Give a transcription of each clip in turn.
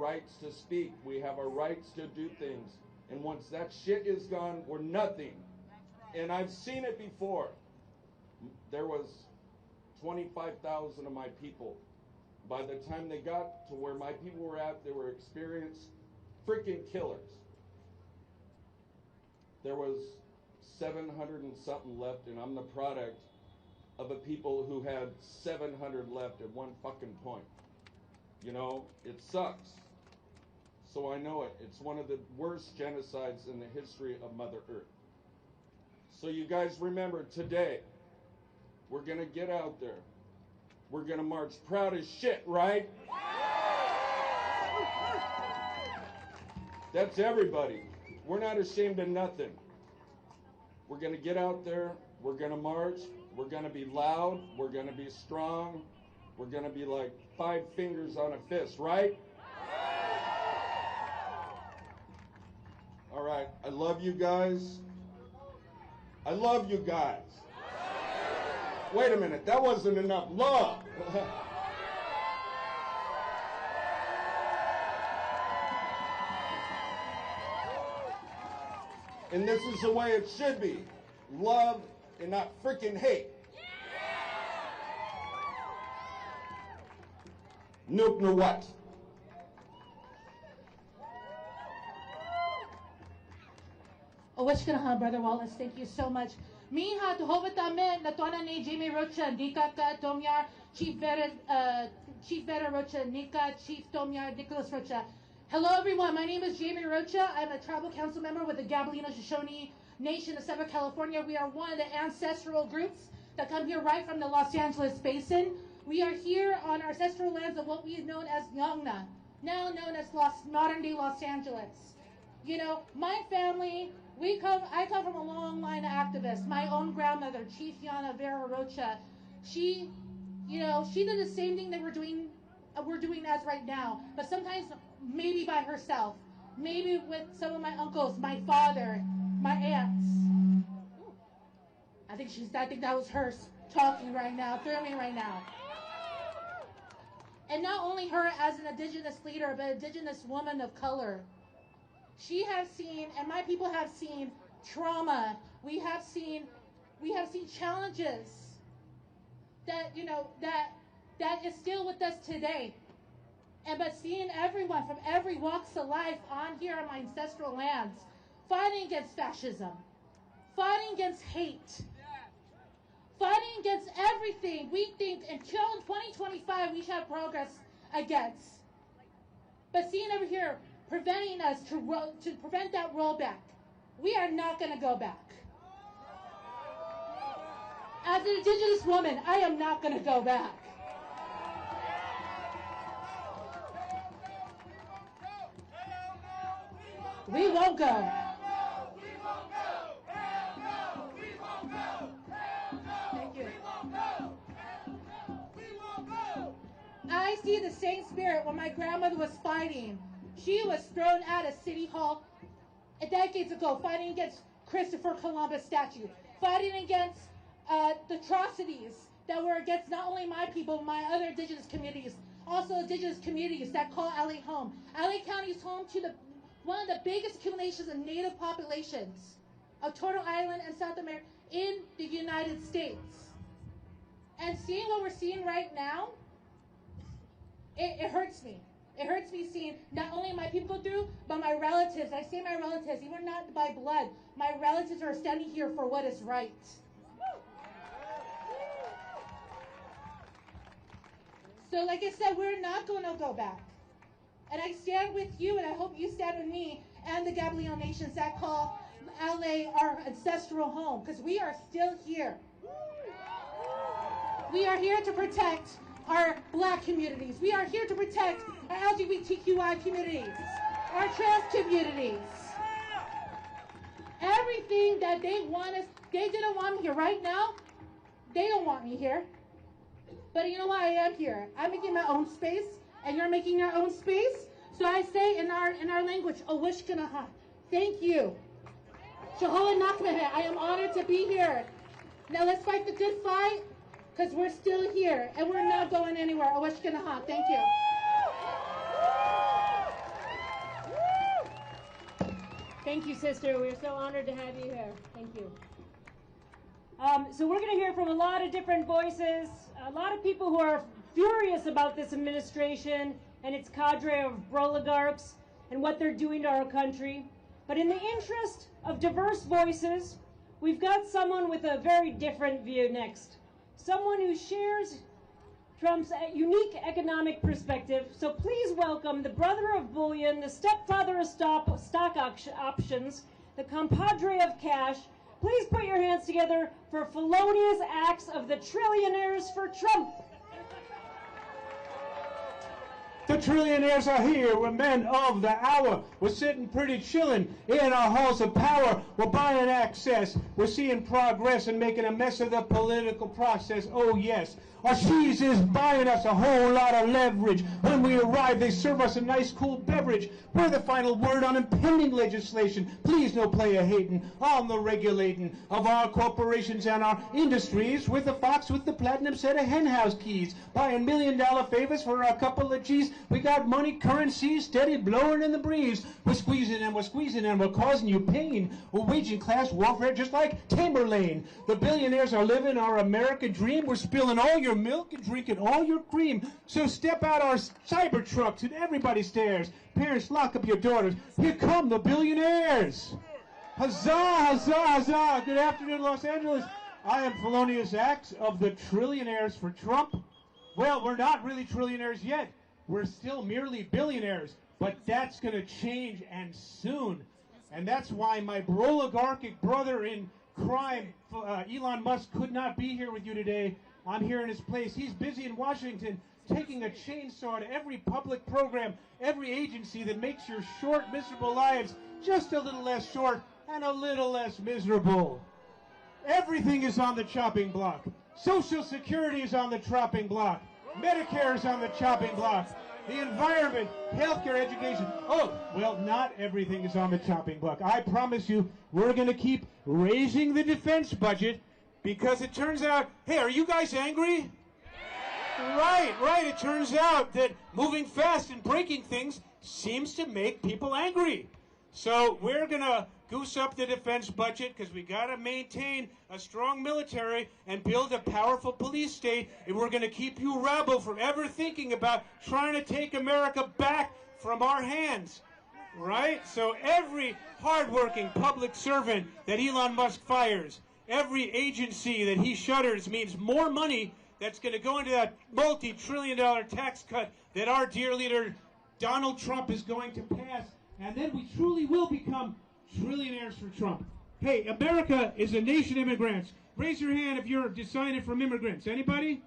rights to speak. We have our rights to do things. And once that shit is gone, we're nothing. And I've seen it before. There was 25,000 of my people. By the time they got to where my people were at, they were experienced freaking killers. There was 700 and something left, and I'm the product of a people who had 700 left at one fucking point. You know, it sucks. So I know it. It's one of the worst genocides in the history of Mother Earth. So you guys remember, today, we're going to get out there. We're going to march proud as shit, right? That's everybody. We're not ashamed of nothing. We're going to get out there. We're going to march. We're going to be loud. We're going to be strong. We're going to be like 5 fingers on a fist, right? All right. I love you guys. I love you guys. Wait a minute. That wasn't enough love. And this is the way it should be. Love and not freaking hate. Nuke no what? Oh, what's gonna have, Brother Wallace? Thank you so much. Miha to hovet amen na tuana ni Jamie Rocha, Nika ka Tomyar, Chief Vera Rocha, Nika, Chief Tomyar, Nicholas Rocha. Hello everyone, my name is Jamie Rocha. I'm a tribal council member with the Gabalino Shoshone Nation of Southern California. We are one of the ancestral groups that come here right from the Los Angeles Basin. We are here on our ancestral lands of what we have known as Nyongna, now known as modern-day Los Angeles. You know, my family, I come from a long line of activists. My own grandmother, Chief Yana Vera Rocha, she did the same thing that we're doing as right now, but sometimes maybe by herself, maybe with some of my uncles, my father, my aunts. I think that was her talking right now, filming right now. And not only her as an indigenous leader, but indigenous woman of color. She has seen, and my people have seen, trauma. We have seen challenges that is still with us today. But seeing everyone from every walks of life on here on my ancestral lands, fighting against fascism, fighting against hate, fighting against everything we think until 2025 we should have progress against. But seeing over here, preventing us to prevent that rollback, we are not going to go back. As an indigenous woman, I am not going to go back. We won't go. Thank you. I see the same spirit when my grandmother was fighting. She was thrown out of City Hall decades ago, fighting against Christopher Columbus statue, fighting against the atrocities that were against not only my people, but my other indigenous communities, also indigenous communities that call LA home. LA County is home to one of the biggest accumulations of native populations of Turtle Island and South America in the United States. And seeing what we're seeing right now, it hurts me. It hurts me seeing not only my people go through, but my relatives. I say my relatives, even not by blood. My relatives are standing here for what is right. So like I said, we're not going to go back. And I stand with you, and I hope you stand with me and the Gabalino nations that call LA our ancestral home, because we are still here. We are here to protect our Black communities. We are here to protect our LGBTQI communities, our trans communities. Everything that they want us, they didn't want me here. Right now, they don't want me here. But you know why I am here? I'm making my own space, and you're making your own space. So I say in our language, Awishkanaha, thank you. Shahoa Nakmehe, I am honored to be here. Now let's fight the good fight, because we're still here, and we're not going anywhere. Awishkanaha, thank you. Thank you, sister. We're so honored to have you here. Thank you. So we're going to hear from a lot of different voices, a lot of people who are furious about this administration and its cadre of oligarchs and what they're doing to our country. But in the interest of diverse voices, we've got someone with a very different view next. Someone who shares Trump's unique economic perspective. So please welcome the brother of bullion, the stepfather of stock options, the compadre of cash. Please put your hands together for felonious acts of the trillionaires for Trump. The trillionaires are here. We're men of the hour. We're sitting pretty chilling in our halls of power. We're buying access. We're seeing progress and making a mess of the political process. Oh, yes. Our cheese is buying us a whole lot of leverage. When we arrive, they serve us a nice, cool beverage. We're the final word on impending legislation. Please no player hating on the regulating of our corporations and our industries. With the fox with the platinum set of henhouse keys. Buying $1 million favors for a couple of G's. We got money, currency, steady blowing in the breeze. We're squeezing and we're causing you pain. We're waging class warfare just like Tamerlane. The billionaires are living our American dream. We're spilling all your milk and drinking all your cream. So step out our cyber trucks and everybody stares. Parents, lock up your daughters. Here come the billionaires. Huzzah, huzzah, huzzah. Good afternoon, Los Angeles. I am Felonious Acts of the Trillionaires for Trump. Well, we're not really trillionaires yet. We're still merely billionaires. But that's going to change, and soon. And that's why my oligarchic brother in crime, Elon Musk, could not be here with you today. I'm here in his place. He's busy in Washington taking a chainsaw to every public program, every agency that makes your short, miserable lives just a little less short and a little less miserable. Everything is on the chopping block. Social Security is on the chopping block. Medicare is on the chopping block. The environment, healthcare, education. Oh, well, not everything is on the chopping block. I promise you, we're going to keep raising the defense budget because it turns out, hey, are you guys angry? Right. It turns out that moving fast and breaking things seems to make people angry. So we're going to goose up the defense budget because we got to maintain a strong military and build a powerful police state. And we're going to keep you rabble from ever thinking about trying to take America back from our hands. Right? So every hardworking public servant that Elon Musk fires, every agency that he shutters means more money that's going to go into that multi-trillion-dollar tax cut that our dear leader Donald Trump is going to pass. And then we truly will become trillionaires for Trump. Hey, America is a nation of immigrants. Raise your hand if you're descended from immigrants. Anybody?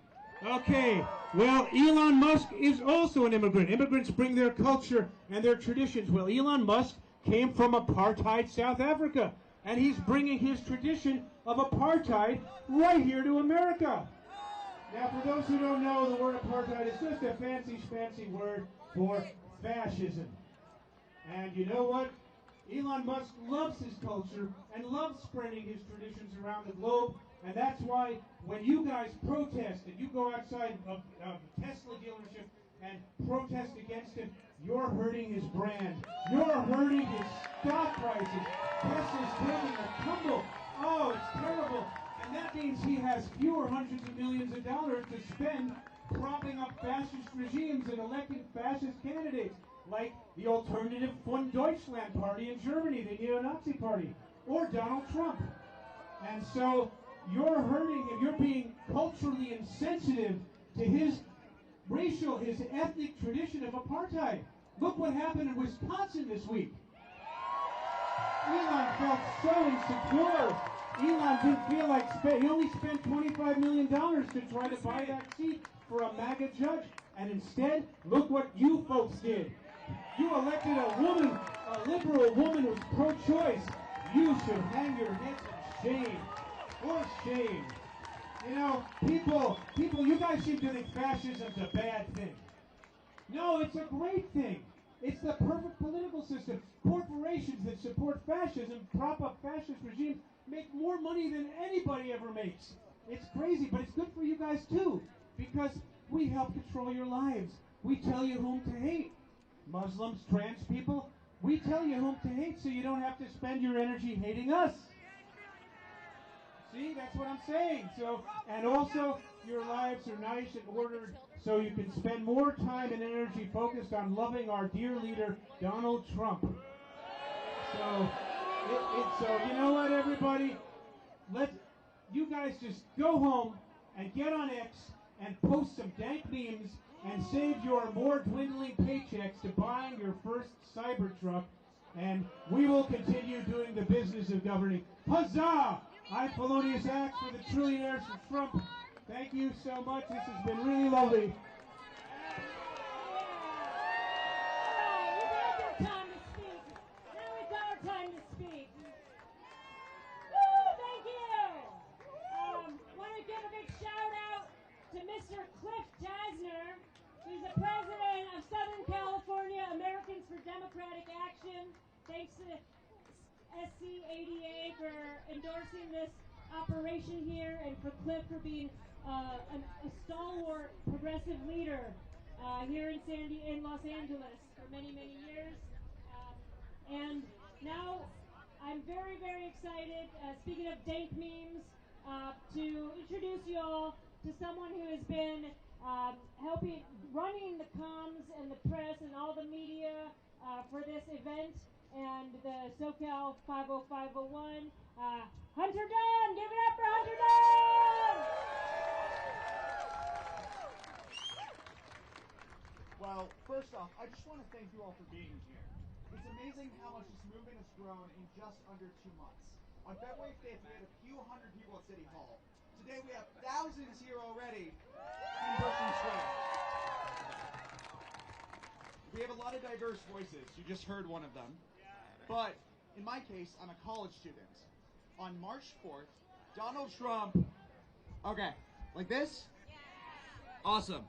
Okay. Well, Elon Musk is also an immigrant. Immigrants bring their culture and their traditions. Well, Elon Musk came from apartheid South Africa, and he's bringing his tradition of apartheid right here to America. Now, for those who don't know, the word apartheid is just a fancy word for fascism. And you know what? Elon Musk loves his culture and loves spreading his traditions around the globe. And that's why when you guys protest and you go outside of a Tesla dealership and protest against him, you're hurting his brand. You're hurting his stock prices. Tesla's taking a tumble. Oh, it's terrible. And that means he has fewer hundreds of millions of dollars to spend propping up fascist regimes and electing fascist candidates, like the Alternative von Deutschland party in Germany, the neo-Nazi party, or Donald Trump. And so you're hurting him. You're being culturally insensitive to his racial, his ethnic tradition of apartheid. Look what happened in Wisconsin this week. Elon felt so insecure. Elon didn't feel like he only spent $25 million to try to buy that seat for a MAGA judge. And instead, look what you folks did. You elected a woman, a liberal woman who's pro-choice. You should hang your heads in shame. For shame. You know, people, you guys seem to think fascism's a bad thing. No, it's a great thing. It's the perfect political system. Corporations that support fascism, prop up fascist regimes, make more money than anybody ever makes. It's crazy, but it's good for you guys too, because we help control your lives. We tell you whom to hate. Muslims, trans people, We tell you whom to hate so you don't have to spend your energy hating us. See, that's what I'm saying. So, and also, your lives are nice and ordered so you can spend more time and energy focused on loving our dear leader, Donald Trump. So, so you know what, everybody? You guys just go home and get on X and post some dank memes and save your more dwindling paychecks to buying your first Cybertruck, and we will continue doing the business of governing. Huzzah! I, Felonious Axe, for the trillionaires from Trump. Thank you so much. This has been really lovely. Mr. Cliff Jasner, who's the president of Southern California Americans for Democratic Action. Thanks to SC88 for endorsing this operation here, and for Cliff for being a stalwart progressive leader here in Los Angeles for many, many years. And now I'm very, very excited, speaking of dank memes, to introduce you all to someone who has been running the comms and the press and all the media for this event and the SoCal 50501. Hunter Dunn! Give it up for Hunter Dunn! Well, first off, I just want to thank you all for being here. It's amazing how much this movement has grown in just under 2 months. On February 5th, we had a few hundred people at City Hall. Today we have thousands here already in Berkeley Square. We have a lot of diverse voices. You just heard one of them. But in my case, I'm a college student. On March 4th, Donald Trump... Okay, like this? Awesome.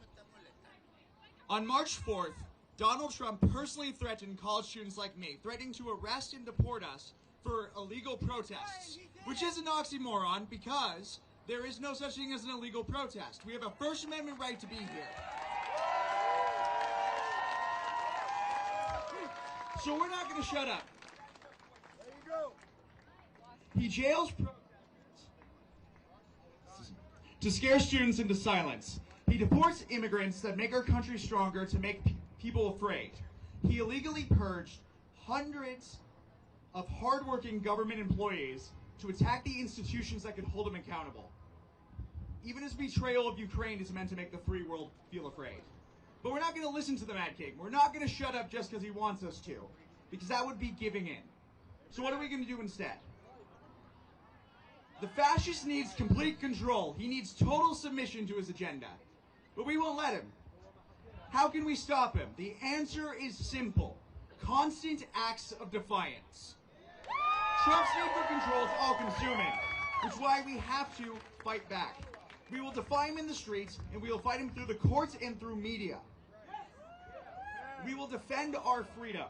On March 4th, Donald Trump personally threatened college students like me, threatening to arrest and deport us for illegal protests, which is an oxymoron because there is no such thing as an illegal protest. We have a First Amendment right to be here. So we're not going to shut up. There you go. He jails protesters to scare students into silence. He deports immigrants that make our country stronger to make people afraid. He illegally purged hundreds of hardworking government employees to attack the institutions that could hold him accountable. Even his betrayal of Ukraine is meant to make the free world feel afraid. But we're not going to listen to the Mad King. We're not going to shut up just because he wants us to, because that would be giving in. So what are we going to do instead? The fascist needs complete control. He needs total submission to his agenda. But we won't let him. How can we stop him? The answer is simple. Constant acts of defiance. Trump's need for control is all-consuming, which is why we have to fight back. We will defy him in the streets, and we will fight him through the courts and through media. We will defend our freedom.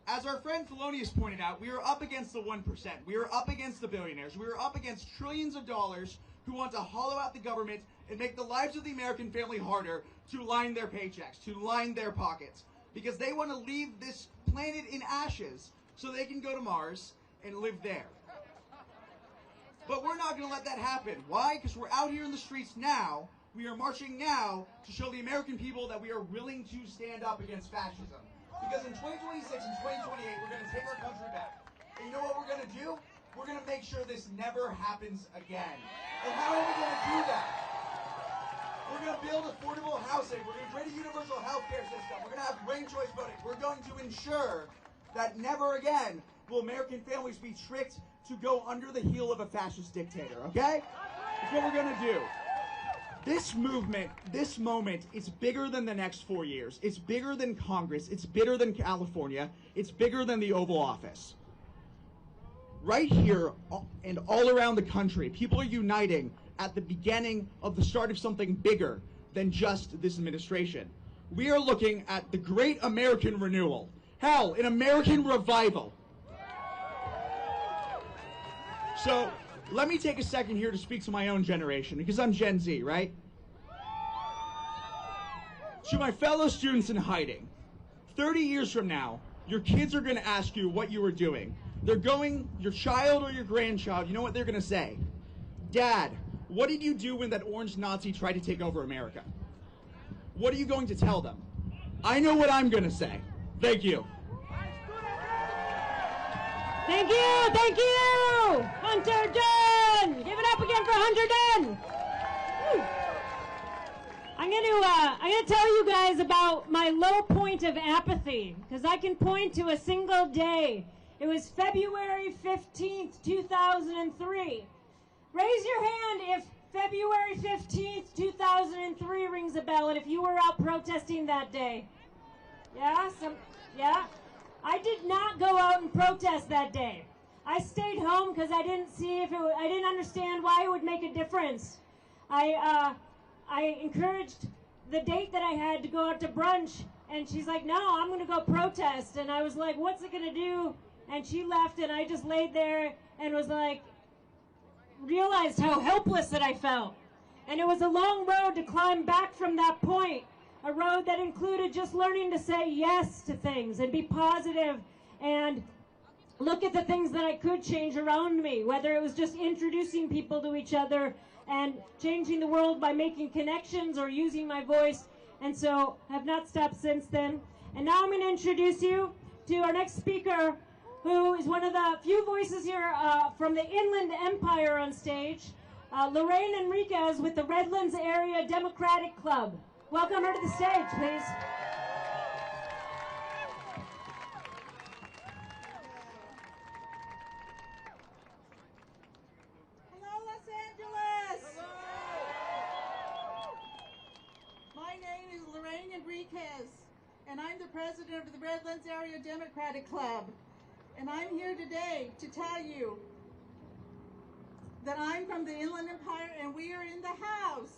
As our friend Felonious pointed out, we are up against the 1%. We are up against the billionaires. We are up against trillions of dollars who want to hollow out the government and make the lives of the American family harder to line their paychecks, to line their pockets, because they want to leave this planet in ashes so they can go to Mars and live there. But we're not going to let that happen. Why? Because we're out here in the streets now. We are marching now to show the American people that we are willing to stand up against fascism. Because in 2026 and 2028, we're going to take our country back. And you know what we're going to do? We're going to make sure this never happens again. And how are we going to do that? We're going to build affordable housing. We're going to create a universal health care system. We're going to have ranked choice voting. We're going to ensure that never again will American families be tricked to go under the heel of a fascist dictator, okay? That's what we're going to do. This movement, this moment, is bigger than the next 4 years. It's bigger than Congress. It's bigger than California. It's bigger than the Oval Office. Right here and all around the country, people are uniting at the beginning of the start of something bigger than just this administration. We are looking at the great American renewal. Hell, an American revival. So, let me take a second here to speak to my own generation, because I'm Gen Z, right? To my fellow students in hiding, 30 years from now, your kids are going to ask you what you were doing. They're going, your child or your grandchild, you know what they're going to say? Dad, what did you do when that orange Nazi tried to take over America? What are you going to tell them? I know what I'm going to say. Thank you. Thank you, thank you, Hunter Dunn. Give it up again for Hunter Dunn. Woo. I'm gonna tell you guys about my low point of apathy, because I can point to a single day. It was February 15th, 2003. Raise your hand if February 15th, 2003 rings a bell, and if you were out protesting that day. Yeah, yeah. I did not go out and protest that day. I stayed home because I didn't understand why it would make a difference. I encouraged the date that I had to go out to brunch, and she's like, no, I'm going to go protest. And I was like, what's it going to do? And she left, and I just laid there and was like, realized how helpless that I felt. And it was a long road to climb back from that point. A road that included just learning to say yes to things and be positive and look at the things that I could change around me, whether it was just introducing people to each other and changing the world by making connections or using my voice. And so have not stopped since then. And now I'm going to introduce you to our next speaker, who is one of the few voices here from the Inland Empire on stage, Lorraine Enriquez with the Redlands Area Democratic Club. Welcome her to the stage, please. Hello, Los Angeles. Hello. My name is Lorraine Enriquez, and I'm the president of the Redlands Area Democratic Club. And I'm here today to tell you that I'm from the Inland Empire and we are in the house.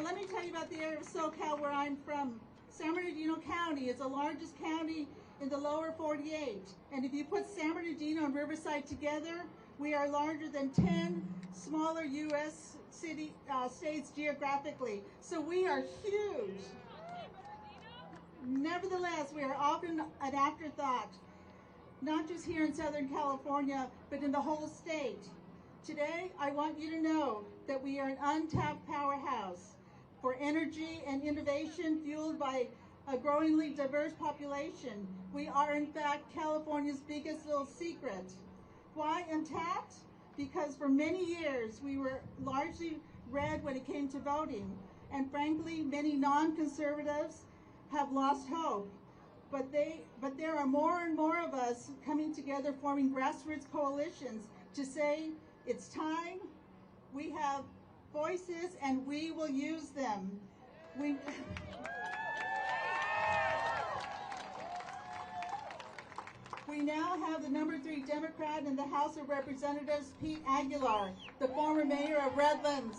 Let me tell you about the area of SoCal where I'm from. San Bernardino County is the largest county in the lower 48. And if you put San Bernardino and Riverside together, we are larger than 10 smaller U.S. states geographically. So we are huge. Nevertheless, we are often an afterthought, not just here in Southern California, but in the whole state. Today, I want you to know that we are an untapped powerhouse for energy and innovation fueled by a growingly diverse population. We are, in fact, California's biggest little secret. Why untapped? Because for many years, we were largely red when it came to voting. And frankly, many non-conservatives have lost hope. But there are more and more of us coming together, forming grassroots coalitions to say, it's time, we have voices, and we will use them. We now have the number 3 Democrat in the House of Representatives, Pete Aguilar, the former mayor of Redlands.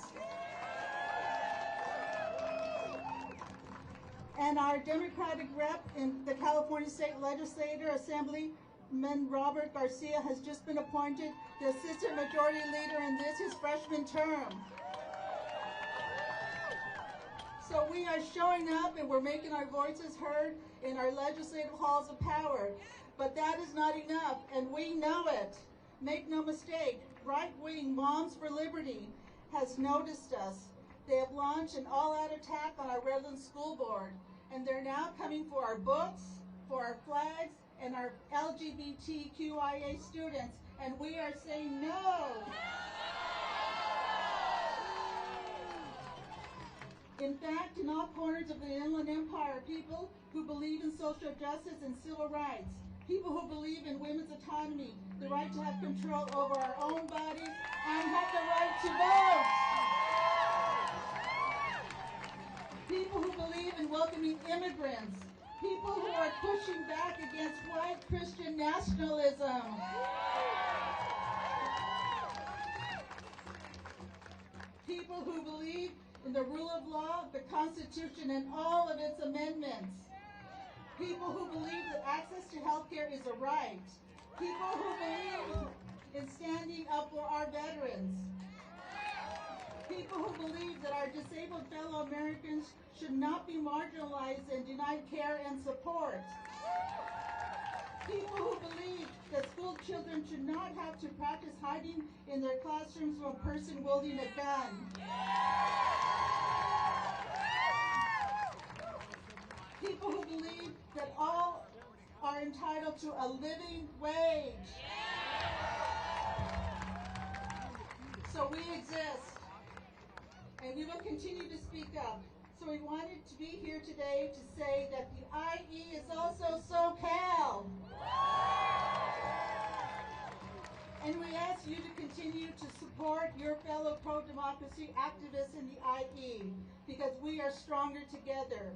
And our Democratic rep in the California State Legislature Assembly, Robert Garcia, has just been appointed the Assistant Majority Leader in his freshman term. So we are showing up and we're making our voices heard in our legislative halls of power. But that is not enough, and we know it. Make no mistake, right-wing Moms for Liberty has noticed us. They have launched an all-out attack on our Redlands School Board, and they're now coming for our books, for our flags, and our LGBTQIA students, and we are saying no. In fact, in all corners of the Inland Empire, people who believe in social justice and civil rights, people who believe in women's autonomy, the right to have control over our own bodies, and have the right to vote. People who believe in welcoming immigrants, people who are pushing back against white Christian nationalism. People who believe in the rule of law, the Constitution, and all of its amendments. People who believe that access to health care is a right. People who believe in standing up for our veterans. People who believe that our disabled fellow Americans should not be marginalized and denied care and support. People who believe that school children should not have to practice hiding in their classrooms from a person wielding a gun. People who believe that all are entitled to a living wage. So we exist, and we will continue to speak up. So we wanted to be here today to say that the IE is also SoCal. And we ask you to continue to support your fellow pro-democracy activists in the IE, because we are stronger together.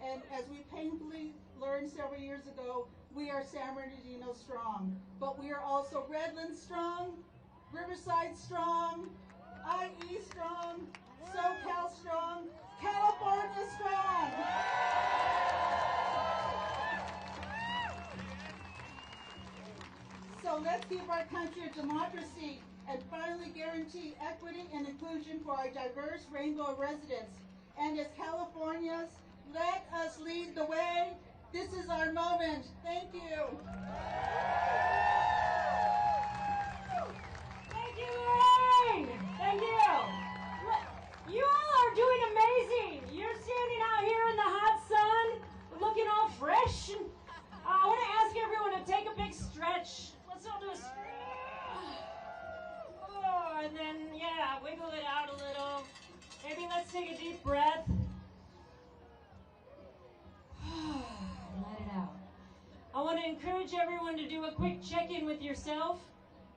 And as we painfully learned several years ago, we are San Bernardino strong, but we are also Redland strong, Riverside strong, IE strong, SoCal strong, California strong. So let's give our country a democracy and finally guarantee equity and inclusion for our diverse rainbow of residents. And as Californians, let us lead the way. This is our moment. Thank you. Thank you, Lorraine. Thank you. You all are doing amazing. You're standing out here in the hot sun, looking all fresh. And I want to ask everyone to take a big stretch. Let's all do a stretch. Oh, and then, yeah, wiggle it out a little. Maybe let's take a deep breath. Let it out. I want to encourage everyone to do a quick check-in with yourself.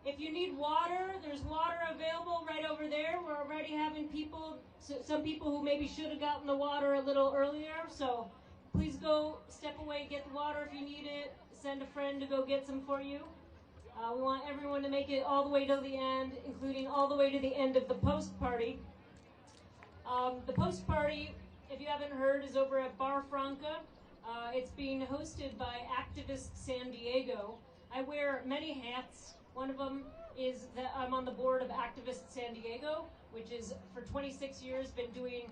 If you need water, there's water available right over there. We're already having some people who maybe should have gotten the water a little earlier. So please go step away, get the water if you need it. Send a friend to go get some for you. We want everyone to make it all the way to the end, including all the way to the end of the post party. The post party, if you haven't heard, is over at Bar Franca. It's being hosted by Activist San Diego. I wear many hats. One of them is that I'm on the board of Activist San Diego, which is for 26 years been doing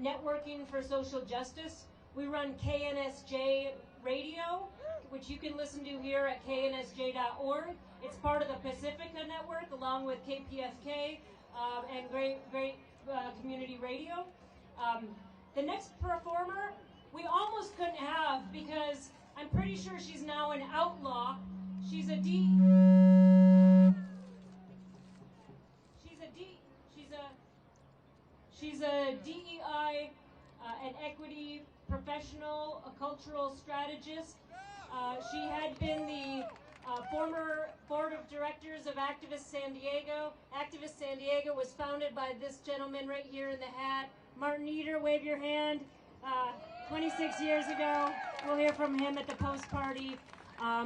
networking for social justice. We run KNSJ Radio, which you can listen to here at knsj.org. It's part of the Pacifica Network, along with KPFK and great community radio. The next performer, we almost couldn't have, because I'm pretty sure she's now an outlaw. She's a DEI and equity professional, a cultural strategist. She had been the former board of directors of Activist San Diego. Activist San Diego was founded by this gentleman right here in the hat, Martin Eder. Wave your hand. 26 years ago. We'll hear from him at the post party.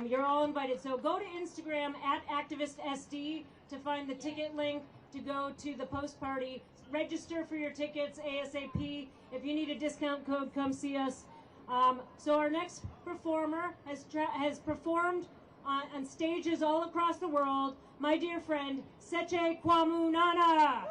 You're all invited. So go to Instagram at ActivistSD to find the ticket link to go to the post party. Register for your tickets ASAP. If you need a discount code, come see us. So our next performer has performed on stages all across the world. My dear friend, Seche Kwamunana.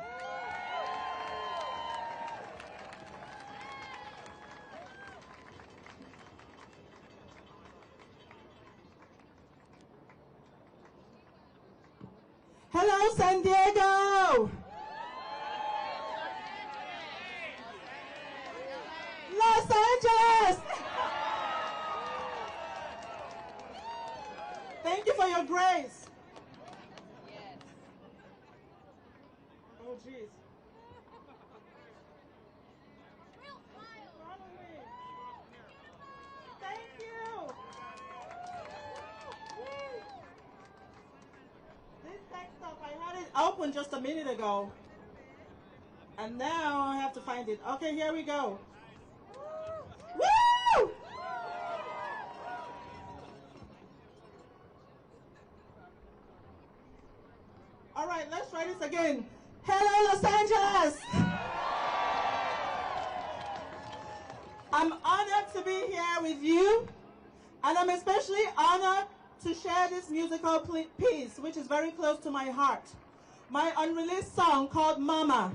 Hello, San Diego! Los Angeles! Thank you for your grace. Oh, jeez. Thank you. This text stuff, I had it open just a minute ago. And now I have to find it. Okay, here we go. Woo! All right, let's try this again. Hello, Los Angeles! I'm honored to be here with you, and I'm especially honored to share this musical piece, which is very close to my heart. My unreleased song called Mama.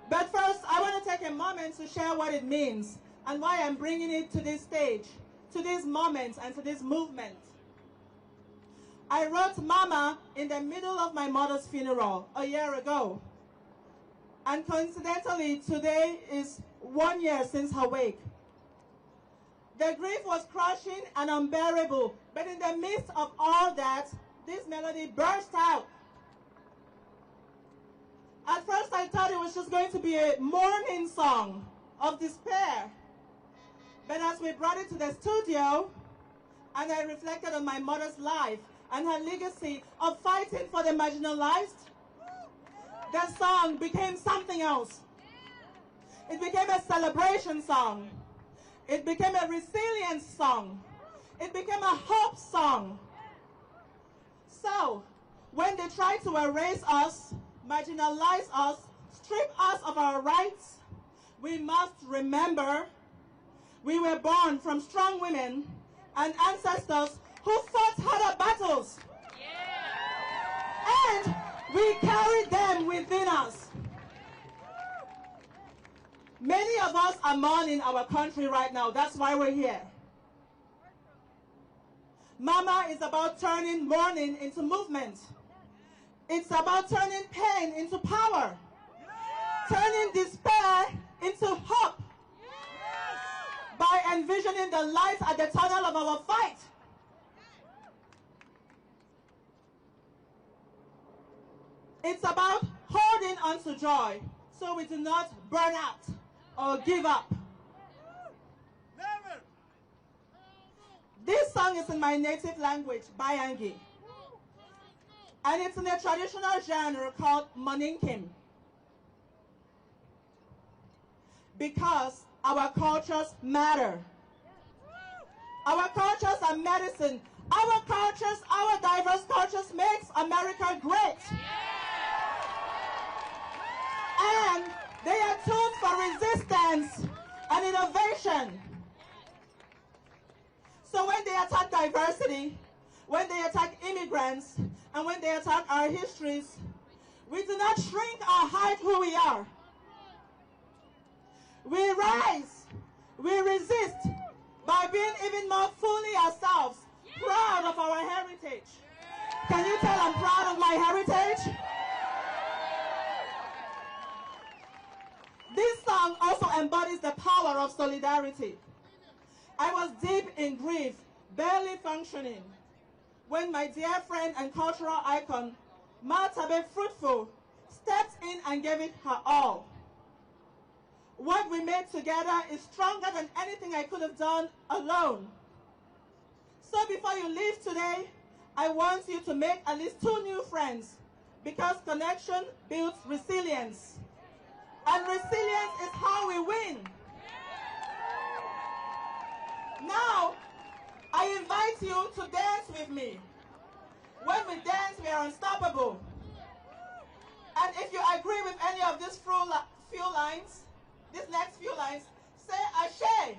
But first, I want to take a moment to share what it means and why I'm bringing it to this stage, to this moment, and to this movement. I wrote Mama in the middle of my mother's funeral a year ago. And coincidentally, today is 1 year since her wake. The grief was crushing and unbearable, but in the midst of all that, this melody burst out. At first I thought it was just going to be a mourning song of despair. But as we brought it to the studio, and I reflected on my mother's life and her legacy of fighting for the marginalized, the song became something else. It became a celebration song. It became a resilience song. It became a hope song. So, when they try to erase us, marginalize us, strip us of our rights, we must remember we were born from strong women and ancestors who fought harder battles. Yeah. And we carry them within us. Many of us are mourning our country right now. That's why we're here. Mama is about turning mourning into movement. It's about turning pain into power. Turning despair into hope. By envisioning the light at the tunnel of our fight. It's about holding on to joy so we do not burn out or give up. Never. This song is in my native language, Bayangi. And it's in a traditional genre called Moninkim. Because our cultures matter. Our cultures are medicine. Our cultures, our diverse cultures makes America great. And they are tools for resistance and innovation. So when they attack diversity, when they attack immigrants, and when they attack our histories, we do not shrink or hide who we are. We rise, we resist by being even more fully ourselves, proud of our heritage. Can you tell I'm proud of my heritage? This song also embodies the power of solidarity. I was deep in grief, barely functioning, when my dear friend and cultural icon, Martabe Fruitful, stepped in and gave it her all. What we made together is stronger than anything I could have done alone. So before you leave today, I want you to make at least 2 new friends, because connection builds resilience. And resilience is how we win. Now, I invite you to dance with me. When we dance, we are unstoppable. And if you agree with any of these few lines, these next few lines, say Ashe.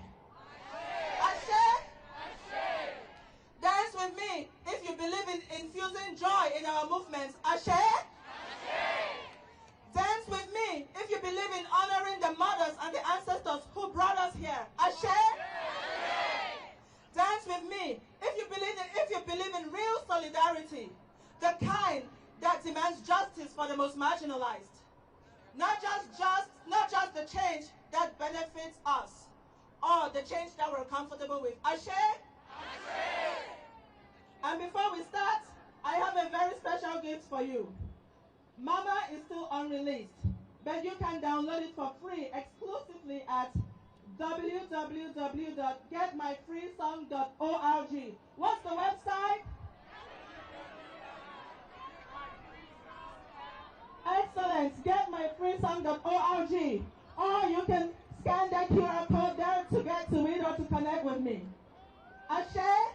Ashe. Ashe. Dance with me if you believe in infusing joy in our movements. Ashe. Ashe. Dance with me if you believe in honoring the mothers and the ancestors who brought us here. Ashe. Ashe. Dance with me if you believe in real solidarity, the kind that demands justice for the most marginalized. Not just the change that benefits us, or the change that we're comfortable with. Ashe? Ashe! And before we start, I have a very special gift for you. Mama is still unreleased, but you can download it for free exclusively at www.getmyfreesong.org. What's the website? Excellent. Getmyfreesong.org. Or you can scan that QR code there to get to it or to connect with me. Ashe? Ashe.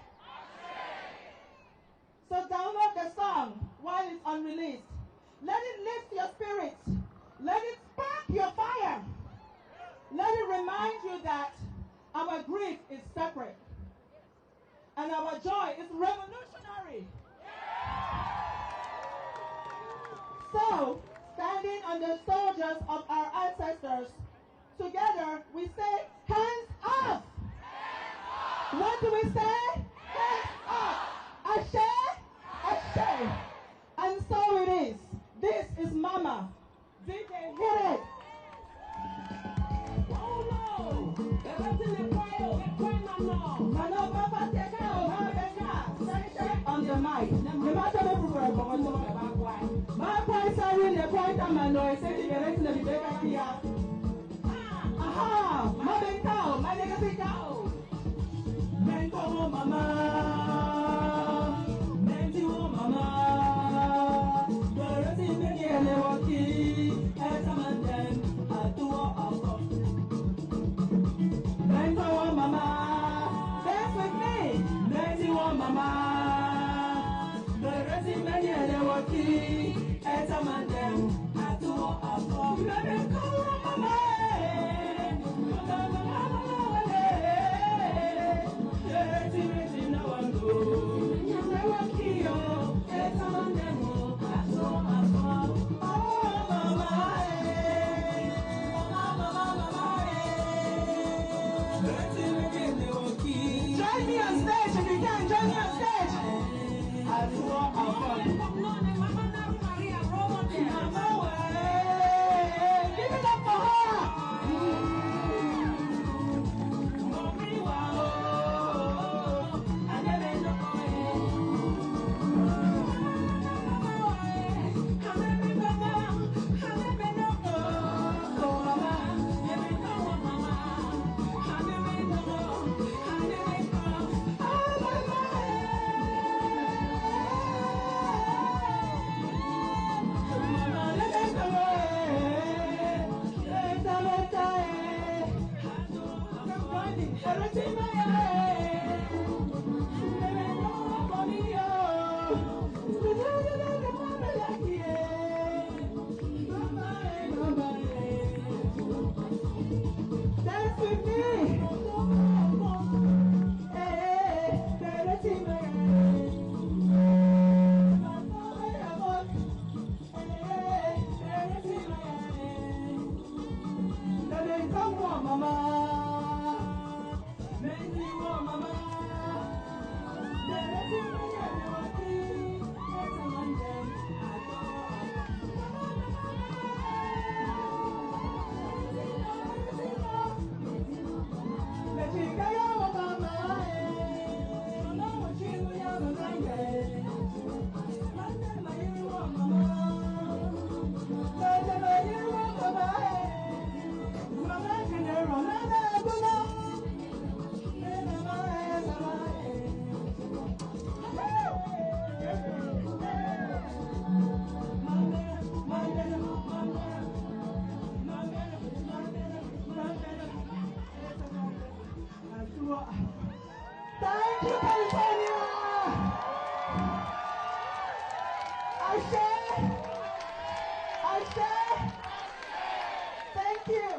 So download the song while it's unreleased. Let it lift your spirits. Let it spark your fire. Let it remind you that our grief is separate and our joy is revolutionary. So, standing on the soldiers of our ancestors. Together, we say, hands off! What do we say? Hands off! Ashe? Ashe! And so it is. This is Mama. DJ, hit it! Oh no! On the mic. The matter of my point signing the point and my noise said you get it to the here. Aha! Mother cow, my nigga cow. Menko mama. Menko mama. The rest in the game they walk in. As a man then I do all. Menko mama. Dance with me. Menko mama. The rest in the game they walk in. As a man then I do all. Menko mama. Join me on stage if you can. Join me on stage. Give it up for her. Dance with me. Thank you, California! Ashe! Thank you!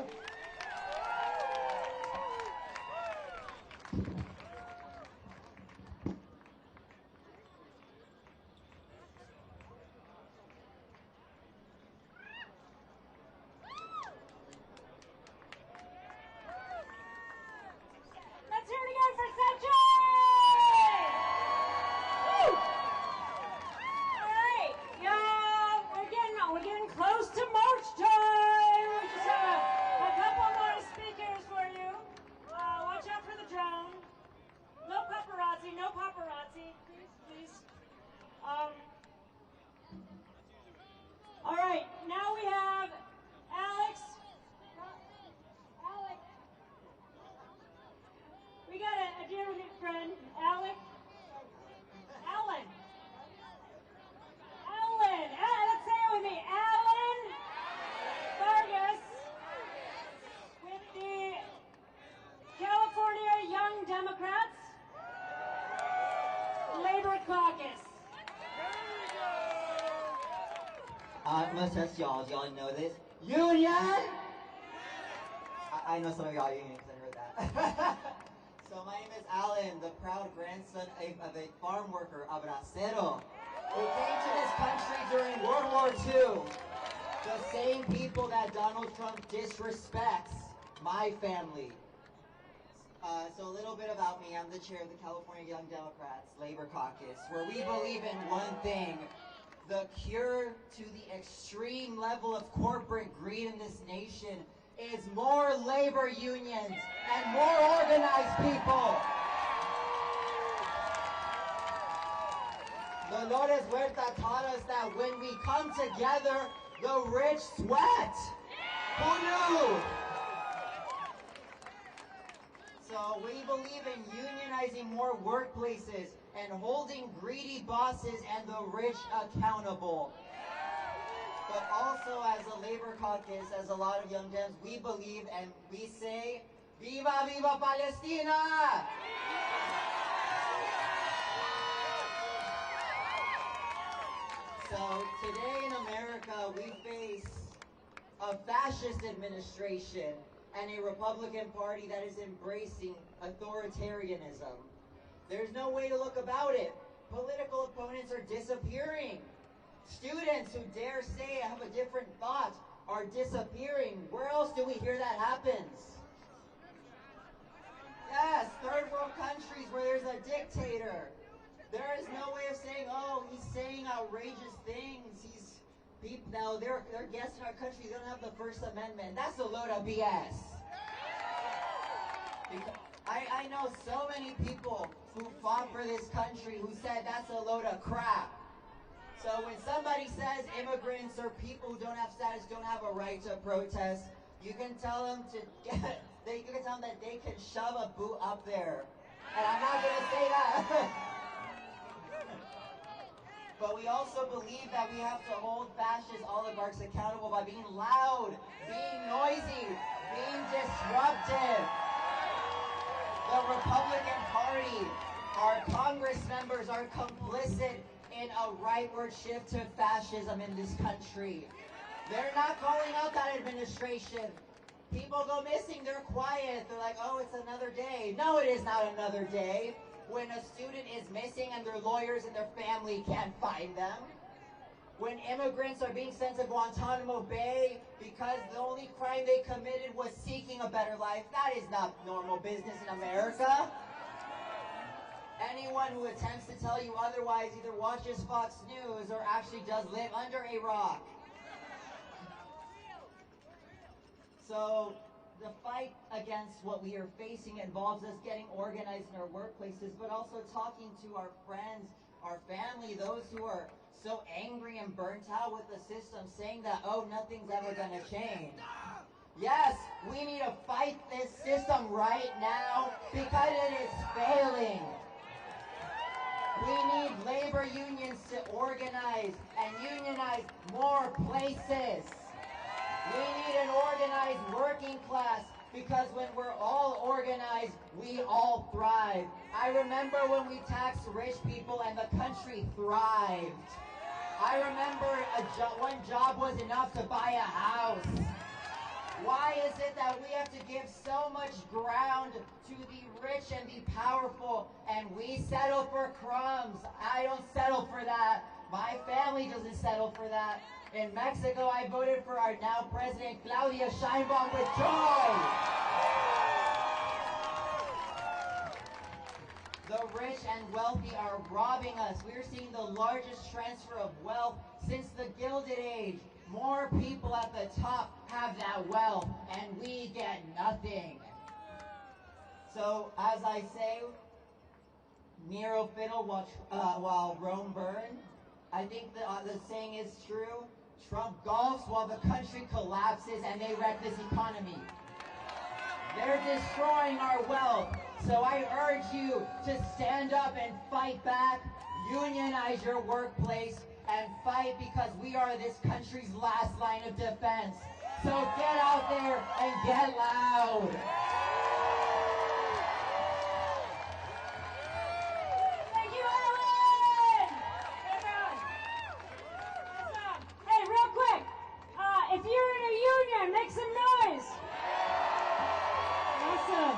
Let's hear it again for Sanjay! Woo! All right, yeah, we're getting close to March time. We just have a couple more speakers for you. Watch out for the drone. No paparazzi, please. All right, now we have Alex. We got a dear friend, Alan. Let's say it with me. Alan Vargas with the California Young Democrats Labor Caucus. I'm gonna test y'all. Do y'all know this? Union! I know some of y'all union because I heard that. So my name is Alan, the proud grandson of a farm worker, abracero, who came to this country during World War II. The same people that Donald Trump disrespects my family. So a little bit about me. I'm the chair of the California Young Democrats Labor Caucus, where we believe in one thing: the cure to the extreme level of corporate greed in this nation is more labor unions and more organized people. Lourdes Huerta taught us that when we come together, the rich sweat. Who knew? So we believe in unionizing more workplaces and holding greedy bosses and the rich accountable. But also as a labor caucus, as a lot of young Dems, we believe and we say, Viva, Viva Palestina! So today in America, we face a fascist administration and a Republican Party that is embracing authoritarianism. There's no way to look about it. Political opponents are disappearing. Students who dare say I have a different thought are disappearing. Where else do we hear that happens? Yes, third world countries where there's a dictator. There is no way of saying, oh, he's saying outrageous things. Now, they're guests in our country. They don't have the First Amendment. That's a load of BS. I know so many people who fought for this country who said that's a load of crap. So when somebody says immigrants or people who don't have status don't have a right to protest, you can tell them you can tell them that they can shove a boot up there. And I'm not going to say that. But we also believe that we have to hold fascist oligarchs accountable by being loud, being noisy, being disruptive. The Republican Party, our Congress members are complicit in a rightward shift to fascism in this country. They're not calling out that administration. People go missing, they're quiet. They're like, oh, it's another day. No, it is not another day. When a student is missing and their lawyers and their family can't find them. When immigrants are being sent to Guantanamo Bay because the only crime they committed was seeking a better life. That is not normal business in America. Anyone who attempts to tell you otherwise either watches Fox News or actually does live under a rock. So the fight against what we are facing involves us getting organized in our workplaces, but also talking to our friends, our family, those who are so angry and burnt out with the system, saying that, oh, nothing's ever going to change. Yes, we need to fight this system right now because it is failing. We need labor unions to organize and unionize more places. We need an organized working class because when we're all organized, we all thrive. I remember when we taxed rich people and the country thrived. I remember one job was enough to buy a house. Why is it that we have to give so much ground to the rich and the powerful and we settle for crumbs? I don't settle for that. My family doesn't settle for that. In Mexico, I voted for our now president, Claudia Sheinbaum, with joy. The rich and wealthy are robbing us. We're seeing the largest transfer of wealth since the Gilded Age. More people at the top have that wealth, and we get nothing. So, as I say, Nero fiddled while Rome burned. I think the saying is true. Trump golfs while the country collapses and they wreck this economy. They're destroying our wealth. So I urge you to stand up and fight back, unionize your workplace, and fight because we are this country's last line of defense. So get out there and get loud. Thank you, Ellen! Everyone. Awesome. Hey, real quick, if you're in a union, make some noise. Awesome.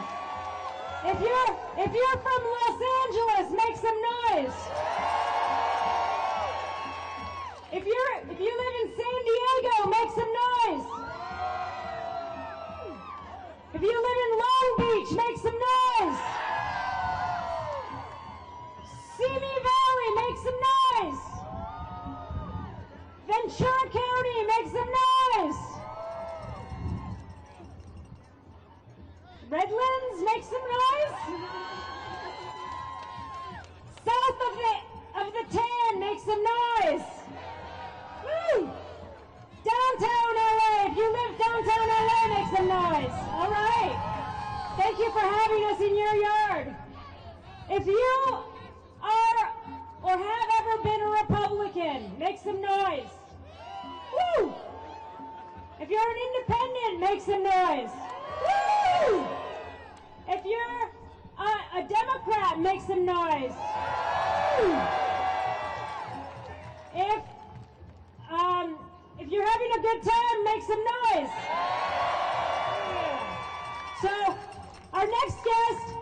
If you're from Los Angeles, make some noise. If you live in San Diego, make make some noise. If you live in Long Beach, make some noise. Simi Valley, make some noise. Ventura County, make some noise. Redlands, make some noise. South of the Tan, make some noise. Woo! Downtown LA, if you live downtown LA, make some noise. All right. Thank you for having us in your yard. If you are or have ever been a Republican, make some noise. Woo! If you're an independent, make some noise. Woo! If you're a Democrat, make some noise. Woo! If you're having a good time, make some noise. So, our next guest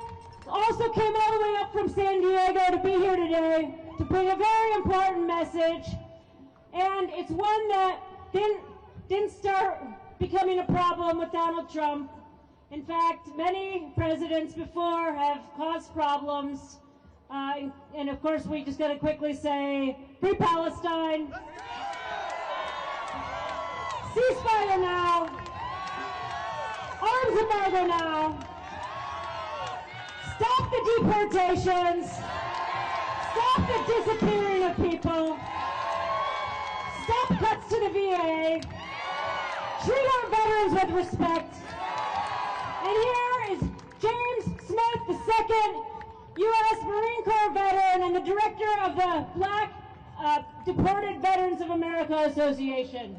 also came all the way up from San Diego to be here today to bring a very important message, and it's one that didn't start becoming a problem with Donald Trump. In fact, many presidents before have caused problems, and of course we just got to quickly say, free Palestine, ceasefire now, arms embargo now, stop the deportations, stop the disappearing of people, stop cuts to the VA, treat our veterans with respect. And here is James Smith, the second U.S. Marine Corps veteran and the director of the Black Deported Veterans of America Association.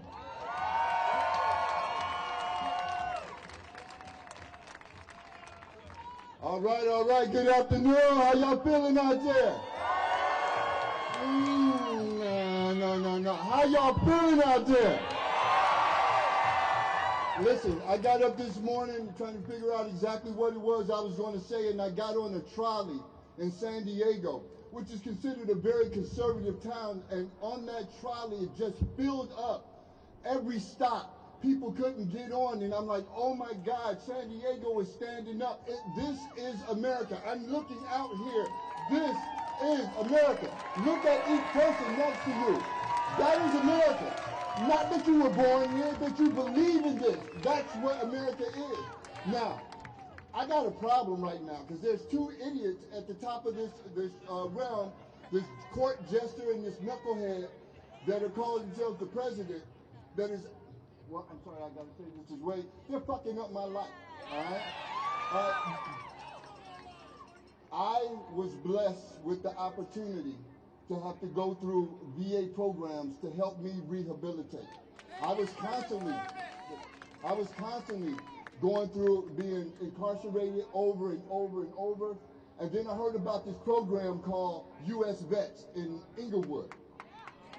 All right, good afternoon. How y'all feeling out there? No. How y'all feeling out there? Listen, I got up this morning trying to figure out exactly what it was I was going to say, and I got on a trolley in San Diego, which is considered a very conservative town, and on that trolley it just filled up. Every stop, people couldn't get on, and I'm like, oh my God, San Diego is standing up. This is America. I'm looking out here. This is America. Look at each person next to you. That is America. Not that you were born here, that you believe in this. That's what America is. Now, I got a problem right now because there's two idiots at the top of this realm, this court jester and this knucklehead that are calling themselves the president. That is, well, I'm sorry, I got to say this is way. They're fucking up my life. All right. I was blessed with the opportunity to have to go through VA programs to help me rehabilitate. I was constantly going through being incarcerated over and over and over. And then I heard about this program called U.S. Vets in Inglewood.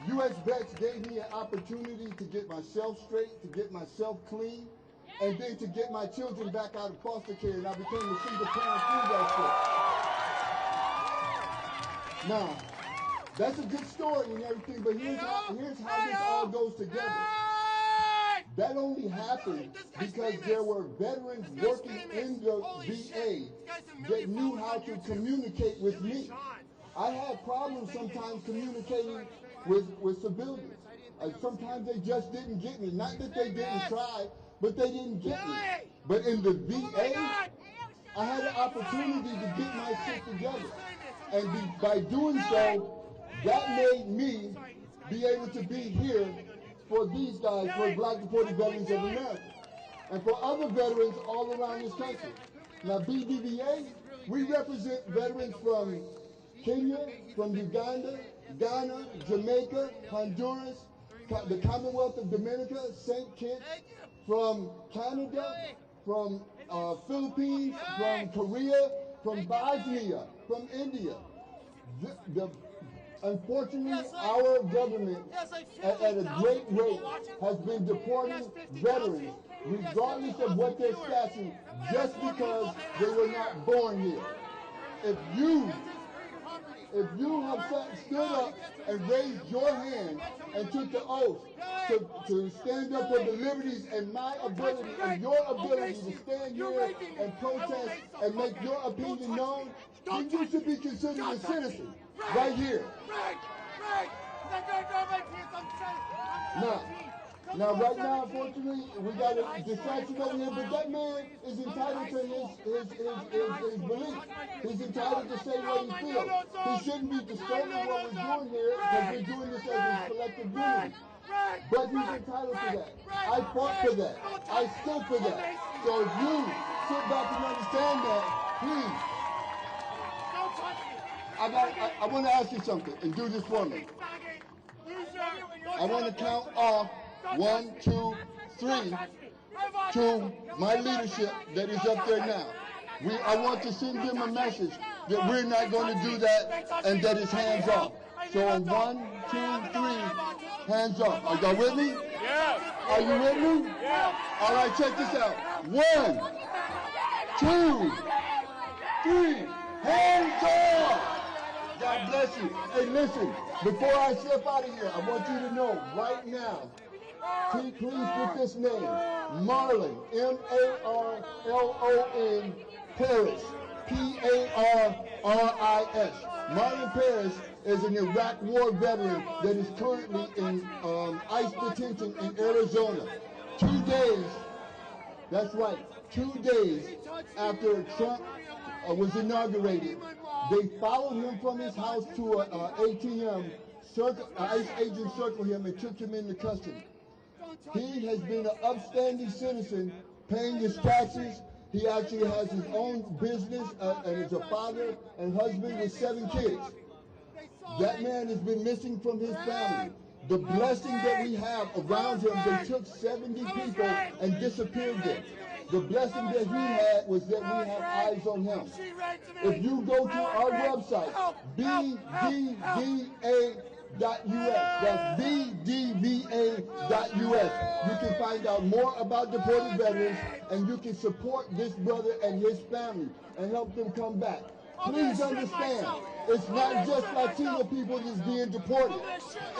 U.S. Vets gave me an opportunity to get myself straight, to get myself clean, and then to get my children back out of foster care, and I became a single parent through that shit. Now, that's a good story and everything, but here's how this all goes together. That only happened because there were veterans working in the VA that knew how to communicate with me. I had problems sometimes communicating with civilians. Sometimes they just didn't get me. Not that they didn't try, but they didn't get me. But in the VA, I had an opportunity to get my shit together. And by doing so, that made me be able to be here for these guys, for Black Deported Veterans of America, and for other veterans all around this country. Now, BDVA, we represent veterans from Kenya, from Uganda, Ghana, Jamaica, Honduras, the Commonwealth of Dominica, St. Kitts, from Canada, from Philippines, from Korea, from Bosnia, from India. Unfortunately, our government, at a great rate, has been deporting veterans, regardless of what their status, just because they were not born here. If if you have stood up and raised your hand and took the oath to stand up for the liberties and my ability and your ability to stand here and protest and make your opinion known, then you should be considered a citizen right here. Now, right now, unfortunately, we got a distraction over here, but that man is entitled to his belief. He's entitled to say what he feels. He shouldn't be disturbing what we're doing here because we're doing this as a collective unity. But he's entitled to that. I fought for that. I stood for that. So if you sit back and understand that, please. I want to ask you something, and do this for me. I want to count off 1, 2, 3 to my leadership that is up there now. I want to send them a message that we're not going to do that and that it's hands off. So on 1, 2, 3, hands off. Are y'all with me? Yes. Are you with me? Yes. All right, check this out. 1, 2, 3, hands off. God bless you. Hey, listen, before I slip out of here, I want you to know right now, please get this name, Marlon, M-A-R-L-O-N, Paris, P-A-R-R-I-S. Marlon Paris is an Iraq war veteran that is currently in ICE detention in Arizona. 2 days, that's right, 2 days after Trump was inaugurated, they followed him from his house to an ATM, ICE agent circled him and took him into custody. He has been an upstanding citizen, paying his taxes. He actually has his own business and is a father and husband with 7 kids. That man has been missing from his family. The blessing that we have around him, they took 70 people and disappeared them. The blessing that he had was that we have eyes on him. If you go to our website, bdva.us, that's bdva.us, you can find out more about deported veterans and you can support this brother and his family and help them come back. Please understand, it's not just Latino people that's being deported.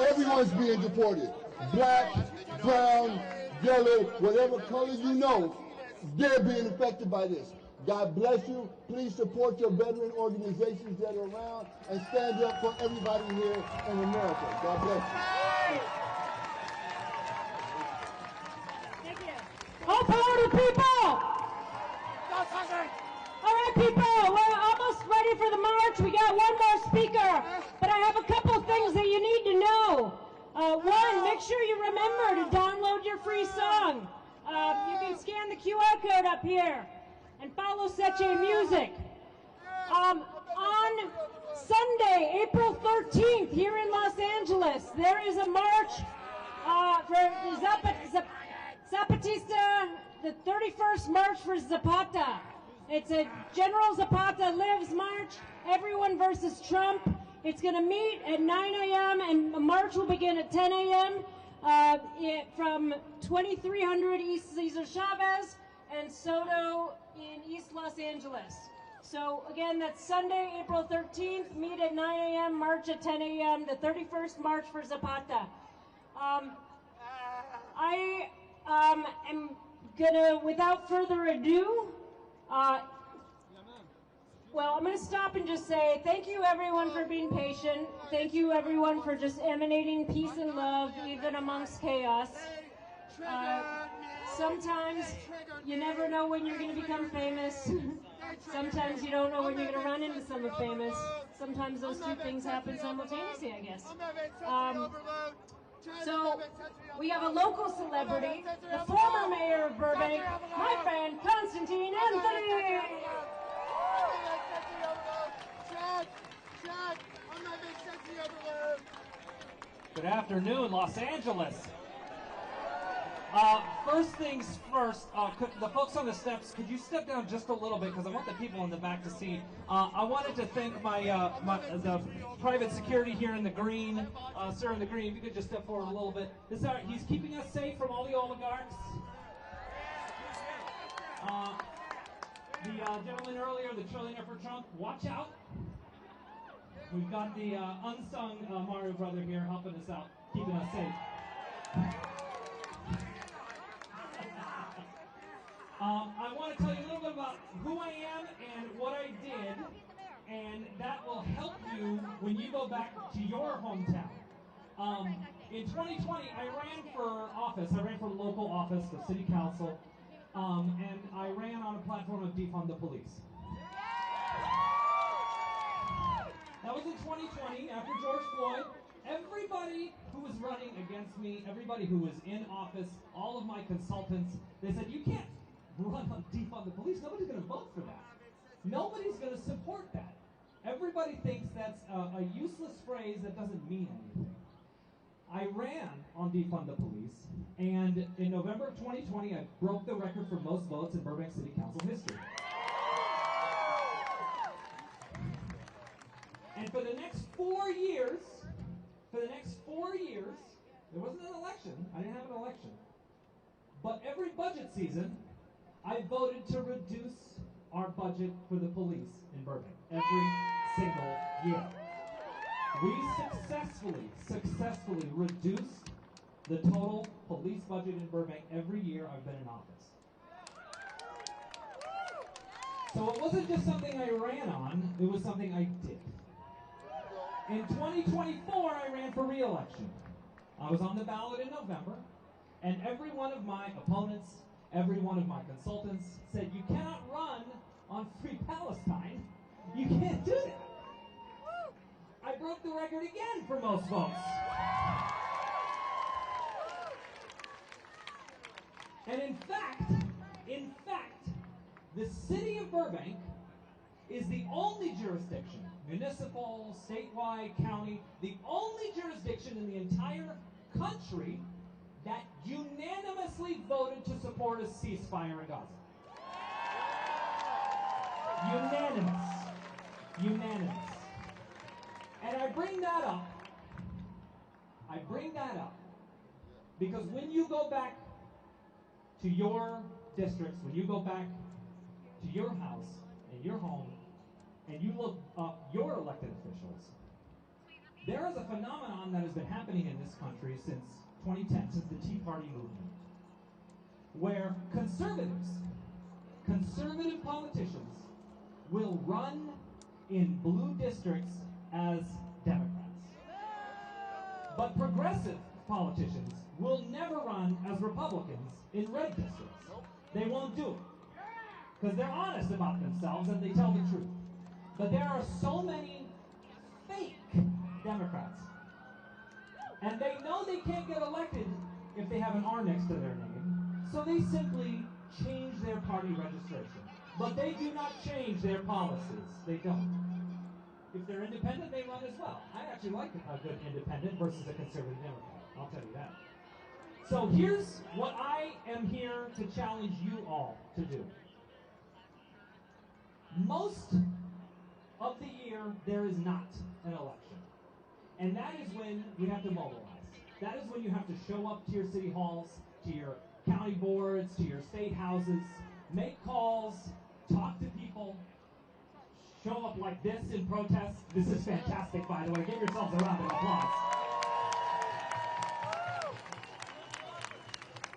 Everyone's being deported. Black, brown, yellow, whatever color you know, they're being affected by this. God bless you. Please support your veteran organizations that are around and stand up for everybody here in America. God bless you. Thank you. All power to people! All right, people, we're almost ready for the march. We got one more speaker, but I have a couple of things that you need to know. One, make sure you remember to download your free song. You can scan the QR code up here and follow Seche Music. On Sunday, April 13th, here in Los Angeles, there is a march for Zapatista, the 31st March for Zapata. It's a General Zapata Lives March, everyone versus Trump. It's going to meet at 9 a.m. and the march will begin at 10 a.m. From 2300 East Cesar Chavez and Soto in East Los Angeles. So again, that's Sunday, April 13th, meet at 9 a.m., march at 10 a.m., the 31st March for Zapata. I am gonna, without further ado, well, I'm going to stop and just say thank you everyone for being patient. Thank you everyone for just emanating peace and love even amongst chaos. Sometimes you never know when you're going to become famous. Sometimes you don't know when you're going to run into someone famous. Sometimes those two things happen simultaneously, I guess. So we have a local celebrity, the former mayor of Burbank, my friend Constantine Anthony. Good afternoon, Los Angeles. First things first, the folks on the steps, could you step down just a little bit because I want the people in the back to see. I wanted to thank the private security here in the green, sir in the green. If you could just step forward a little bit. He's keeping us safe from all the oligarchs. The gentleman earlier, the trillionaire for Trump, watch out. We've got the unsung Mario brother here helping us out, keeping us safe. I want to tell you a little bit about who I am and what I did, and that will help you when you go back to your hometown. In 2020, I ran for office. I ran for local office, the city council, and I ran on a platform of defund the police. That was in 2020, after George Floyd. Everybody who was running against me, everybody who was in office, all of my consultants, they said, you can't run on defund the police. Nobody's going to vote for that. Nobody's going to support that. Everybody thinks that's a useless phrase that doesn't mean anything. I ran on defund the police, and in November of 2020, I broke the record for most votes in Burbank City Council history. And for the next 4 years, there wasn't an election. I didn't have an election. But every budget season, I voted to reduce our budget for the police in Burbank every single year. We successfully reduced the total police budget in Burbank every year I've been in office. So it wasn't just something I ran on, it was something I did. In 2024, I ran for re-election. I was on the ballot in November, and every one of my opponents, every one of my consultants said, you cannot run on Free Palestine. You can't do that. I broke the record again for most votes. And in fact, the city of Burbank is the only jurisdiction, municipal, statewide, county, the only jurisdiction in the entire country that unanimously voted to support a ceasefire in Gaza. Unanimous. And I bring that up because when you go back to your districts, when you go back to your house and your home, and you look up your elected officials, there is a phenomenon that has been happening in this country since 2010, since the Tea Party movement, where conservative politicians will run in blue districts as Democrats. But progressive politicians will never run as Republicans in red districts. They won't do it. Because they're honest about themselves and they tell the truth. But there are so many fake Democrats. And they know they can't get elected if they have an R next to their name. So they simply change their party registration. But they do not change their policies. They don't. If they're independent, they run as well. I actually like a good independent versus a conservative Democrat. I'll tell you that. So here's what I am here to challenge you all to do. Most of the year, there is not an election. And that is when we have to mobilize. That is when you have to show up to your city halls, to your county boards, to your state houses, make calls, talk to people, show up like this in protest. This is fantastic, by the way. Give yourselves a round of applause.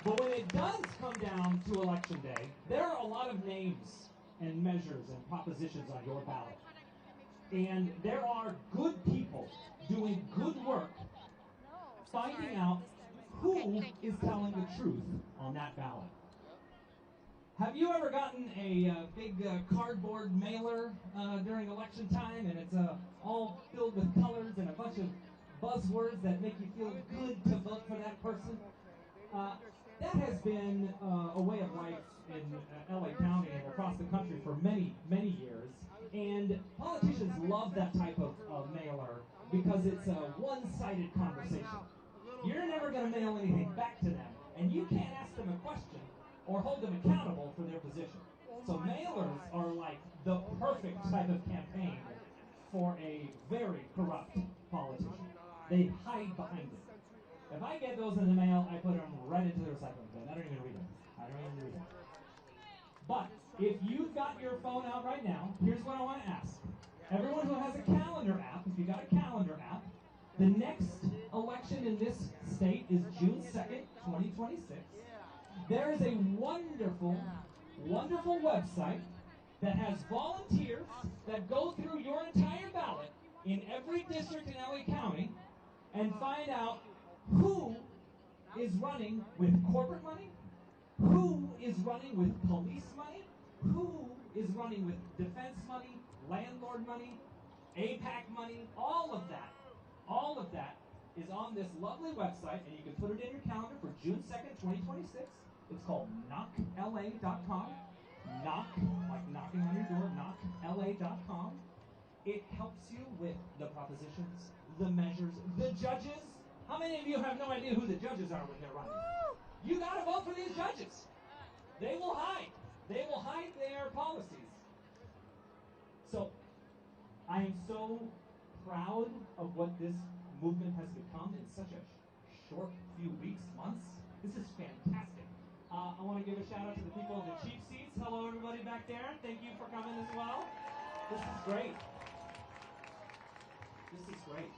But when it does come down to election day, there are a lot of names and measures and propositions on your ballot. And there are good people doing good work, finding out who is telling the truth on that ballot. Have you ever gotten a big cardboard mailer during election time, and it's all filled with colors and a bunch of buzzwords that make you feel good to vote for that person? That has been a way of life in LA County and across the country for many, many years. And politicians love that type of mailer because it's a one-sided conversation. You're never going to mail anything back to them, and you can't ask them a question or hold them accountable for their position. So mailers are like the perfect type of campaign for a very corrupt politician. They hide behind it. If I get those in the mail, I put them right into the recycling bin. I don't even read them. But if you've got your phone out right now, here's what I want to ask. Everyone who has a calendar app, if you got a calendar app. The next election in this state is June 2nd, 2026. There is a wonderful, wonderful website that has volunteers that go through your entire ballot in every district in LA County and find out who is running with corporate money, who is running with police money, who is running with defense money, landlord money, APAC money, all of that is on this lovely website, and you can put it in your calendar for June 2nd, 2026. It's called knockla.com. Knock, like knocking on your door, knockla.com. It helps you with the propositions, the measures, the judges. How many of you have no idea who the judges are when they're running? You gotta vote for these judges. They will hide. They will hide their policies. So, I am so proud of what this movement has become in such a short few weeks, months. This is fantastic. I want to give a shout out to the people in the cheap seats. Hello, everybody back there. Thank you for coming as well. This is great. This is great.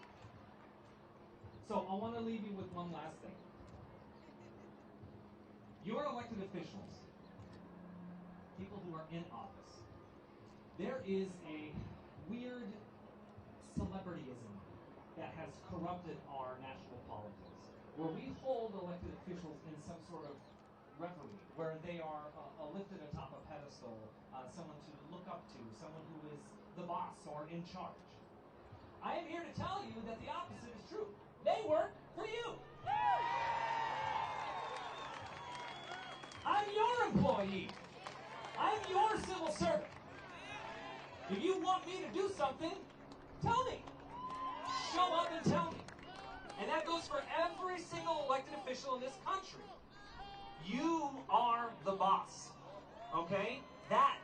So I want to leave you with one last thing. Your elected officials, people who are in office, there is a weird celebrityism that has corrupted our national politics, where we hold elected officials in some sort of reverie, where they are lifted atop a pedestal, someone to look up to, someone who is the boss or in charge. I am here to tell you that the opposite is true. They work for you. I'm your employee. I'm your civil servant. If you want me to do something, tell me. Show up and tell me. And that goes for every single elected official in this country. You are the boss. Okay? That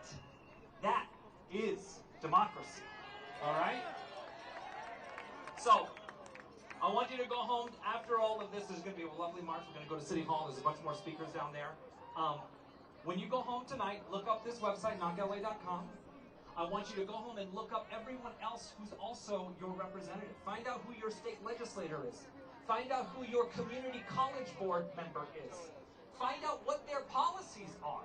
is democracy. All right? So, I want you to go home. After all of this, there's going to be a lovely march. We're going to go to City Hall. There's a bunch more speakers down there. When you go home tonight, look up this website, knockla.com. I want you to go home and look up everyone else who's also your representative. Find out who your state legislator is. Find out who your community college board member is. Find out what their policies are.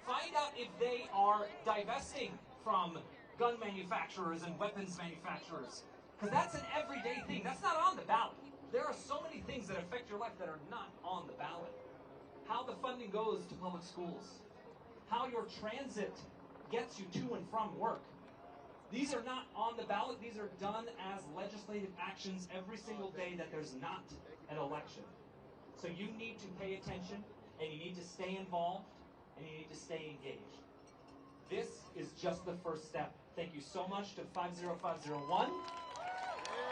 Find out if they are divesting from gun manufacturers and weapons manufacturers. Because that's an everyday thing. That's not on the ballot. There are so many things that affect your life that are not on the ballot. How the funding goes to public schools. How your transit gets you to and from work. These are not on the ballot. These are done as legislative actions every single day that there's not an election. So you need to pay attention, and you need to stay involved, and you need to stay engaged. This is just the first step. Thank you so much to 50501.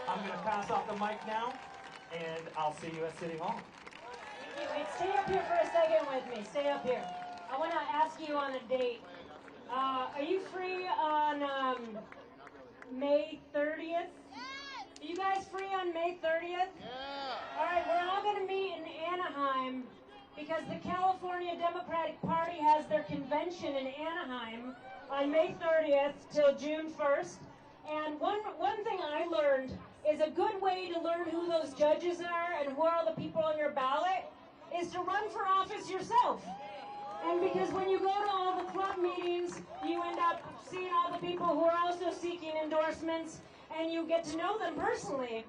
I'm going to pass off the mic now, and I'll see you at City Hall. Thank you. Wait, stay up here for a second with me. Stay up here. I want to ask you on a date. Are you free on May 30th? Are you guys free on May 30th? Yeah. All right, we're all going to meet in Anaheim because the California Democratic Party has their convention in Anaheim on May 30th till June 1st. And one thing I learned is a good way to learn who those judges are and who are the people on your ballot is to run for office yourself. And because when you go to all the club meetings, you end up seeing all the people who are also seeking endorsements, and you get to know them personally.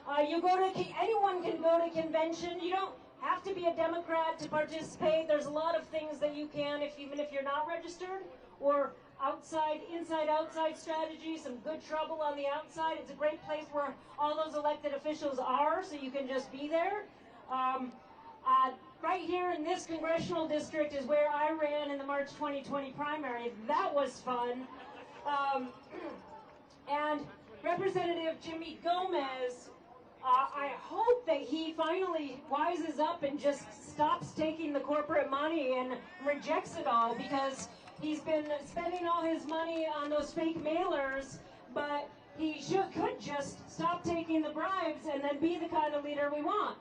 Anyone can go to convention. You don't have to be a Democrat to participate. There's a lot of things that you can, even if you're not registered, or inside-outside strategy, some good trouble on the outside. It's a great place where all those elected officials are, so you can just be there. Right here in this congressional district is where I ran in the March 2020 primary. That was fun. And Representative Jimmy Gomez, I hope that he finally wises up and just stops taking the corporate money and rejects it all, because he's been spending all his money on those fake mailers, but he could just stop taking the bribes and then be the kind of leader we want.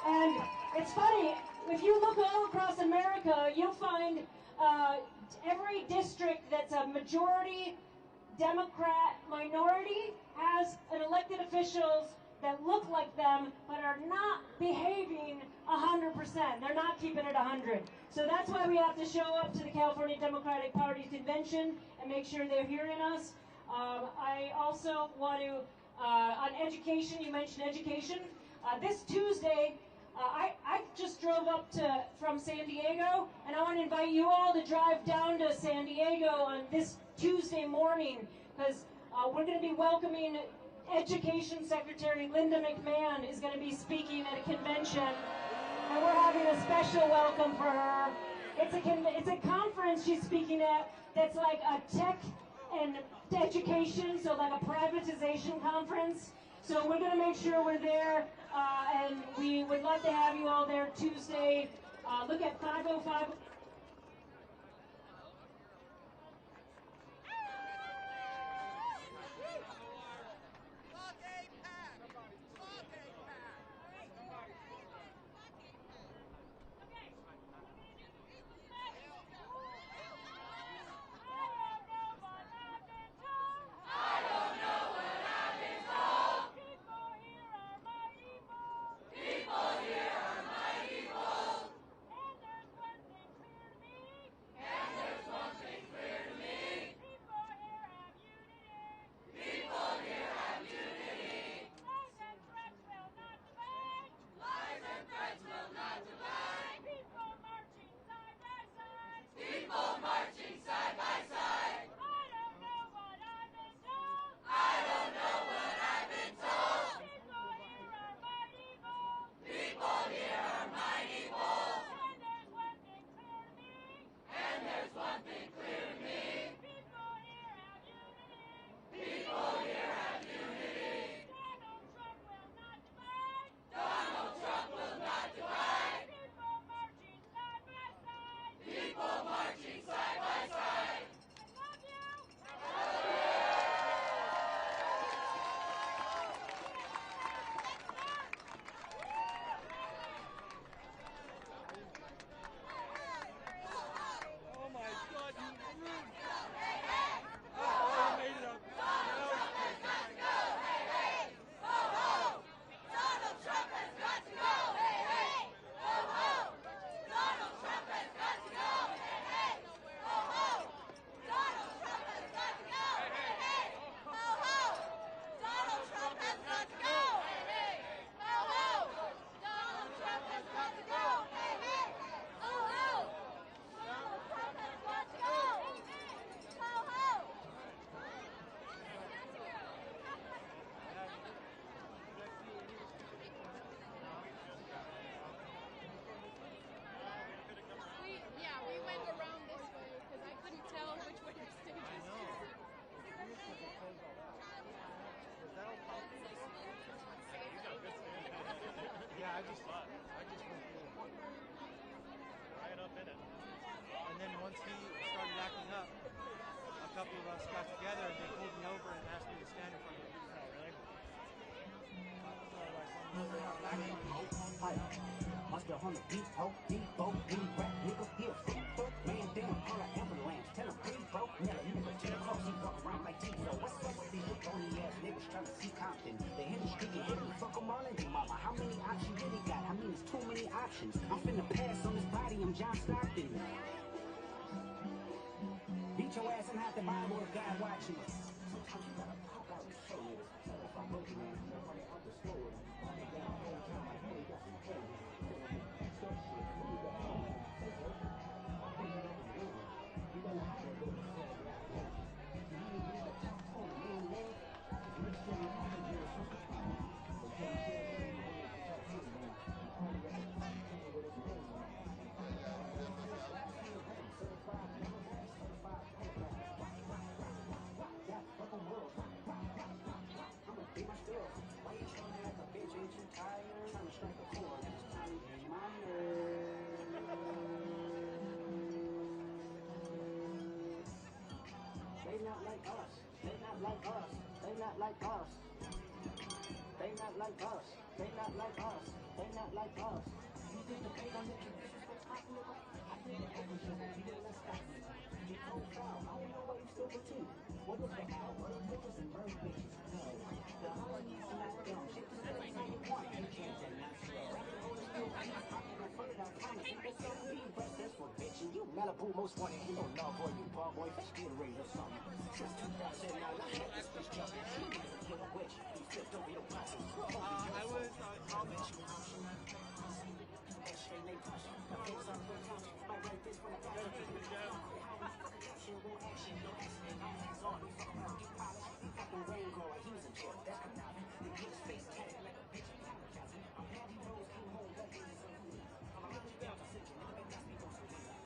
And it's funny, if you look all across America, you'll find every district that's a majority Democrat minority has an elected officials that look like them but are not behaving 100%. They're not keeping it 100. So that's why we have to show up to the California Democratic Party convention and make sure they're hearing us. I also want to, on education, you mentioned education. This Tuesday, I just drove up from San Diego, and I want to invite you all to drive down to San Diego on this Tuesday morning, because we're going to be welcoming Education Secretary Linda McMahon is going to be speaking at a convention, and we're having a special welcome for her. It's a conference she's speaking at that's like a tech and education, so like a privatization conference. So we're going to make sure we're there, and we would love to have you all there Tuesday. Look at 505. I just went through right up in it. And then once he started acting up, a couple of us got together and they pulled me over and asked me to stand in front of him. Must have on the beat, ho, depot, beat, rap, nigga, here, fuck, man, damn, call an ambulance, tell him, please, bro, never, nigga, tell him, close, he walk around like T-Zo, what's up with these phony ass niggas trying to see Compton, the industry can hit me, fuck them all in their mama, how many options did he got, I mean, it's too many options, I'm finna pass on this body, I'm John Stockton, beat your ass and have the Bible if God watching, sometimes you gotta pop out and show it, if I'm looking at it, nobody understood, down the whole time, I know they got some crazy. They not like us. You think the pay don't let you disrespect my nigga? I Malibu most wanted, you know, love boy, you bar boy, fish get raised or something. Since 2009, I had this bitch jumping. She needed to get a witch. You flipped over your glasses. I was college. X-ray, they push. My face on the couch. My right fist from the back. Action, won't action, no accident. My hands on. You fuck around, you polish. You fucking rain grower, he was a jerk. That's conniving. The kid's face tatted like a bitch. Apologizing. I'm happy Rose came home, but he was unruly. I'm a hundred down to sit you. Never been asked me for some reason.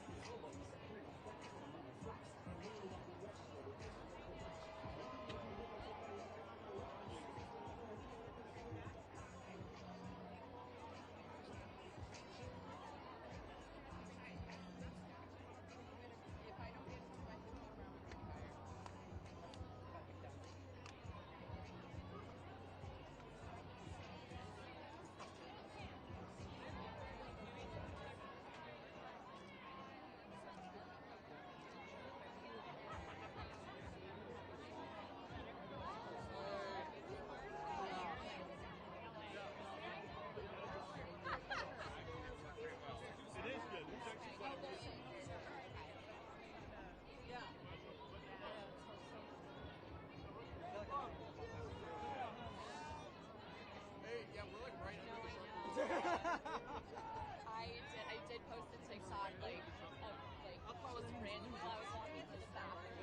I did post a TikTok like just random while I was walking into the bathroom.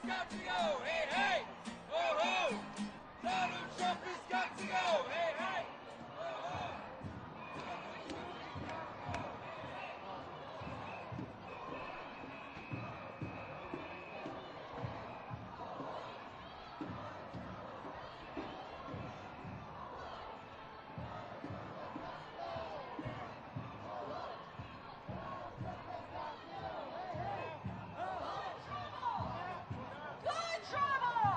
got to go. Hey, hey. Oh, ho. Donald Trump has got to go. Hey, hey. Oh, ho. Good trouble!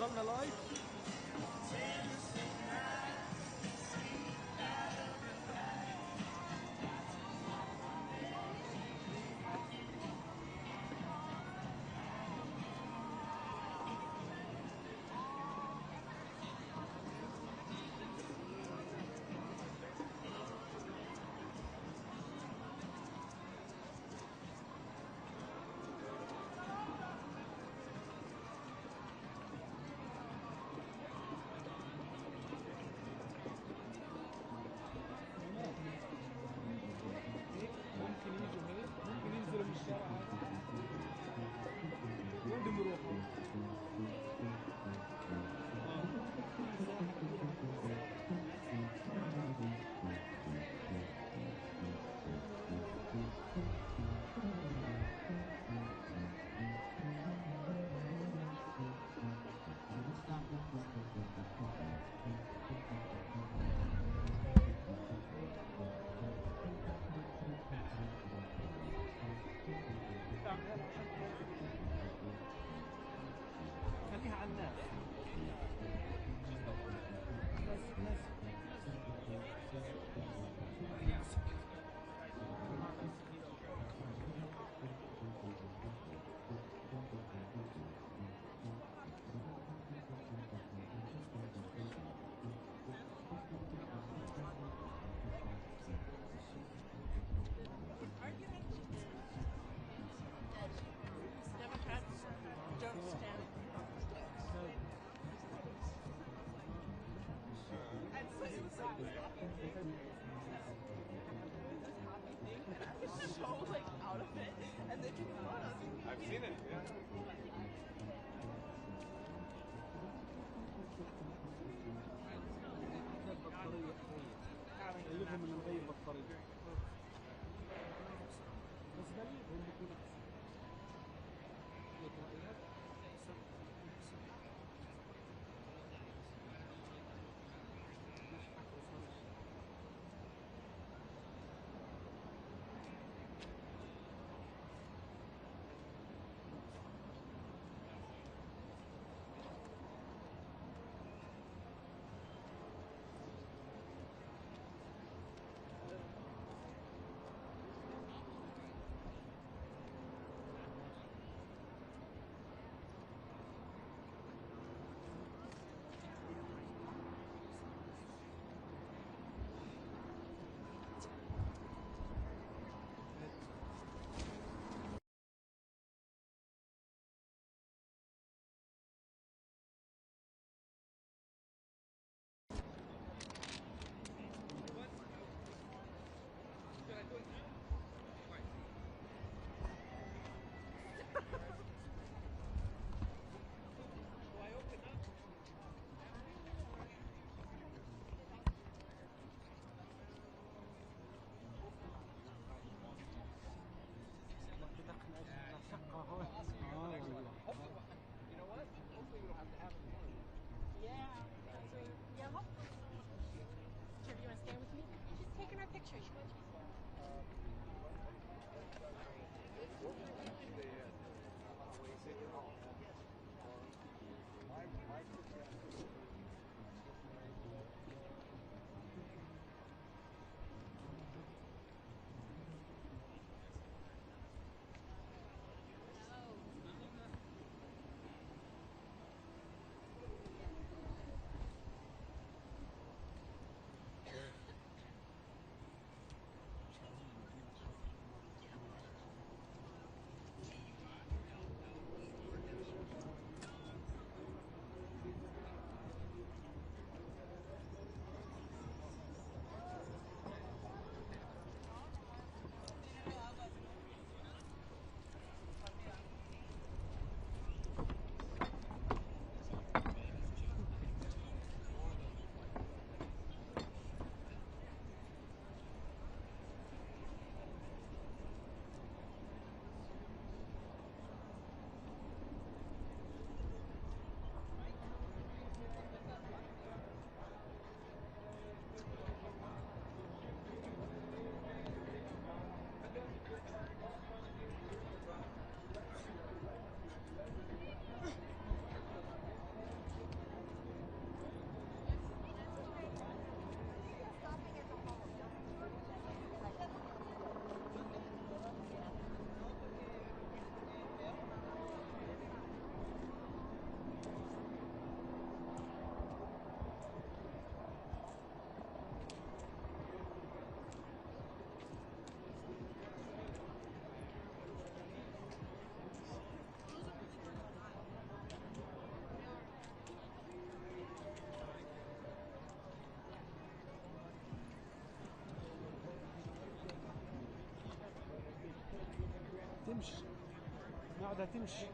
Something alive? خليها على الناس. I've seen it, yeah. يفهم انه مغير بطارية بس دليل هم بيكون تمشي قاعدة تمشي.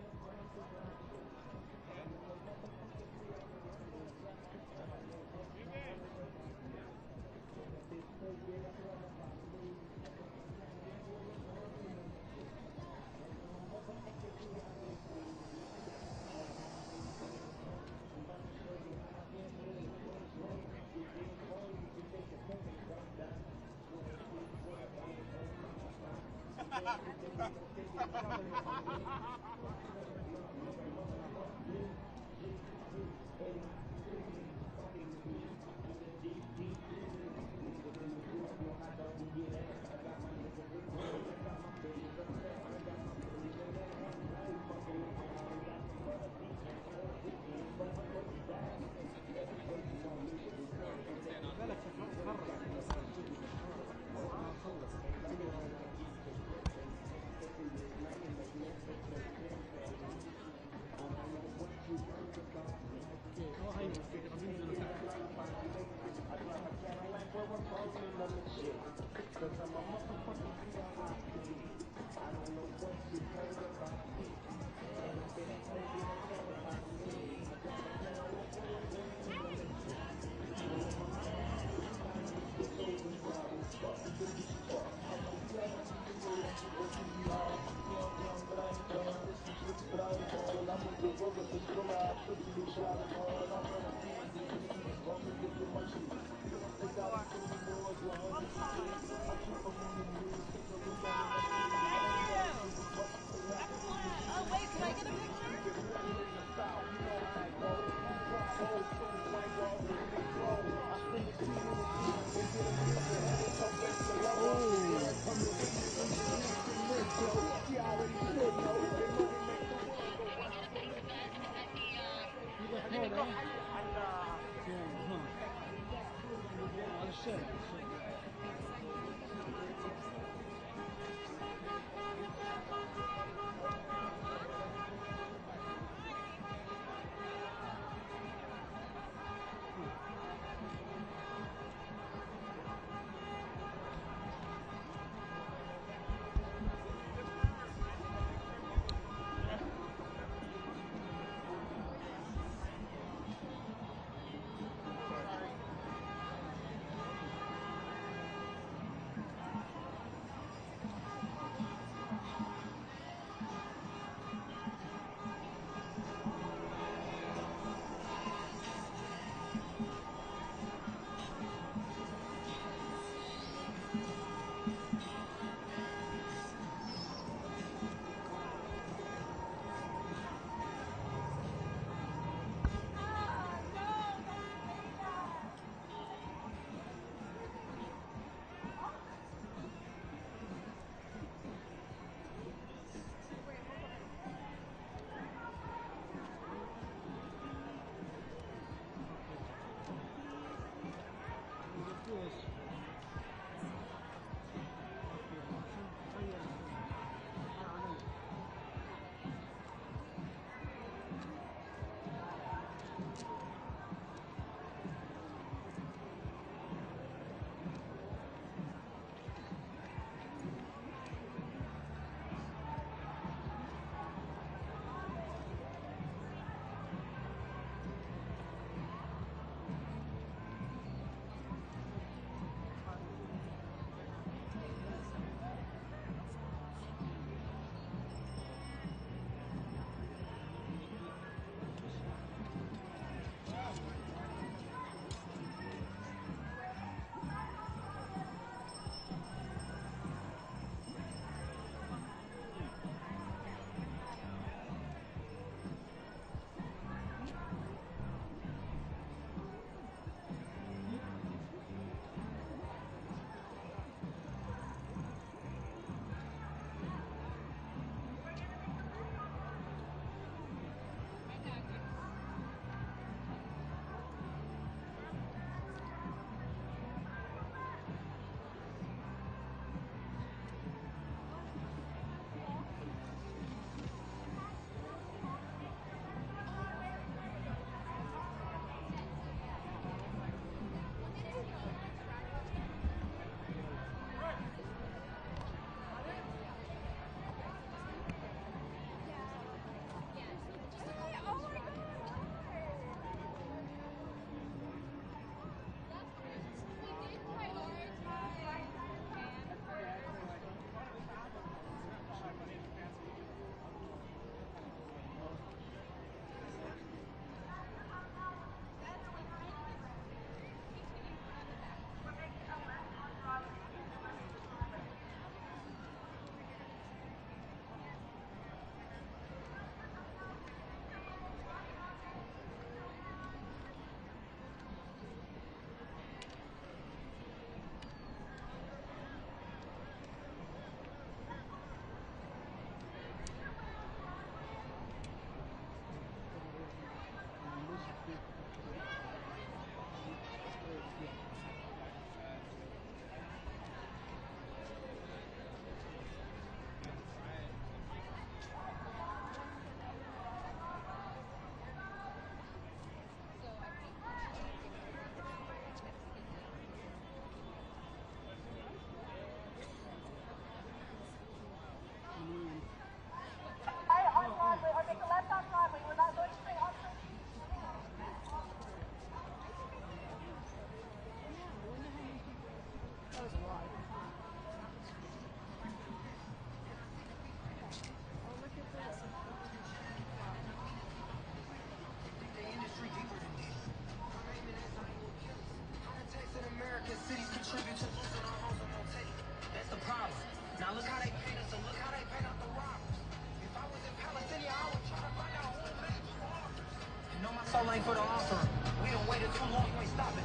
line for the offer. We don't waited too long, we ain't stopping.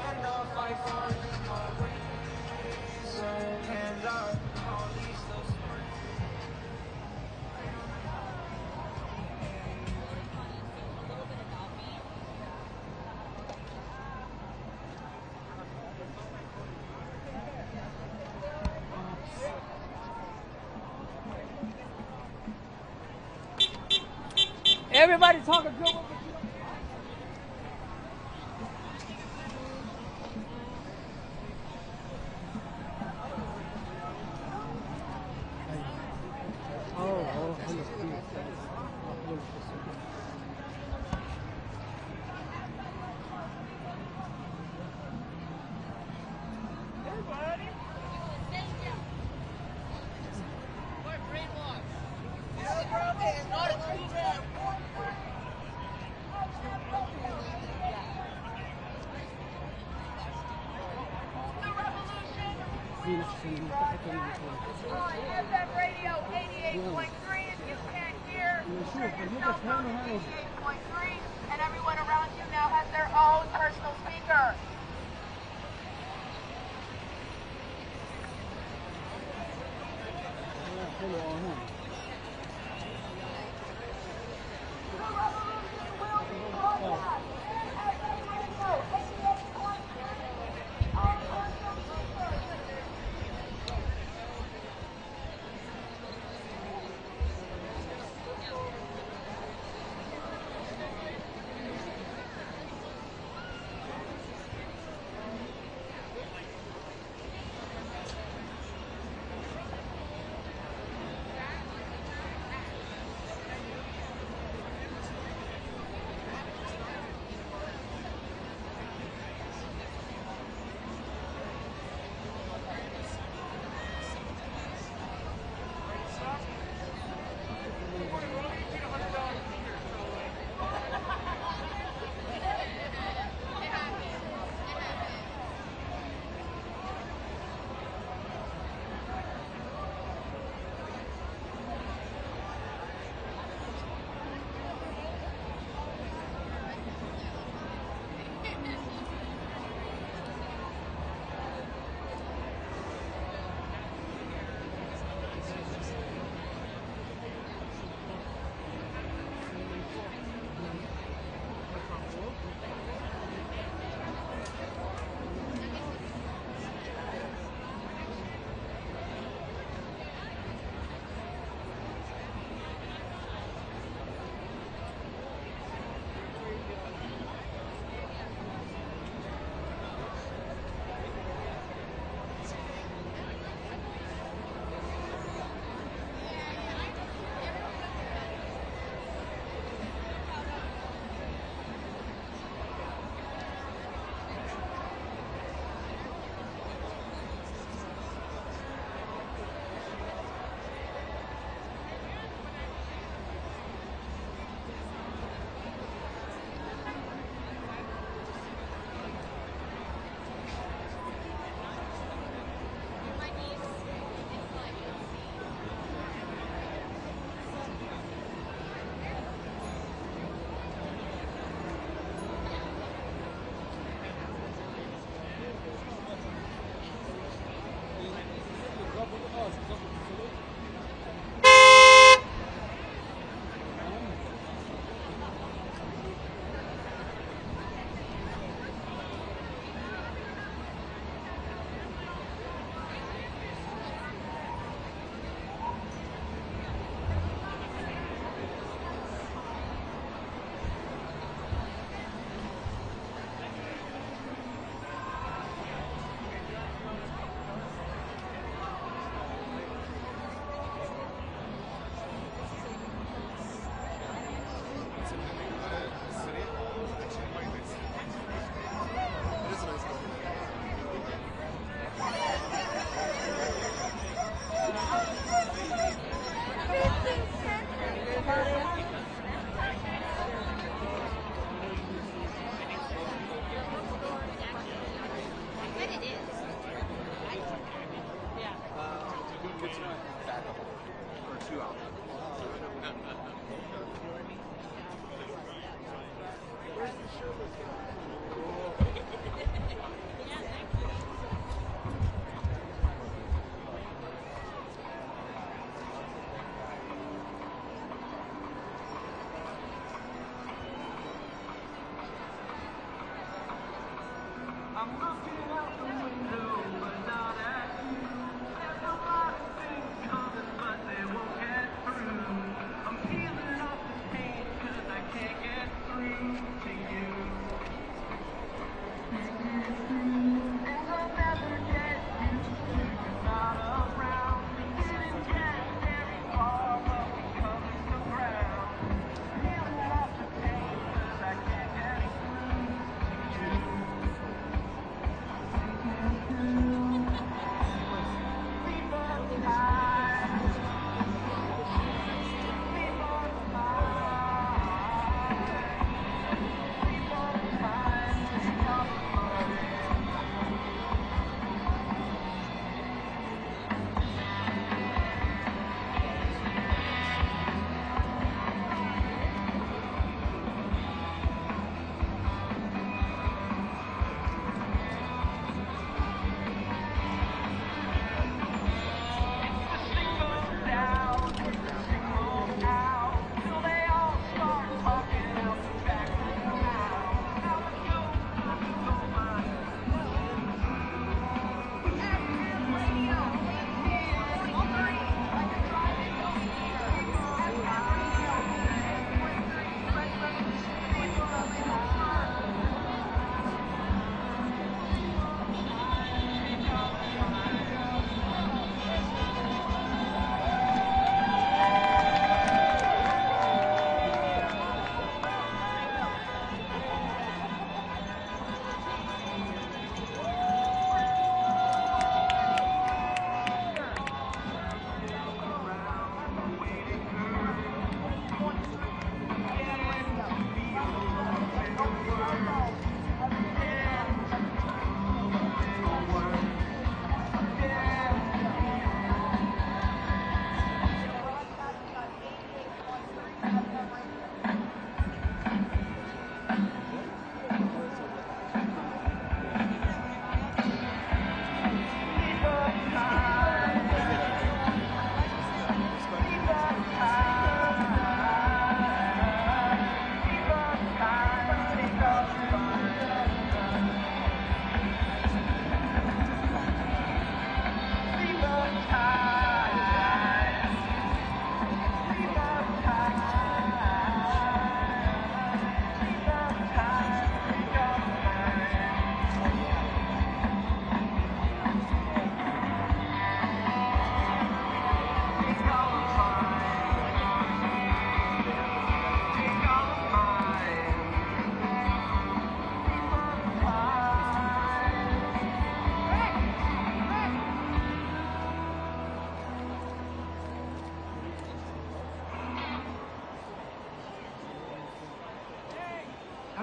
And I'll fight for hands up, all these those Everybody talk a good one. FM radio 88.3 if you can't hear. Turn your cell phone to 88.3 and everyone around you now has their own personal speaker.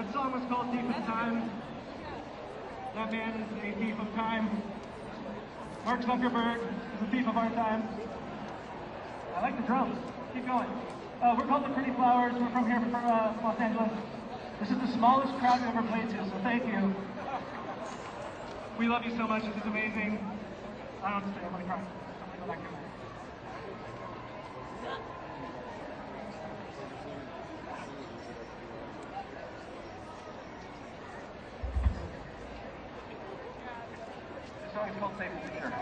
That song was called Thief of Time. That man is a thief of time. Mark Zuckerberg is a thief of our time. I like the drums. Keep going. We're called the Pretty Flowers. We're from here, from Los Angeles. This is the smallest crowd we've ever played to, so thank you. We love you so much. This is amazing. I don't have to say. I'm going to cry. I'm going to go back to my... This song is called Safe and Secure.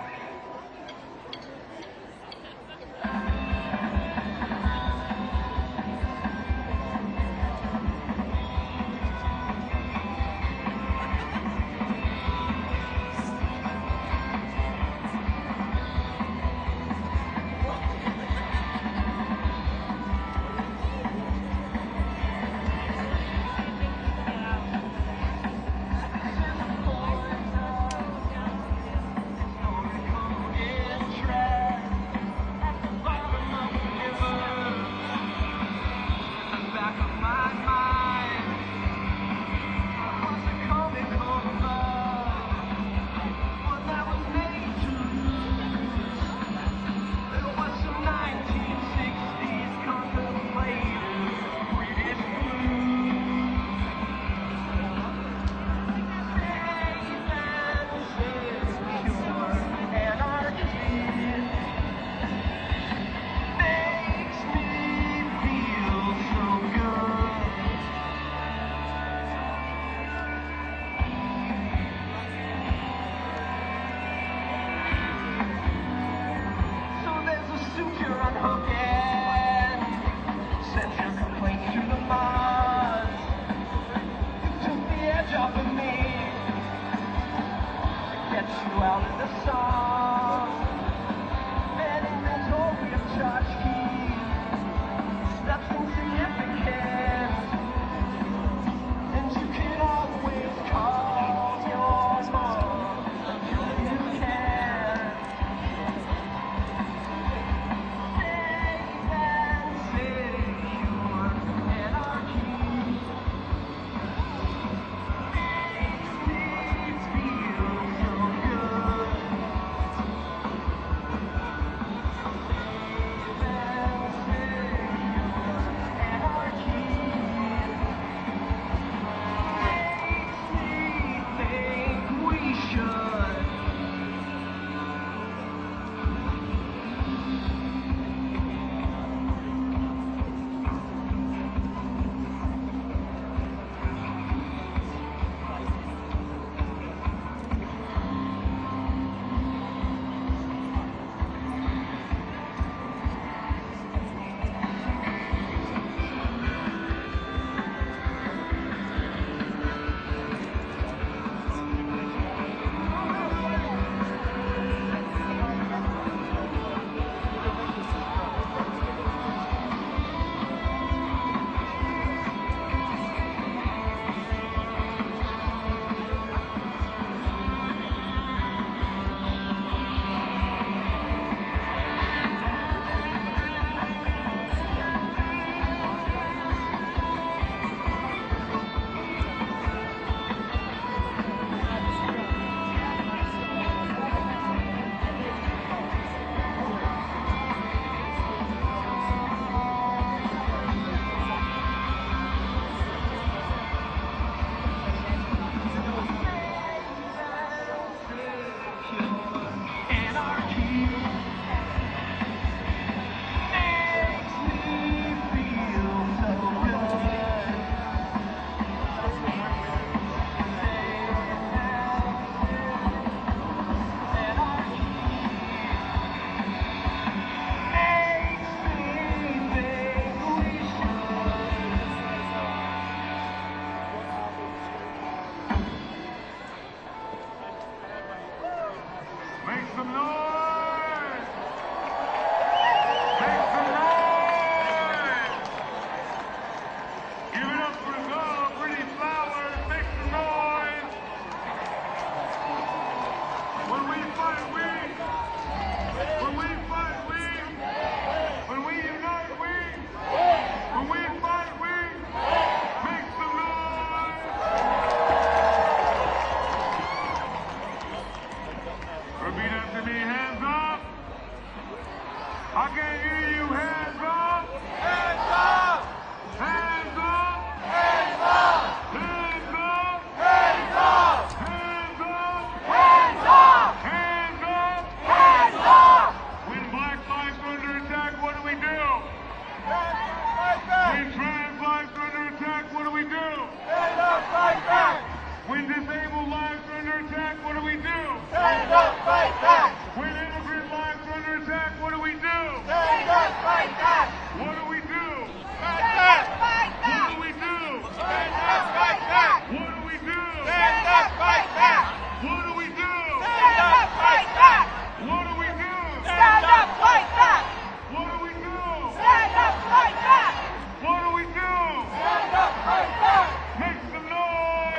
When disabled lives are under attack, what do we do? Stand up, fight back! When immigrant lives are under attack, what do we do? Stand up, fight back! What do we do? Fight back! Fight back! What do we do? Stand up, fight back! What do we do? Stand up, fight back! What do we do? Stand up, fight back! What do we do? Stand up, fight back! What do we do? Stand up, fight back! What do we do? Stand up, fight back! Make some noise!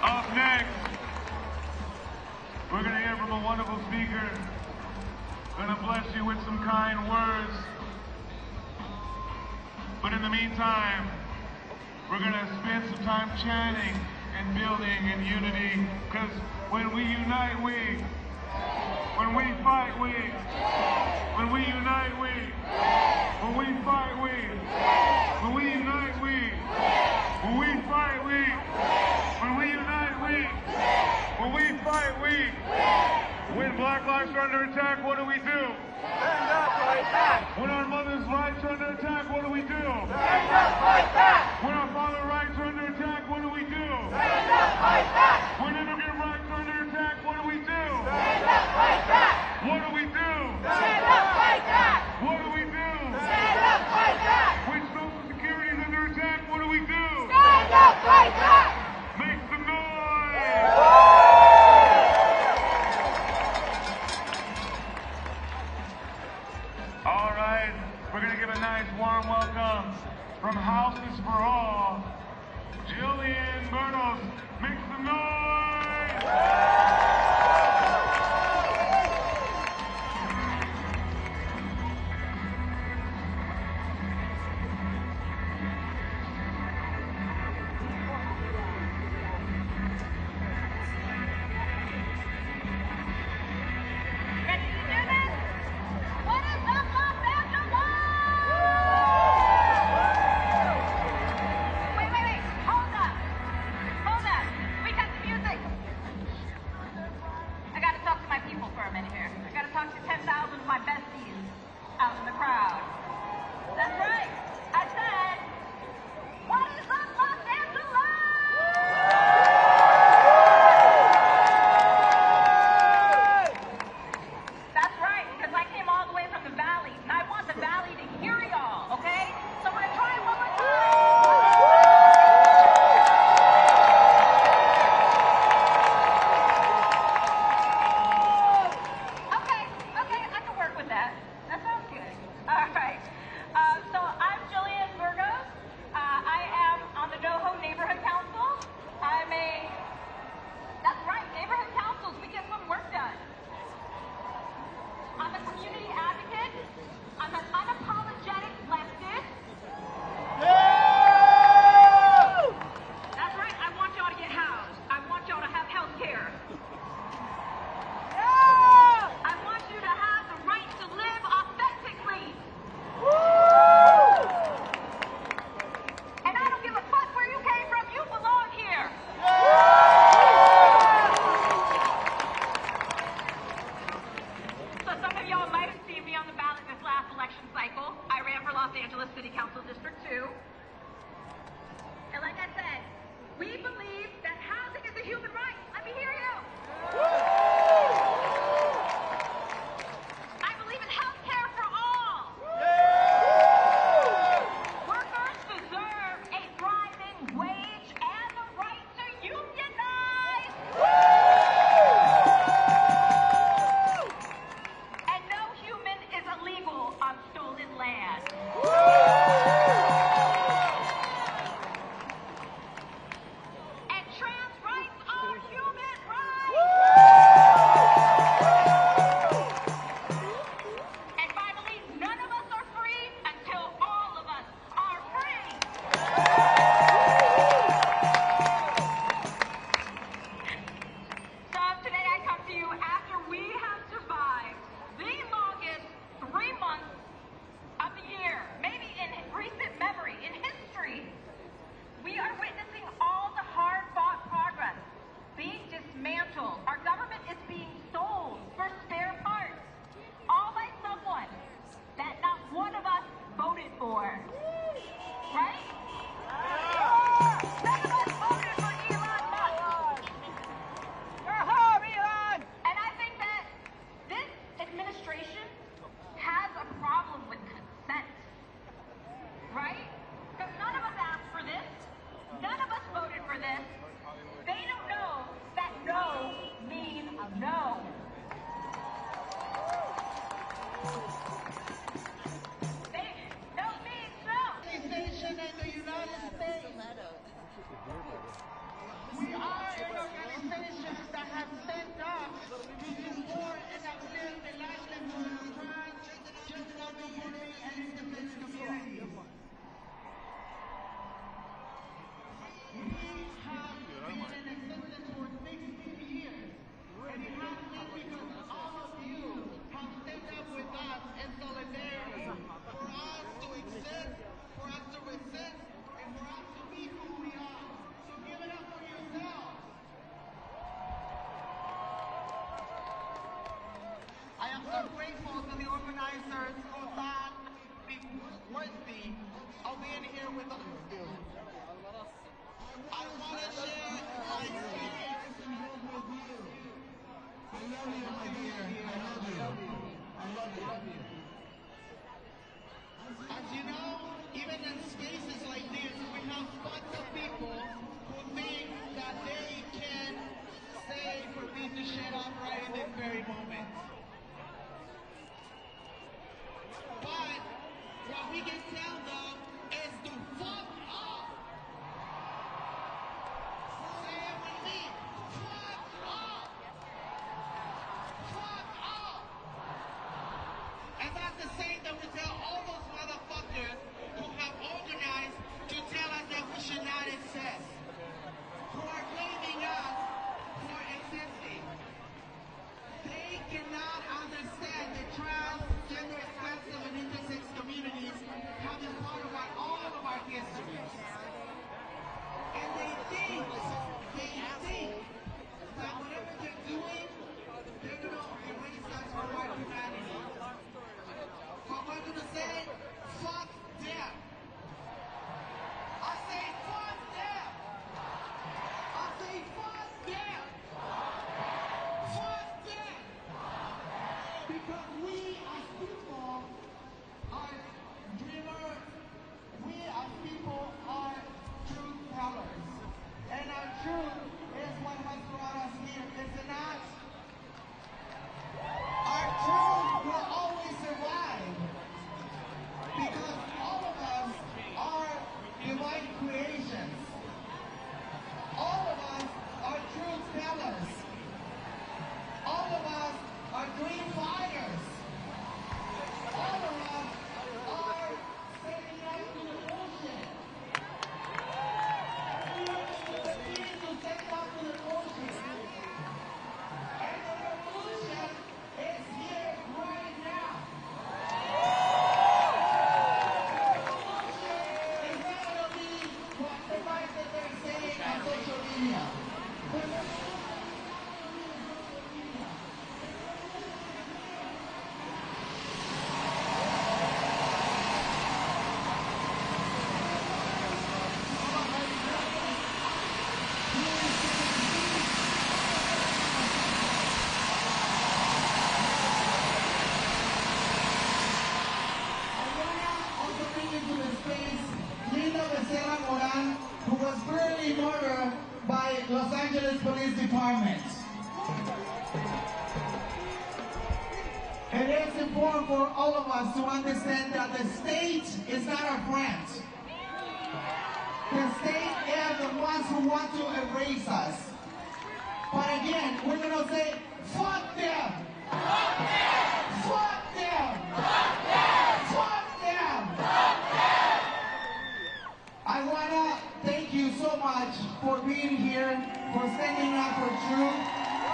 Up next, we're going to hear from a wonderful speaker. Going to bless you with some kind words. But in the meantime, we're going to spend some time chanting and building in unity. Because when we unite, we. When we fight, we. When we unite, we. When we fight, we. When we unite, we. When we fight, we. When we unite, we. When we fight, we. When black lives are under attack, what do we do? Stand up, fight back! When our mothers' rights are under attack, what do we do? Stand up, fight back! When our father rights are under attack, what do we do? Stand up, fight back! When immigrant rights are under attack, what do we do? Stand up, fight back! What do we do? Stand up, fight back! What do we do? Stand up, fight back! When Social Security is under attack, what do we do? Stand up, fight back! Make some noise! All right, we're going to give a nice warm welcome from Houses for All, Jillian Manos. Make some noise! Organization in the United States. We are an organization that has stepped up to support and uplift the livelihood of trans, gender identity, and intersex communities. We have been in existence for 60 years, and it has been because all of you have stepped up with us in solidarity for us to exist, for us to resist, and for us to be who we are. So give it up for yourselves. I am so grateful to the organizers who thought it worthy of being here with us. I want to share my experience with you. I love you, my dear. I love you. I love you. As you know, even in spaces like this, we have lots of people who think that they can say for me to shut up right in this very moment. But what we can tell them is to fuck up. Say it with me. Fuck up. Fuck up. And that's the same that we tell all those motherfuckers who have organized to tell us that we should not exist, who are blaming us for existing. They cannot understand the trans, gender expansive, and intersex communities have been part of all of our histories. And they think that whatever they're doing, they're going to erase us from our humanity. But we're going to say, fuck them. I say, fuck them. I say, fuck them. Fuck them. Because we as people are dreamers. We as people are truth tellers. And our truth is what has brought us here, is it not? Our truth will always survive. Because all of us are divine creations. All of us are truth tellers. All of us are dream fighters. All of us are setting up to the bullshit. And we are going to continue to set up to the bullshit. And the revolution is here right now. It's not going to be what the lies that they're saying on social media. The revolution is not going to be on social media. Who was brutally murdered by Los Angeles Police Department. It is important for all of us to understand that the state is not our friend. The state are the ones who want to erase us. But again, we're going to say, fuck them! Fuck them! Fuck them! Fuck them! Fuck them! Fuck them! I want to thank you so much for being here, for standing up for truth,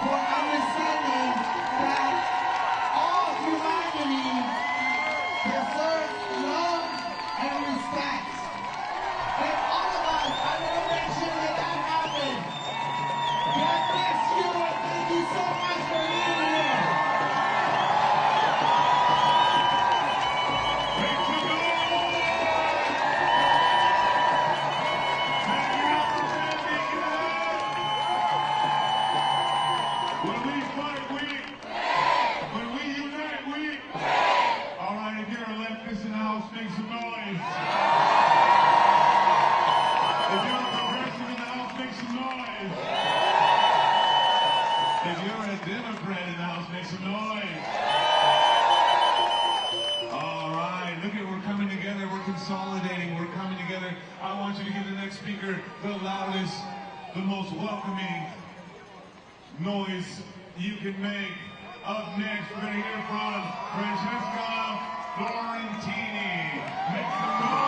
for understanding that all humanity deserves love and respect. And all of us are going to make sure that that happens. God bless you, and thank you so much for being here. most welcoming noise you can make. Up next, we're going to hear from Francesca Florentini. Make some noise!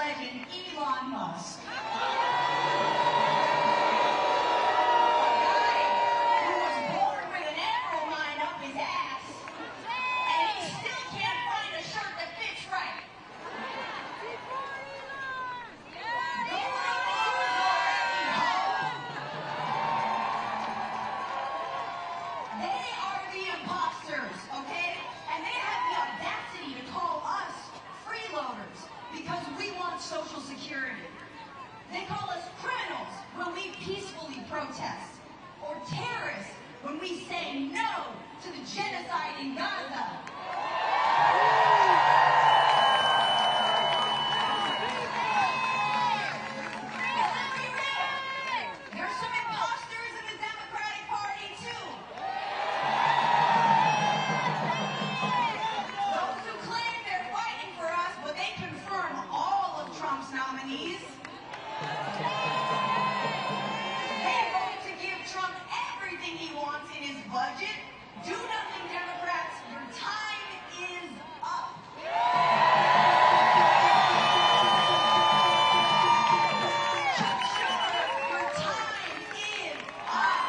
legend Elon Musk. Who was born with an arrow line up dollars because we want Social Security. They call us criminals when we peacefully protest, or terrorists when we say no to the genocide in Gaza. There's some imposters in the Democratic Party too. Those who claim they're fighting for us, but they confirm all of Trump's nominees. They're going to give Trump everything he wants in his budget. Do nothing, Democrats. Your time is up. Your time is up.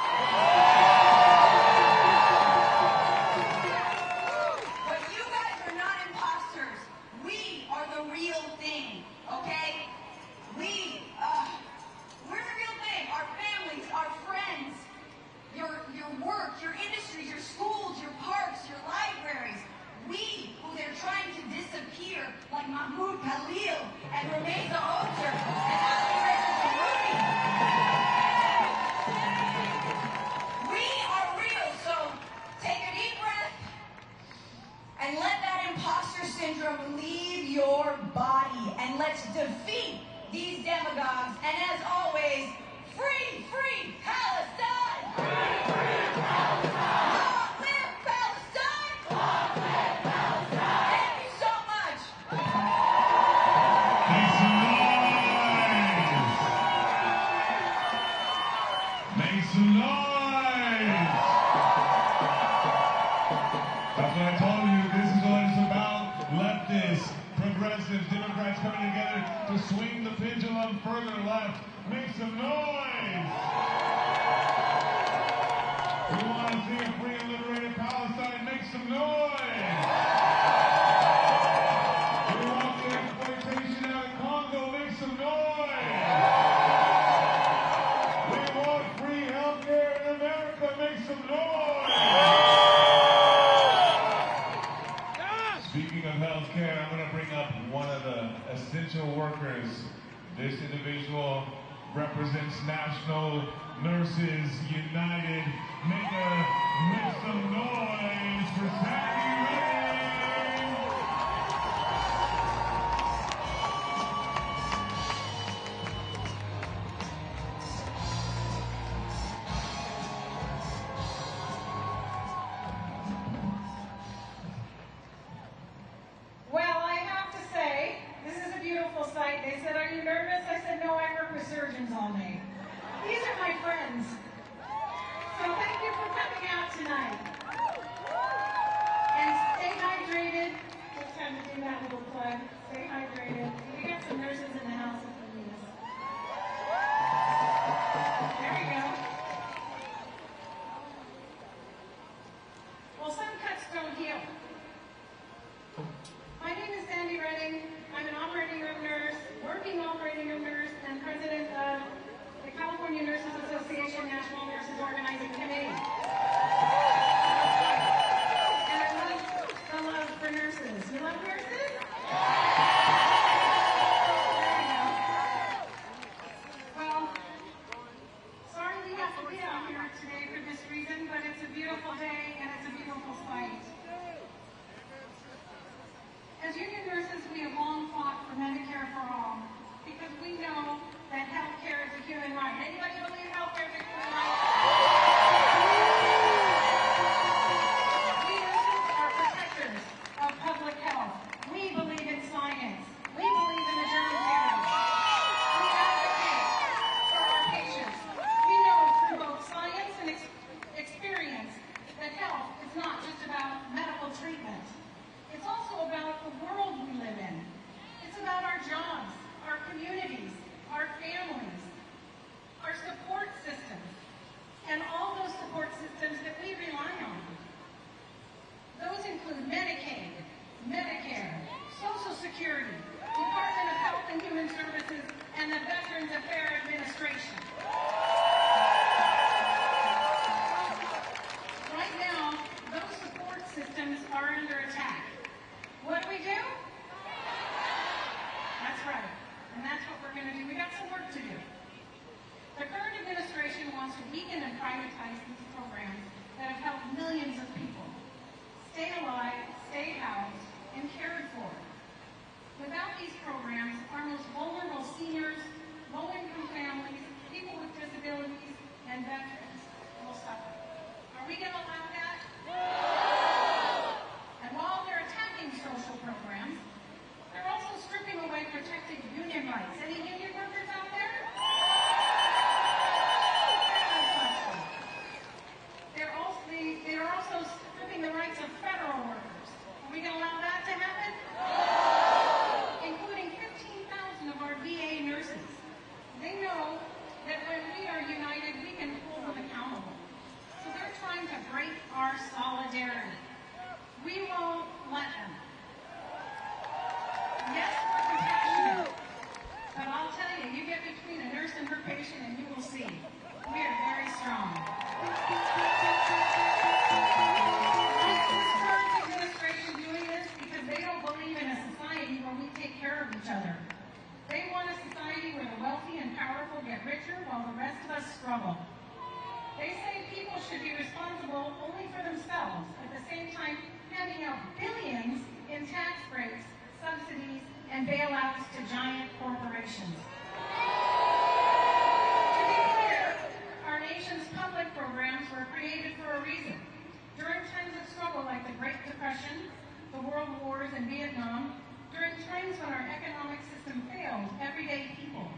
But you guys are not imposters. We are the real thing, okay? We're the real thing. Our families, our friends, your work, your industries, your schools, your parks, your libraries. We, who they're trying to disappear, like Mahmoud Khalil and Rameza Ozer and Ali Reza Zarouri. We are real, so take a deep breath and let that imposter syndrome leave your body, and let's defeat these demagogues. And as always, free, free Palestine! Free, free Palestine! Long live Palestine! Long live Palestine! Thank you so much! Make some noise! That's what I told you. This is what it's about. Leftists, progressives, Democrats coming together to swing the pendulum further left. Make some noise! We want to see a free and liberated Palestine. Make some noise! We want the exploitation out of Congo. Make some noise! We want free healthcare in America. Make some noise! Speaking of healthcare, I'm going to bring up one of the essential workers. This individual represents National Nurses United. Make some noise for Sandy Redding! Well, I have to say, this is a beautiful sight. They said, "Are you nervous?" I said, "No, I work with surgeons all day." These are my friends. So thank you for coming out tonight. And stay hydrated. Just time to do that little plug. Stay hydrated. We got some nurses in the house if you need us. There we go. Well, some cuts don't heal. My name is Sandy Redding. I'm an operating room nurse, working operating room nurse, and president of the California Nurses Association National Nurses Organizing Committee. And I love the love for nurses. You love nurses? There we go. Well, sorry we have to be out here today for this reason, but it's a beautiful day and it's a beautiful sight. As union nurses, we have long fought for Medicare for all because we know that health care is a human right. Anybody believe health care is a human right? We nurses are protectors of public health. We believe in science. We believe in the germ theory. We advocate for our patients. We know through both science and experience that health is not just about medical treatment. It's also about the world we live in. It's about our jobs, our communities, our families, our support systems, and all those support systems that we rely on. Those include Medicaid, Medicare, Social Security, Department of Health and Human Services, and the Veterans Affairs Administration. Right now, those support systems are under attack. What do? right. And that's what we're going to do. We got some work to do. The current administration wants to weaken and privatize these programs that have helped millions of people stay alive, stay housed, and cared for. Without these programs, our most vulnerable seniors, low-income families, people with disabilities, and veterans will suffer. Are we going to allow that? And while they're attacking social programs, they're also stripping away protected union rights. Any union workers out there? They're also stripping the rights of federal workers. Are we going to allow that to happen? Including 15,000 of our VA nurses. They know that when we are united, we can hold them accountable. So they're trying to break our solidarity. We won't let them. Yes, we're compassionate, but I'll tell you, you get between a nurse and her patient and you will see. We are very strong. Why is this current administration doing this? Because they don't believe in a society where we take care of each other. They want a society where the wealthy and powerful get richer while the rest of us struggle. They say people should be responsible only for themselves, at the same time handing out billions in tax breaks, subsidies, and bailouts to giant corporations. To be clear, our nation's public programs were created for a reason. During times of struggle like the Great Depression, the World Wars, and Vietnam, during times when our economic system failed everyday people,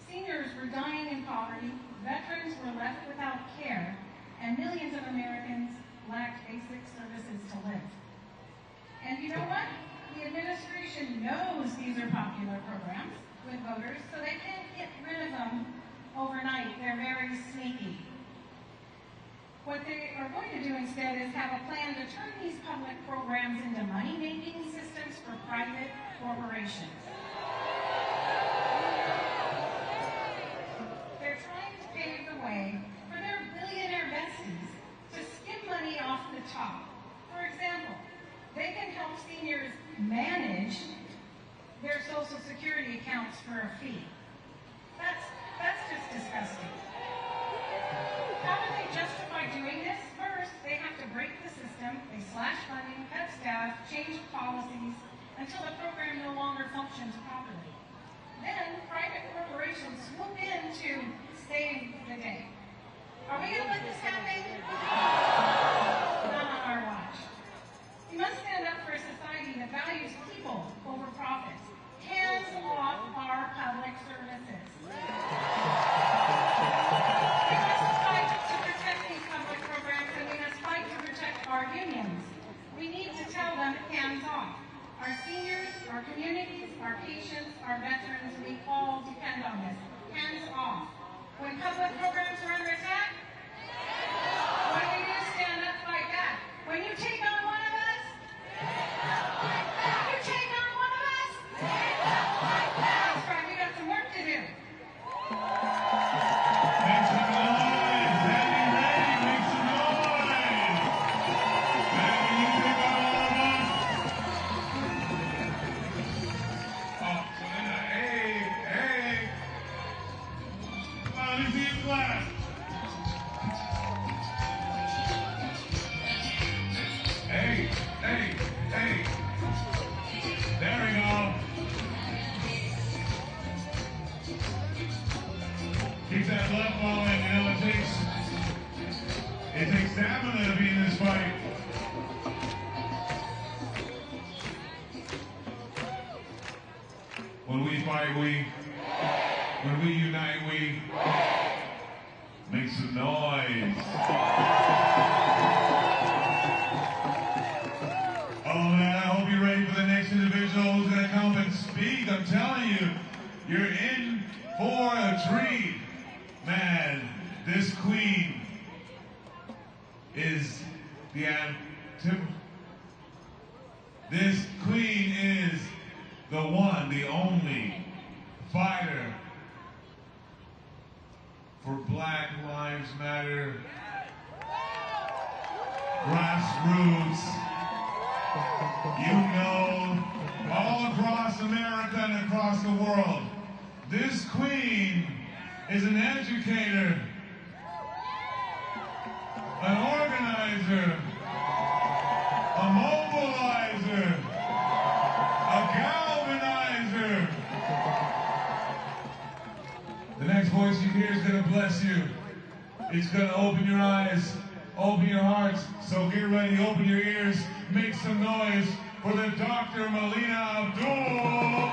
seniors were dying in poverty, veterans were left without care, and millions of Americans lacked basic services to live. And you know what? The administration knows these are popular programs with voters, so they can't get rid of them overnight. They're very sneaky. What they are going to do instead is have a plan to turn these public programs into money-making systems for private corporations. They're trying to pave the way for their billionaire besties to skim money off the top. For example, they can help seniors manage their Social Security accounts for a fee. That's just disgusting. How do they justify doing this? First, they have to break the system, they slash funding, cut staff, change policies, until the program no longer functions properly. Then, private corporations swoop in to save the day. Are we going to let this happen? Not on our watch. We must stand up for a society that values people over profits. Hands off our public services. We must fight to protect these public programs, and we must fight to protect our unions. We need to tell them hands off. Our seniors, our communities, our patients, our veterans, we all depend on this. Hands off. When public programs are under attack, what do we do? Stand up, fight back. When you take on one of us, you take on one of us, that's right, we got some work to do. Make some noise! Ready, ready, make some noise! And you take on one of us? Oh, so then hey! Come on, let me see you clap. Hey! There we go. Keep that blood flowing, you know, it takes stamina to be in this fight. When we fight, when we unite, we make some noise. Oh man, I hope you're ready for the next individual who's going to come and speak. I'm telling you, you're in for a treat. Man, this queen is the anthem. This queen is the one, the only fighter for Black Lives Matter, grassroots, You know, all across America and across the world, this queen is an educator, an organizer, a mobilizer, a galvanizer. The next voice you hear is going to bless you. It's going to open your eyes, open your hearts. So get ready, open your ears, make some noise for the Dr. Melina Abdul.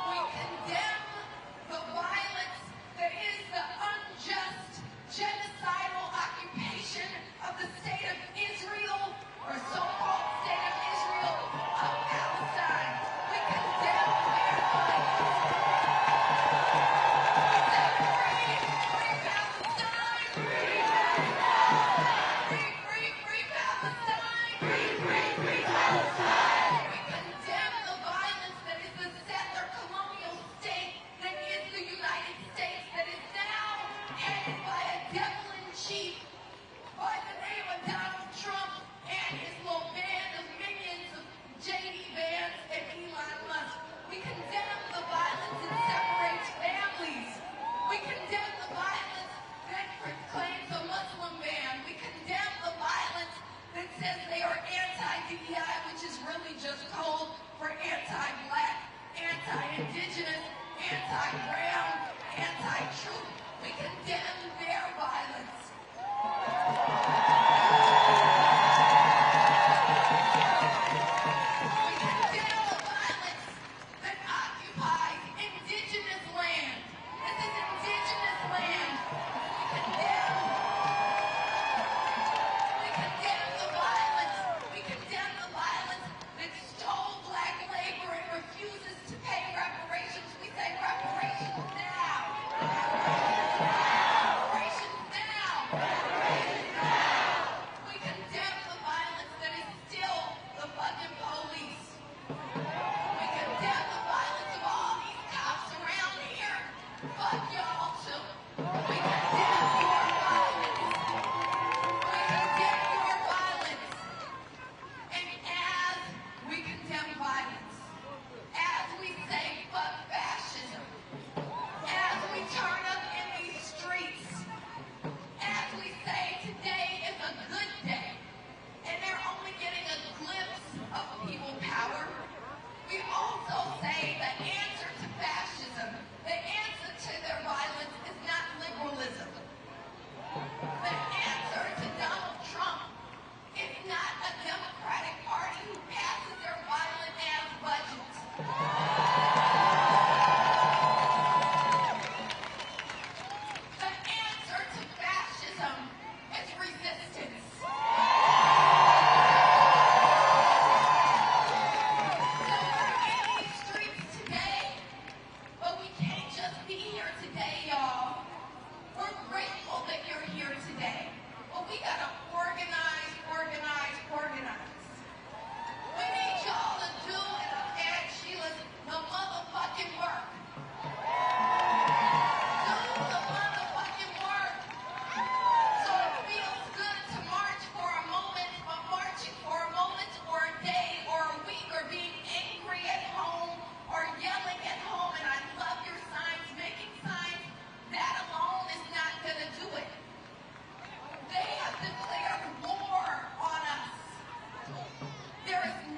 We condemn the violence that is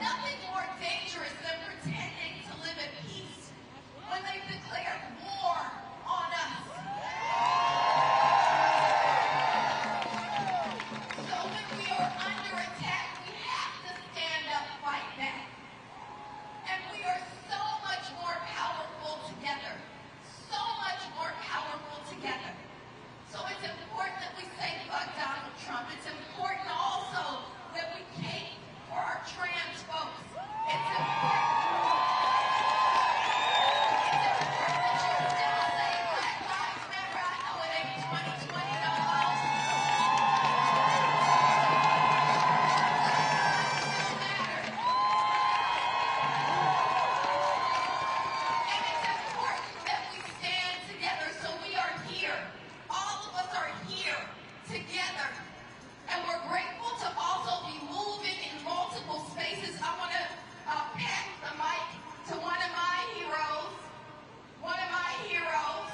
nothing more dangerous than pretending to live at peace when they've declared war on us. So when we are under attack, we have to stand up, fight back. And we are so much more powerful together. So much more powerful together. So it's important that we say fuck Donald Trump. It's important also that we cape for our trans folks. It's important. That you still say Black Lives Matter. I know it ain't 2020 no more. And it's important that we stand together. So we are here. All of us are here together. And we're grateful to also be moving in multiple spaces. I want to pass the mic to one of my heroes. One of my heroes.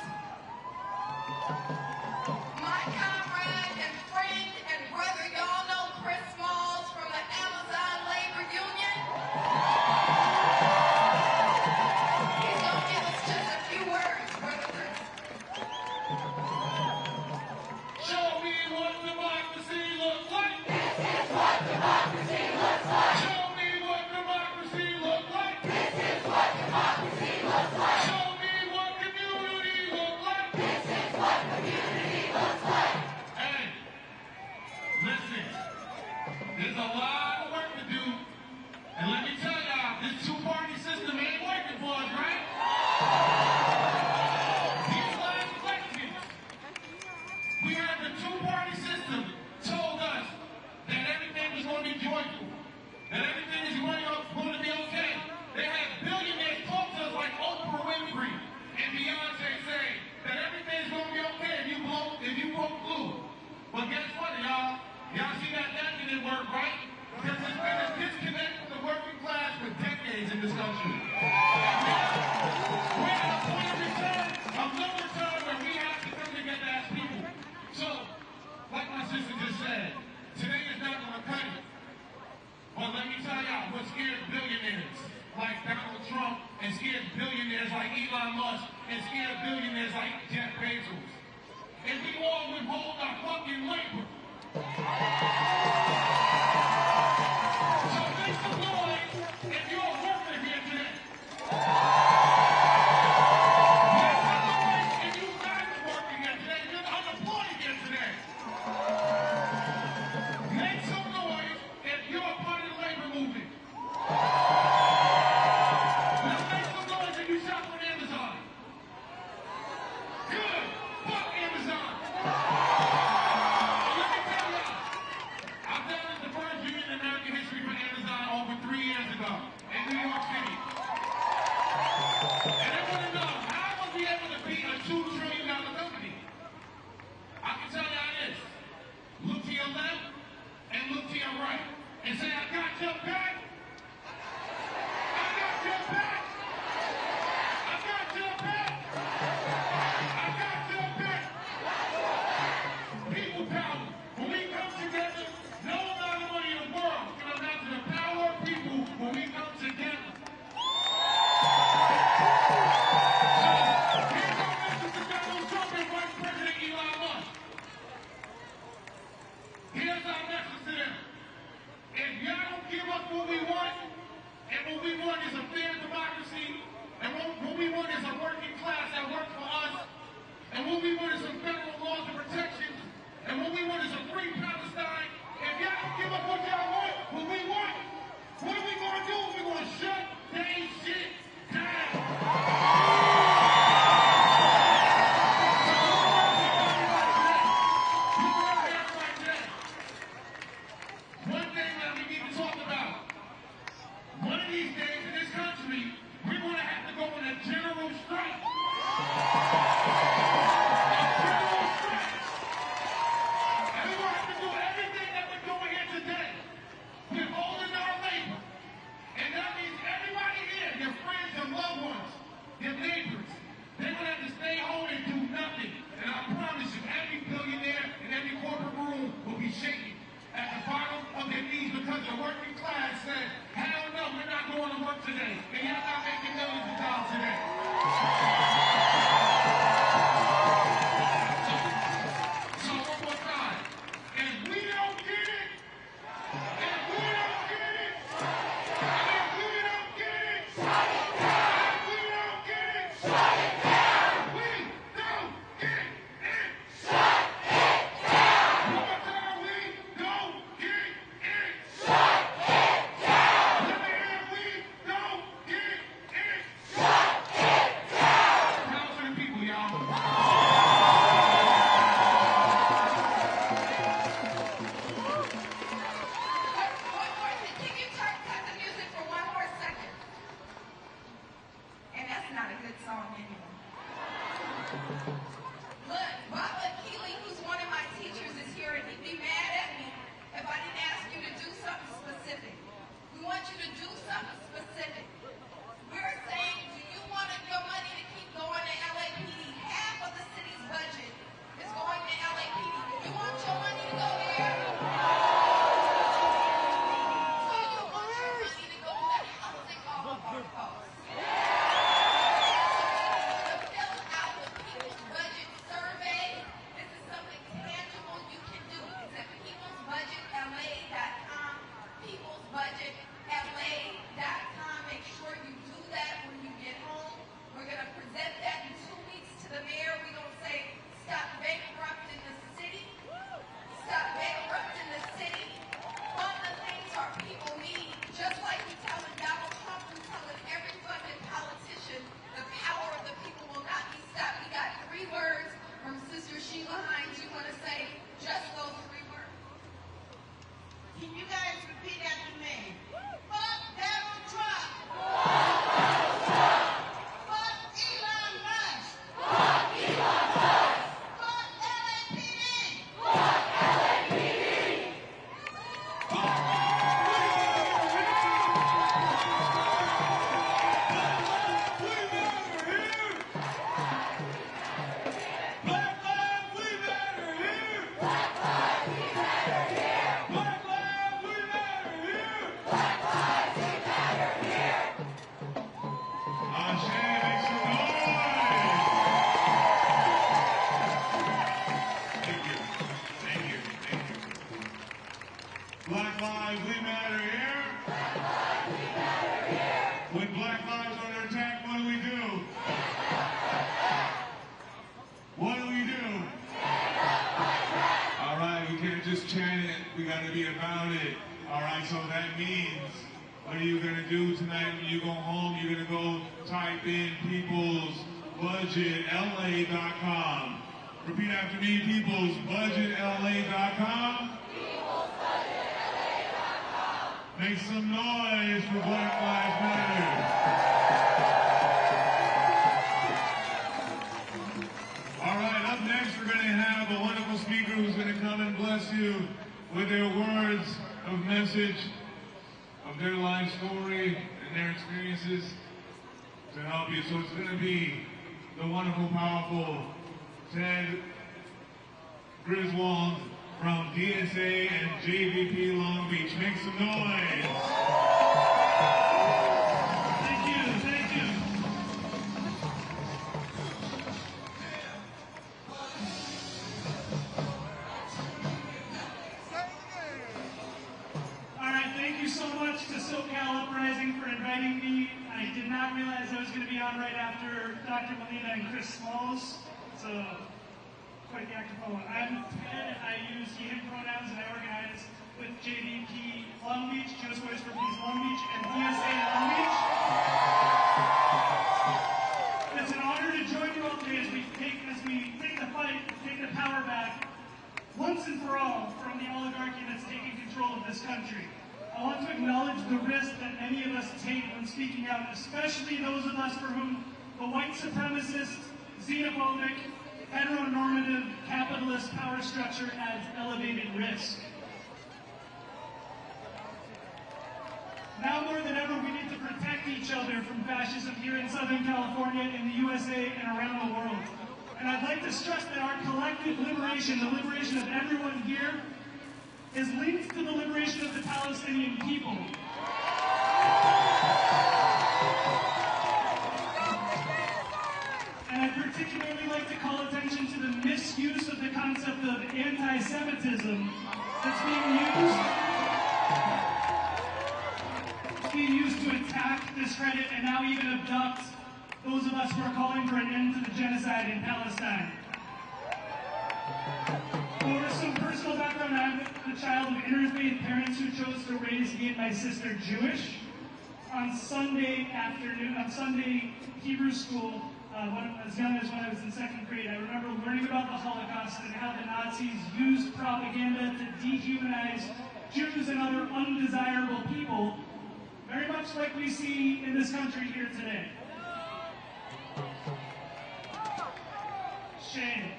My comrade and friend and brother. Y'all know Chris Smalls from the Amazon Labor Union. He's going to give us just a few words, Brother Chris. Show me what democracy looks like. This is what democracy looks like. Show me what democracy looks like. This is what democracy looks like. Show me what community looks like. This is what community looks like. Hey, listen, there's a lot of work to do. And let me tell y'all, this two-party system ain't working for us, right? These last elections, we had the two-party system told us that everything was going to be joyful, that everything is going to be okay. They had billionaires talk to us like Oprah Winfrey and Beyonce saying that everything is going to be okay if you vote blue. But guess what, y'all? Y'all see that didn't work, right? Because there's been a disconnect with the working class for decades in this country. And now, we're at a point of return, of no return, where we have to come together as people. So, like my sister just said, today is not going to cut it. But let me tell y'all what scares billionaires like Donald Trump and scares billionaires like Elon Musk and scares billionaires like Jeff Bezos. If we all withhold our fucking labor. So make some noise if you're a worker here today. Make some noise if you're not working here today. You're unemployed here today. Make some noise if you're a part of the labor movement. Now make some noise if you shop on Amazon. Good. Fuck Amazon. Let me tell y'all, I founded the first union in American history for Amazon over 3 years ago in New York City. And I want to know, how was we able to be a $2 trillion company? I can tell y'all this. Look to your left and look to your right. And say, I got your back. I got your back. I got your back. I got your back. People power. When we come together, no amount of money in the world can amount to the power of people when we come together. So, here comes Mr. Donald Trump and Vice President Elon Musk. Here's our message to them. If y'all don't give us what we want, and what we want is a fair democracy, and what we want is a working class that works for us, and what we want is some federal laws and protections, and what we want is a free Palestine. If y'all don't give us what y'all want, what we want, what are we going to do? We're going to shut that shit down. One thing that we need to talk about. One of these days in this country, we're going to have to go on a general strike. A general strike. And we're going to have to do everything that we're doing here today. Withholding our labor. And that means everybody here, your friends, your loved ones, your neighbors, they're going to have to stay home and do nothing. And I promise you, every billionaire in every corporate room will be shaking at the bottom of their knees because the working class said, hell no, today, and you're not making millions of dollars today. So one more time. If we don't get it, if we don't get it, if we don't get it, shut it down. If we don't get it, shut it down. We don't get it, shut it down. One more time, we don't get it, shut it down. Let me hear, we don't get it, shut it down. Tell it to the people, y'all. Can you cut the music for one more second? And that's not a good song anyway. Look, Baba Keeley, who's one of my teachers, is here, and he'd be mad at me if I didn't ask you to do something specific. We want you to do something specific. We're saying, do you want your money to keep going to LAPD? Half of the city's budget is going to LAPD. Do you want your money to go there? So you want your money to go to housing all of our folks. To fill out the people's budget survey, this is something tangible you can do. It's at peoplesbudgetla.com, peoplesbudgetla.com. Make sure you do that when you get home. We're going to present that in 2 weeks to the mayor. We're going to say, stop bankrupting the city. Stop bankrupting the city. Fund the things our people need. Just like we're telling Donald Trump, we're telling every funded politician, the power of the people will not be stopped. We got 3 words from Sister Sheila Hines. You want to say just those 3 words? Can you guys repeat after me? Fuck Donald Trump. Fuck Elon Musk. Fuck LAPD. Black lives, we matter here. Black lives, we matter here. Black lives, we matter here. Black lives, we matter here. Ashe, make some noise. Thank you. Thank you. Thank you. Black lives, we matter here. Black lives, we matter here. When black lives are under attack, what do we do? What do we do? All right, we can't just chant it. We got to be about it. All right, so that means, what are you going to do tonight when you go home? You're going to go type in peoplesbudgetla.com. Repeat after me, peoplesbudgetla.com. Make some noise for Black Lives Matter. All right, up next we're going to have a wonderful speaker who's going to come and bless you with their words of message of their life story and their experiences to help you. So it's going to be the wonderful, powerful Ted Griswold from DSA and JVP Long Beach. Make some noise. Thank you, thank you. All right, thank you so much to SoCal Uprising for inviting me. I did not realize I was going to be on right after Dr. Molina and Chris Smalls, so quite the acapella. I'm Ted, I use he, him pronouns, and I organize with JVP Long Beach, Jewish Voice for Peace Long Beach, and DSA Long Beach. It's an honor to join you all today as we take the fight, take the power back, once and for all, from the oligarchy that's taking control of this country. I want to acknowledge the risk that many of us take when speaking out, especially those of us for whom the white supremacist, xenophobic, heteronormative, capitalist power structure adds elevated risk. Now more than ever, we need to protect each other from fascism here in Southern California, in the USA, and around the world. And I'd like to stress that our collective liberation, the liberation of everyone here, is linked to the liberation of the Palestinian people. anti-Semitism that's being used to attack, discredit, and now even abduct those of us who are calling for an end to the genocide in Palestine. For some personal background, I'm the child of interfaith parents who chose to raise me and my sister Jewish. On Sunday Hebrew school, as young as when I was in second grade, I remember learning about the Holocaust and how the Nazis used propaganda to dehumanize Jews and other undesirable people, very much like we see in this country here today. Shame.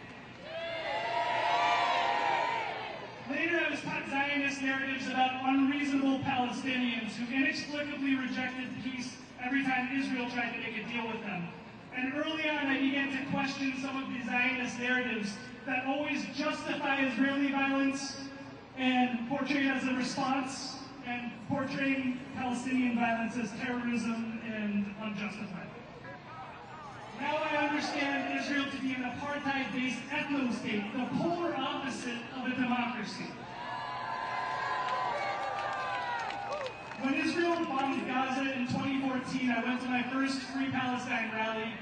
Later, I was taught Zionist narratives about unreasonable Palestinians who inexplicably rejected peace every time Israel tried to make a deal with them. And early on, I began to question some of the Zionist narratives that always justify Israeli violence and portray it as a response, and portraying Palestinian violence as terrorism and unjustified. Now I understand Israel to be an apartheid-based ethno-state, the polar opposite of a democracy. When Israel bombed Gaza in 2014, I went to my first Free Palestine rally.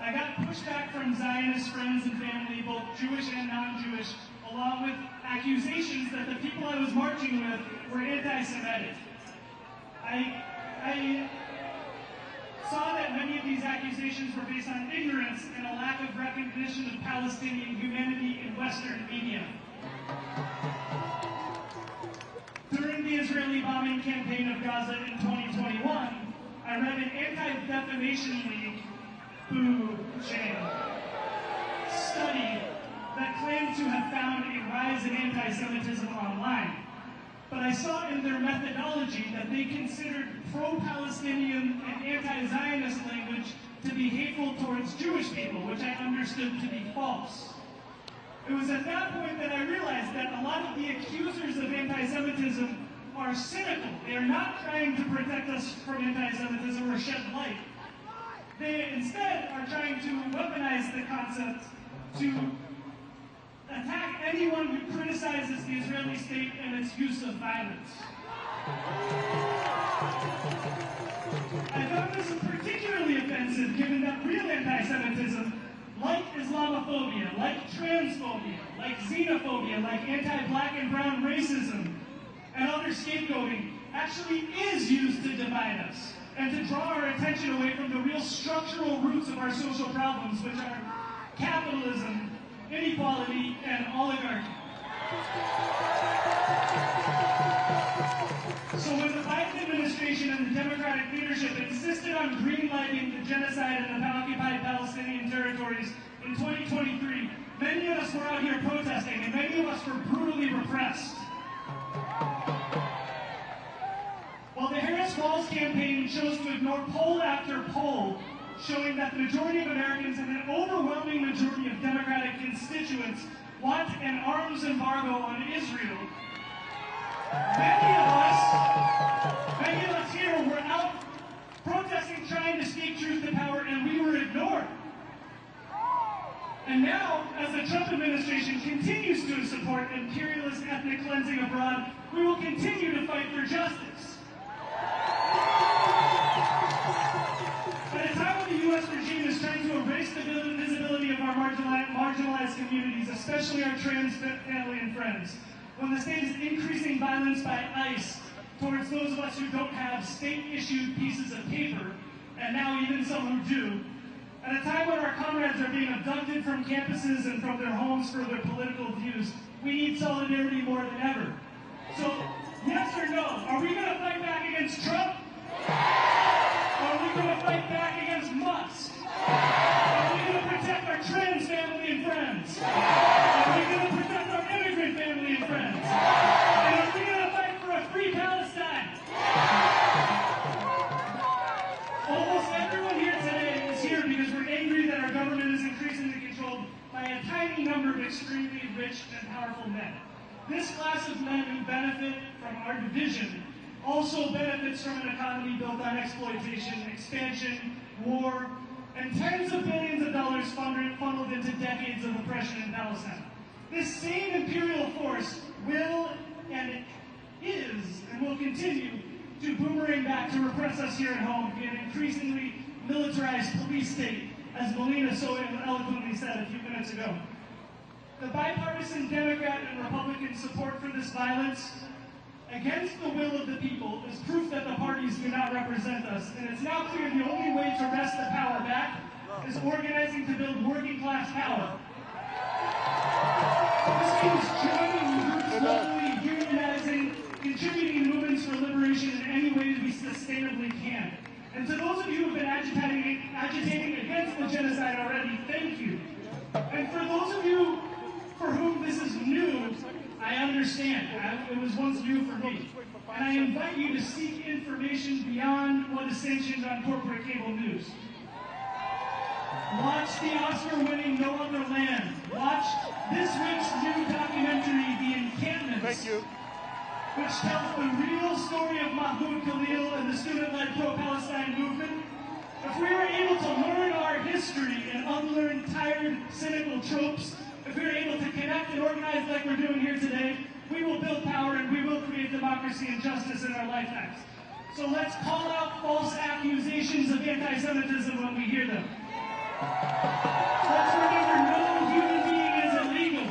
I got pushback from Zionist friends and family, both Jewish and non-Jewish, along with accusations that the people I was marching with were anti-Semitic. I saw that many of these accusations were based on ignorance and a lack of recognition of Palestinian humanity in Western media. During the Israeli bombing campaign of Gaza in 2021, I read an Anti-Defamation League shame study that claimed to have found a rise in anti-Semitism online. But I saw in their methodology that they considered pro-Palestinian and anti-Zionist language to be hateful towards Jewish people, which I understood to be false. It was at that point that I realized that a lot of the accusers of anti-Semitism are cynical. They are not trying to protect us from anti-Semitism or shed light. They instead are trying to weaponize the concept to attack anyone who criticizes the Israeli state and its use of violence. I found this particularly offensive given that real anti-Semitism, like Islamophobia, like transphobia, like xenophobia, like anti-black and brown racism, and other scapegoating, actually is used to divide us and to draw our attention away from the real structural roots of our social problems, which are capitalism, inequality, and oligarchy. So when the Biden administration and the Democratic leadership insisted on greenlighting the genocide in the occupied Palestinian territories in 2023, many of us were out here protesting, and many of us were brutally repressed. While the Harris Walls campaign chose to ignore poll after poll, showing that the majority of Americans and an overwhelming majority of Democratic constituents want an arms embargo on Israel, many of us here were out protesting, trying to speak truth to power, and we were ignored. And now, as the Trump administration continues to support imperialist ethnic cleansing abroad, we will continue to fight for justice. At a time when the U.S. regime is trying to erase the visibility of our marginalized communities, especially our trans family and friends, when the state is increasing violence by ICE towards those of us who don't have state-issued pieces of paper, and now even some who do, at a time when our comrades are being abducted from campuses and from their homes for their political views, we need solidarity more than ever. So, yes or no, are we going to fight back against Trump? Or are we going to fight back against Musk? Are we going to protect our trans family and friends? Are we going to protect our immigrant family and friends? And are we going to fight for a free Palestine? Almost everyone here today is here because we're angry that our government is increasingly controlled by a tiny number of extremely rich and powerful men. This class of men who benefit from our division also benefits from an economy built on exploitation, expansion, war, and tens of billions of dollars funneled into decades of oppression in Palestine. This same imperial force will and is and will continue to boomerang back to repress us here at home in an increasingly militarized police state, as Melina so eloquently said a few minutes ago. The bipartisan Democrat and Republican support for this violence against the will of the people is proof that the parties do not represent us, and it's now clear the only way to wrest the power back is organizing to build working class power. This means joining groups locally, unionizing, contributing movements for liberation in any way we sustainably can. And to those of you who have been agitating against the genocide already, thank you. And for those of you for whom this is new, I understand. It was once new for me. And I invite you to seek information beyond what is sanctioned on corporate cable news. Watch the Oscar-winning No Other Land. Watch this week's new documentary, The Encampments, which tells the real story of Mahmoud Khalil and the student-led pro-Palestine movement. If we were able to learn our history and unlearn tired, cynical tropes, if we are able to connect and organize like we're doing here today, we will build power and we will create democracy and justice in our lifetimes. So let's call out false accusations of anti-Semitism when we hear them. Let's remember no human being is illegal.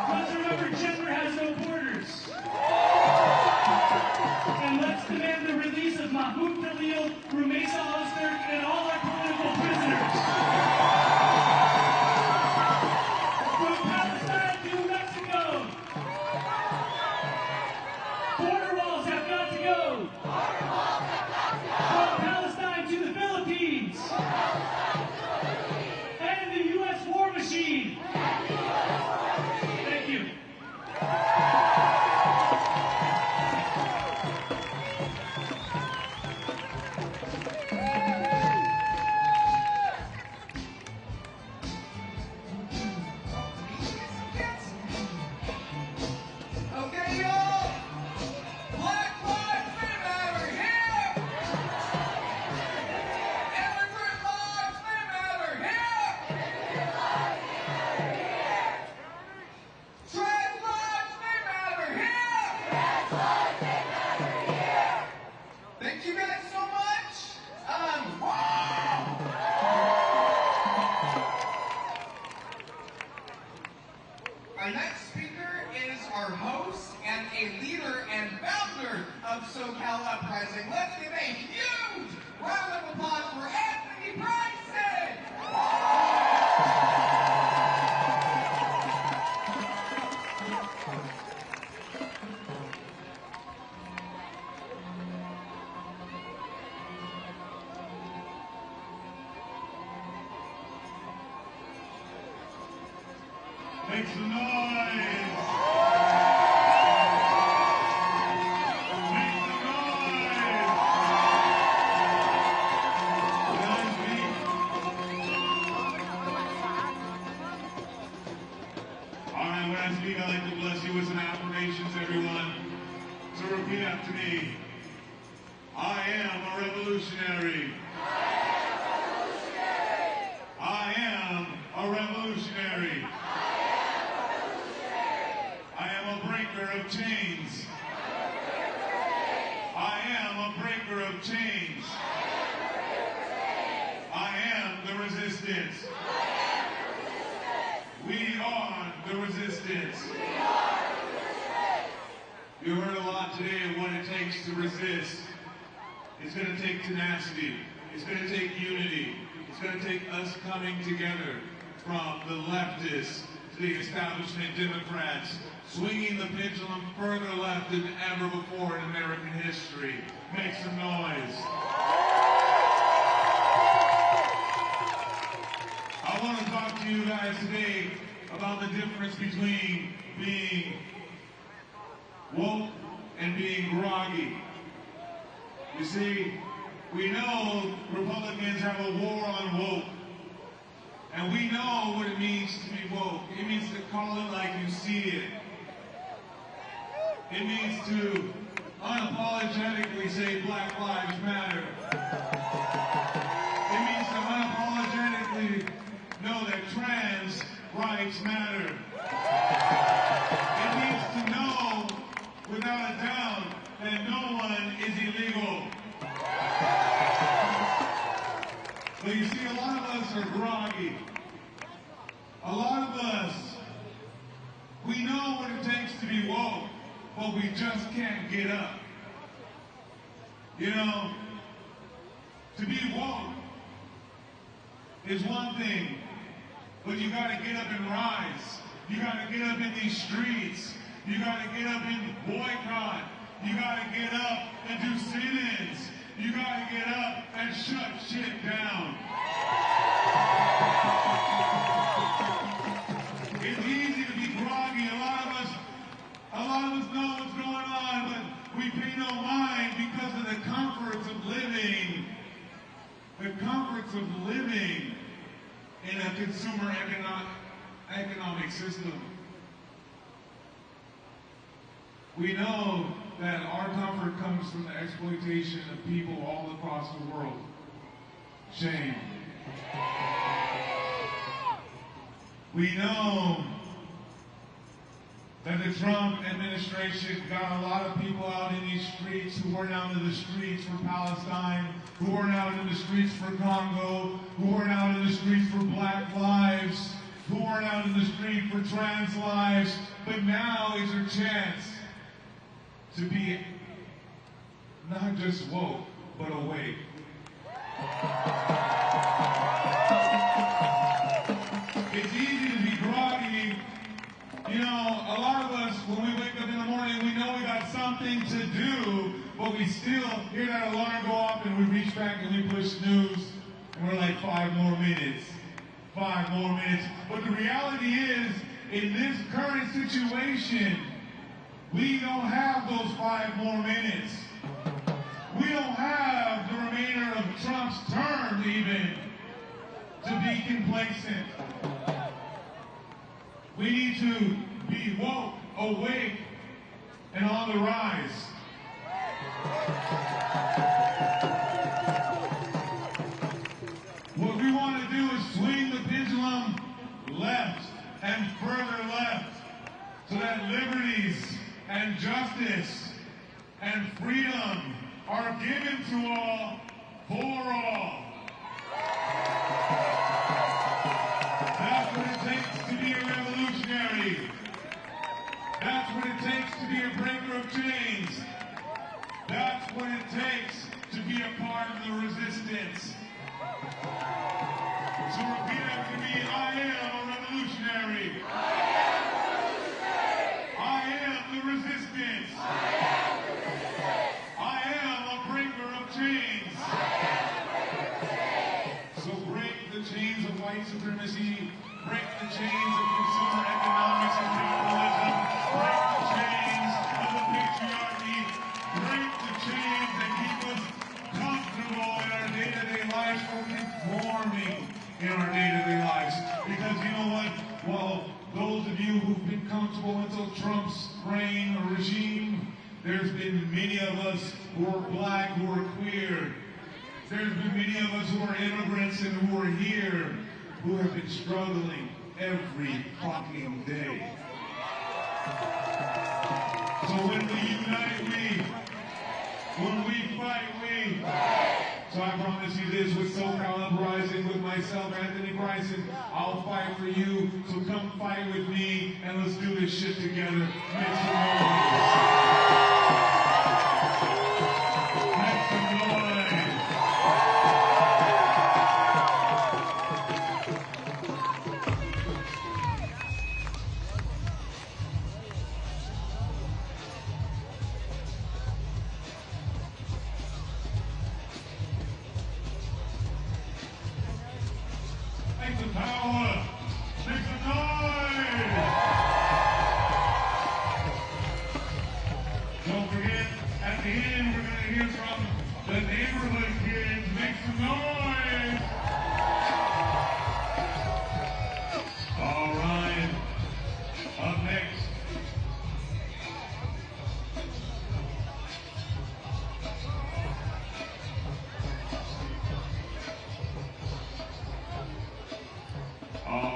Let's remember gender has no borders. And let's demand the release of Mahmoud Khalil, Rumeysa Ozturk, and all our political prisoners. From Palestine to Mexico, border walls have got to go. From Palestine to the Philippines, and the U.S. war machine. Thank you. Okay, y'all. Black Lives Matter here. Immigrant Lives Matter here. Trans Lives Matter here. Thank you guys so much. Our next speaker is our host and a leader and founder of SoCal Uprising. Let's give a huge round of applause for Anthony Bryson! Make some noise! Make some noise! Can I speak? All right, when I speak, I like to bless you with some affirmations, everyone. So repeat after me. I am a revolutionary. I am a revolutionary. I am a breaker of chains. I am a breaker of chains. I am the resistance. We are the resistance. You heard a lot today of what it takes to resist. It's going to take tenacity. It's going to take unity. It's going to take us coming together from the leftists to the establishment Democrats, swinging the pendulum further left than ever before in American history. Make some noise. I want to talk to you guys today about the difference between being woke and being groggy. You see, we know Republicans have a war on woke. And we know what it means to be woke. It means to call it like you see it. It means to unapologetically say Black Lives Matter. It means to unapologetically know that trans rights matter. It needs to know, without a doubt, that no one is illegal. But you see, a lot of us are groggy. A lot of us, we know what it takes to be woke, but we just can't get up. You know, to be woke is one thing, but you gotta get up and rise. You gotta get up in these streets. You gotta get up and boycott. You gotta get up and do sit-ins. You gotta get up and shut shit down. It's easy to be groggy. A lot of us know what's going on, but we pay no mind because of the comforts of living. The comforts of living in a consumer economic system. We know that our comfort comes from the exploitation of people all across the world. Shame. We know that the Trump administration got a lot of people out in these streets who weren't out in the streets for Palestine, who weren't out in the streets for Congo, who weren't out in the streets for Black lives, who weren't out in the street for trans lives. But now is your chance to be not just woke, but awake. It's easy to be groggy. You know, a lot of us, when we wake up in the morning, we know we got something to do, but we still hear that alarm go off and we reach back and we push snooze, and we're like 5 more minutes. 5 more minutes. But the reality is, in this current situation, we don't have those 5 more minutes. We don't have the remainder of Trump's term even to be complacent. We need to be woke, awake, and on the rise. What we want to do is swing the pendulum left and further left so that liberties and justice and freedom are given to all, for all. That's what it takes to be a revolutionary. That's what it takes to be a breaker of chains. That's what it takes to be a part of the resistance. So repeat after me, I am a revolutionary. I am the resistance. I am a breaker of chains. So break the chains of white supremacy, break the chains of consumer economics and capitalism, break the chains of the patriarchy, break the chains that keep us comfortable in our day-to-day lives or conforming in our day-to-day lives. Because you know what? Well, those of you who've been comfortable until Trump's reign or regime, there's been many of us who are black, who are queer. There's been many of us who are immigrants and who are here, who have been struggling every fucking day. So when we unite, when we fight, So I promise you this, with SoCal Uprising, with myself, Anthony Bryson, I'll fight for you. So come fight with me, and let's do this shit together. Make some noise. Make some noise. Make some power. Make some noise. Don't forget, at the end, we're going to hear from the neighborhood kids. Make some noise. All right. Up next. All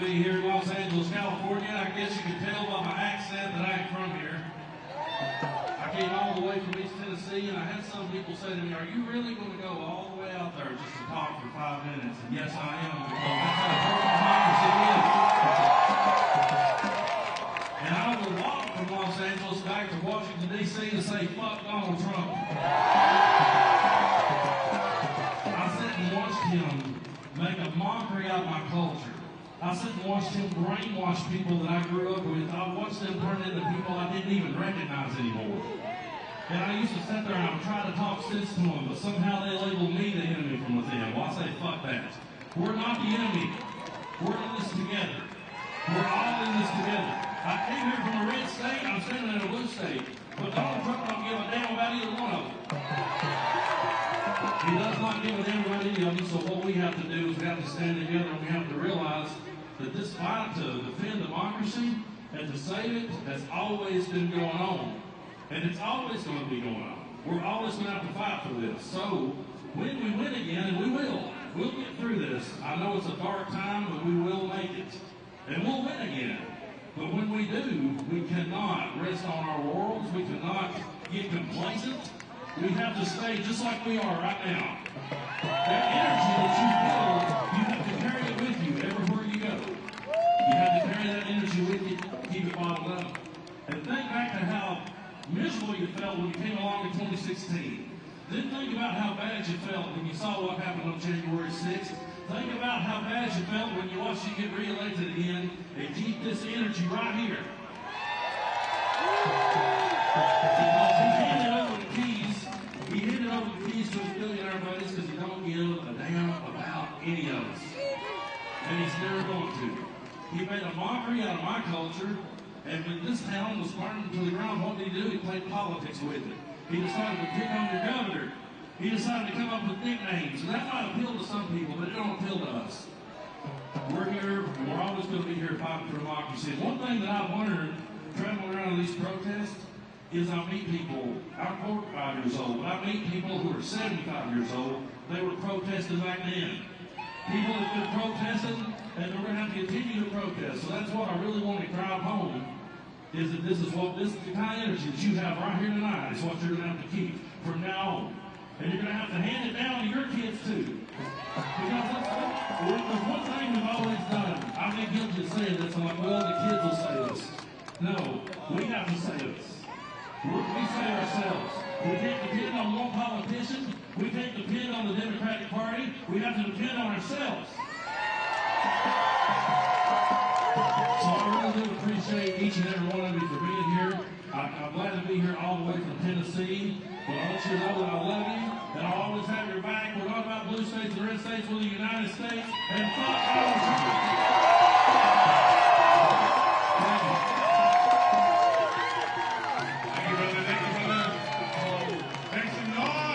be here in Los Angeles, California. I guess you can tell by my accent that I ain't from here. I came all the way from East Tennessee, and I had some people say to me, "Are you really going to go all the way out there just to talk for 5 minutes?" And yes, I am, because that's how important democracy is. And I will walk from Los Angeles back to Washington, D.C. to say, "Fuck Donald Trump." I sat and watched him make a mockery out of my culture. I sat and watched him brainwash people that I grew up with. I watched them turn into people I didn't even recognize anymore. And I used to sit there and I would try to talk sense to them, but somehow they labeled me the enemy from within. Well, I say, fuck that. We're not the enemy. We're in this together. We're all in this together. I came here from a red state, I'm standing in a blue state. But Donald Trump don't give a damn about either one of them. He does not give a damn about any of them, so what we have to do is we have to stand together and we have to realize that this fight to defend democracy and to save it has always been going on. And it's always going to be going on. We're always going to have to fight for this. So, when we win again, and we will, we'll get through this. I know it's a dark time, but we will make it. And we'll win again. But when we do, we cannot rest on our laurels. We cannot get complacent. We have to stay just like we are right now. That energy that you feel, you have to carry it with you everywhere you go. You have to carry that energy with you, keep it bottled up. And think back to how miserable you felt when you came along in 2016. Then think about how bad you felt when you saw what happened on January 6th. Think about how bad you felt when you watched you get reelected again, and keep this energy right here. Because he handed over the keys. He handed over the keys to his billionaire buddies because he don't give a damn about any of us. And he's never going to. He made a mockery out of my culture, and when this town was burned to the ground, what did he do? He played politics with it. He decided to pick on your governor. He decided to come up with nicknames, and that might appeal to some people, but it don't appeal to us. We're here, and we're always going to be here fighting for democracy. And one thing that I've learned traveling around these protests is I meet people, I'm 45 years old, but I meet people who are 75 years old. They were protesting back then. People have been protesting, and they're going to have to continue to protest. So that's what I really want to drive home, is that this is the kind of energy that you have right here tonight is what you're going to have to keep from now on. And you're going to have to hand it down to your kids, too. Because there's one thing we've always done. I've been guilty of saying this. I'm like, well, the kids will say this. No, we have to say this. We say ourselves. We can't depend on one politician. We can't depend on the Democratic Party. We have to depend on ourselves. So I really do appreciate each and every one of you for being here. I'm glad to be here all the way from Tennessee. But I want you to know that I love you, and I'll always have your back. We're not about blue states and red states, we're the United States, and fuck Donald Trump. Thank you. Thank you, brother. Thank you, brother. Make some noise.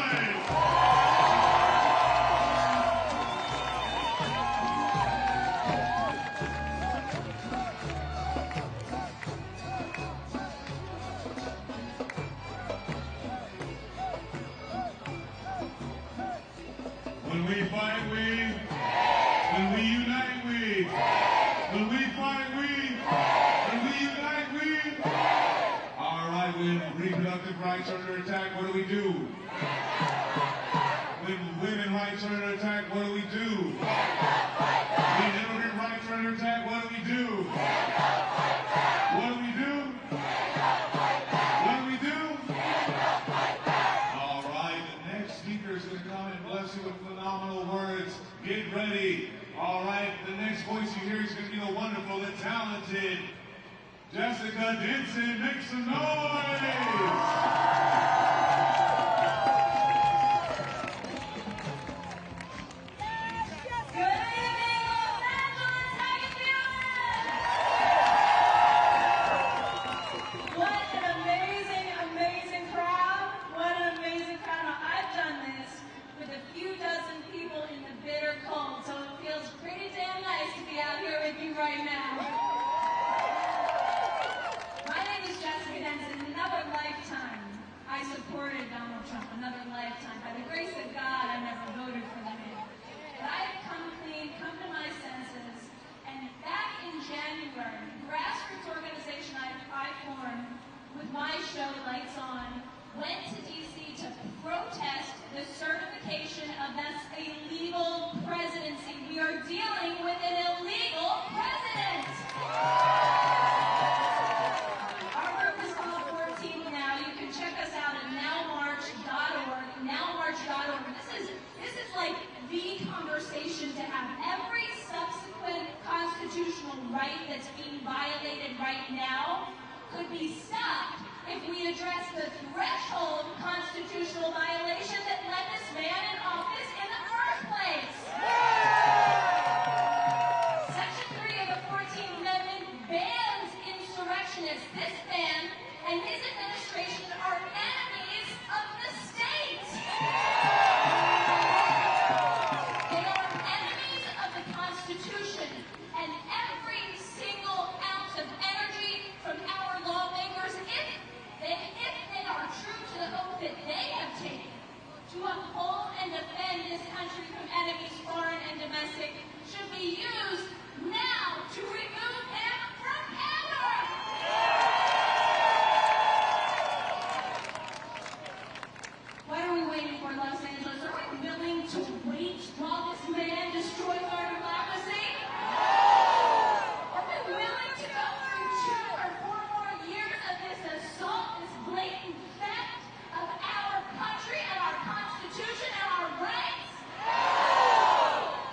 When we fight, when we unite, when we fight, when we unite, all right, when reproductive rights are under attack, what do we do? When women's rights are under attack, what do we do? When immigrant rights are under attack, what do we do? What do we do? What do we do? All right, the next speaker is going to come and bless you with phenomenal words. Get ready. All right, the next voice you hear is going to be the wonderful, the talented Jessica Denson. Make some noise! Right now. My name is Jessica Denson. Another lifetime, I supported Donald Trump. Another lifetime. By the grace of God, I never voted for the man. But I have come clean, come to my senses, and back in right that's being violated right now could be stopped if we address the threshold constitutional violation that led this man in office in the first place. Section 3 of the 14th Amendment bans insurrectionists. This man and his administration are enemies of the state. They are enemies of the Constitution, and every single ounce of energy from our lawmakers, if they are true to the oath that they have taken to uphold and defend this country from enemies, foreign and domestic, should be used now to remove him from power. What are we waiting for, Los Angeles? Are we willing to wait while this man destroys our democracy? Are we willing to go through 2 or 4 more years of this assault, this blatant theft of our country and our Constitution and our rights?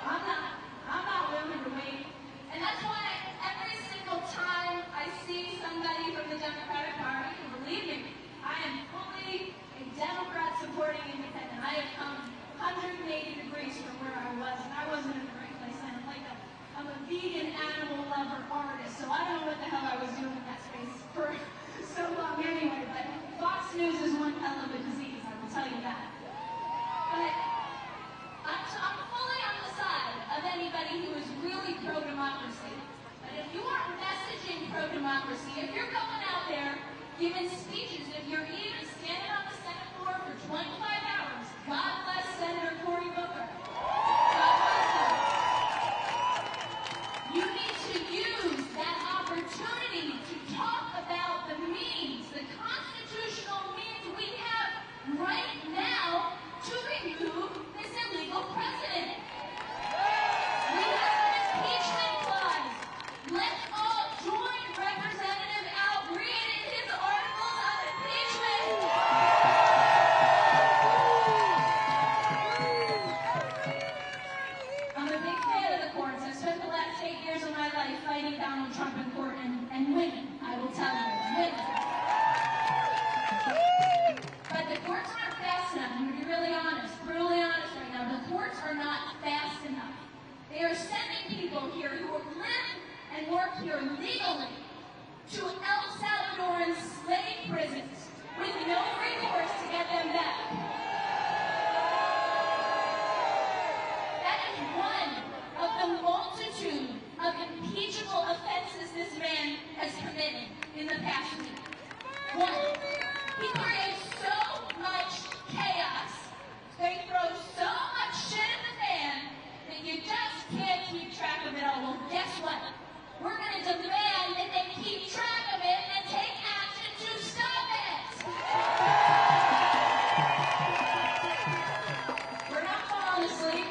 I'm not willing to wait. And that's why every single time I see somebody from the Democratic Party, and believe me, I am fully a Democrat supporting independent. I have come 180 degrees from where I was, and I wasn't in the right place. I'm a vegan animal lover artist, so I don't know what the hell I was doing in that space for so long anyway, but Fox News is one hell of a disease, I will tell you that. But I'm fully on the side of anybody who is really pro-democracy. But if you are messaging pro-democracy, if you're going out there giving speeches, if you're even standing on the Senate floor for 25 hours, God bless Senator Cory Booker. God bless him. You need to use that opportunity to talk about the means, the constitutional means we have right now to remove this illegal president. We have an impeachment clause. Let's all join Representative Al Green in his articles of impeachment. I'm a big fan of the courts. I've spent the last 8 years of my life fighting Donald Trump in court and winning. I will tell you, winning. But the courts aren't fast enough. I'm going to be really honest, brutally honest right now. The courts are not fast enough. They are sending people here who have lived and worked here legally to El Salvadoran slave prisons with no recourse to get them back. That is one of the multitude of impeachable offenses this man has committed in the past week. One, he creates so much chaos, they throw so much shit in the fan that you just can't keep track of it all. Well, guess what? We're going to demand that they keep track of it and take action to stop it. We're not falling asleep.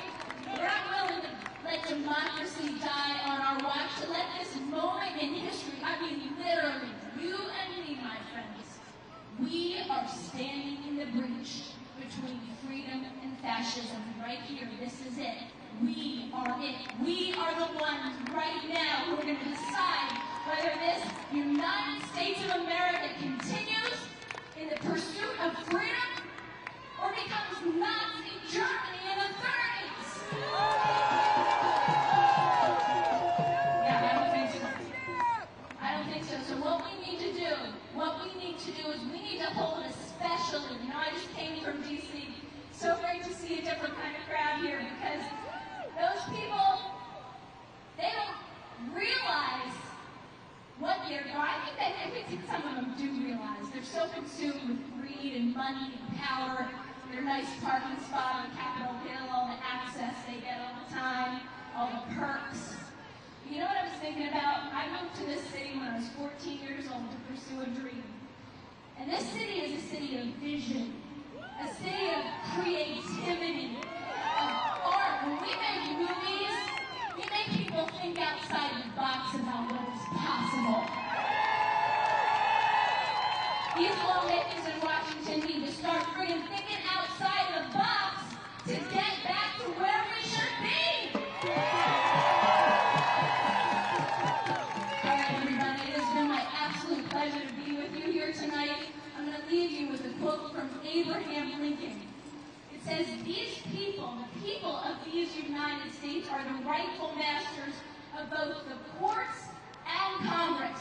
We're not willing to let democracy die on our watch, to let this moment in history, I mean literally, you and me, my friends, we are standing in the breach between freedom and fascism right here. This is it. We are it. We are the ones right now who are going to decide whether this United States of America continues in the pursuit of freedom or becomes Nazi Germany in the 30s. Yeah, I don't think so. I don't think so. So what we need to do is we need to hold a special, I just came from D.C. So great to see a different kind of crowd here because those people, they don't realize what they're doing. I think some of them do realize. They're so consumed with greed and money and power, their nice parking spot on Capitol Hill, all the access they get all the time, all the perks. You know what I was thinking about? I moved to this city when I was 14 years old to pursue a dream. And this city is a city of vision, a city of creativity, of art. When we make movies, we make people think outside the box about what is possible. These lawmakers in Washington need to start freaking thinking outside the box to get back to where we should be. States are the rightful masters of both the courts and Congress.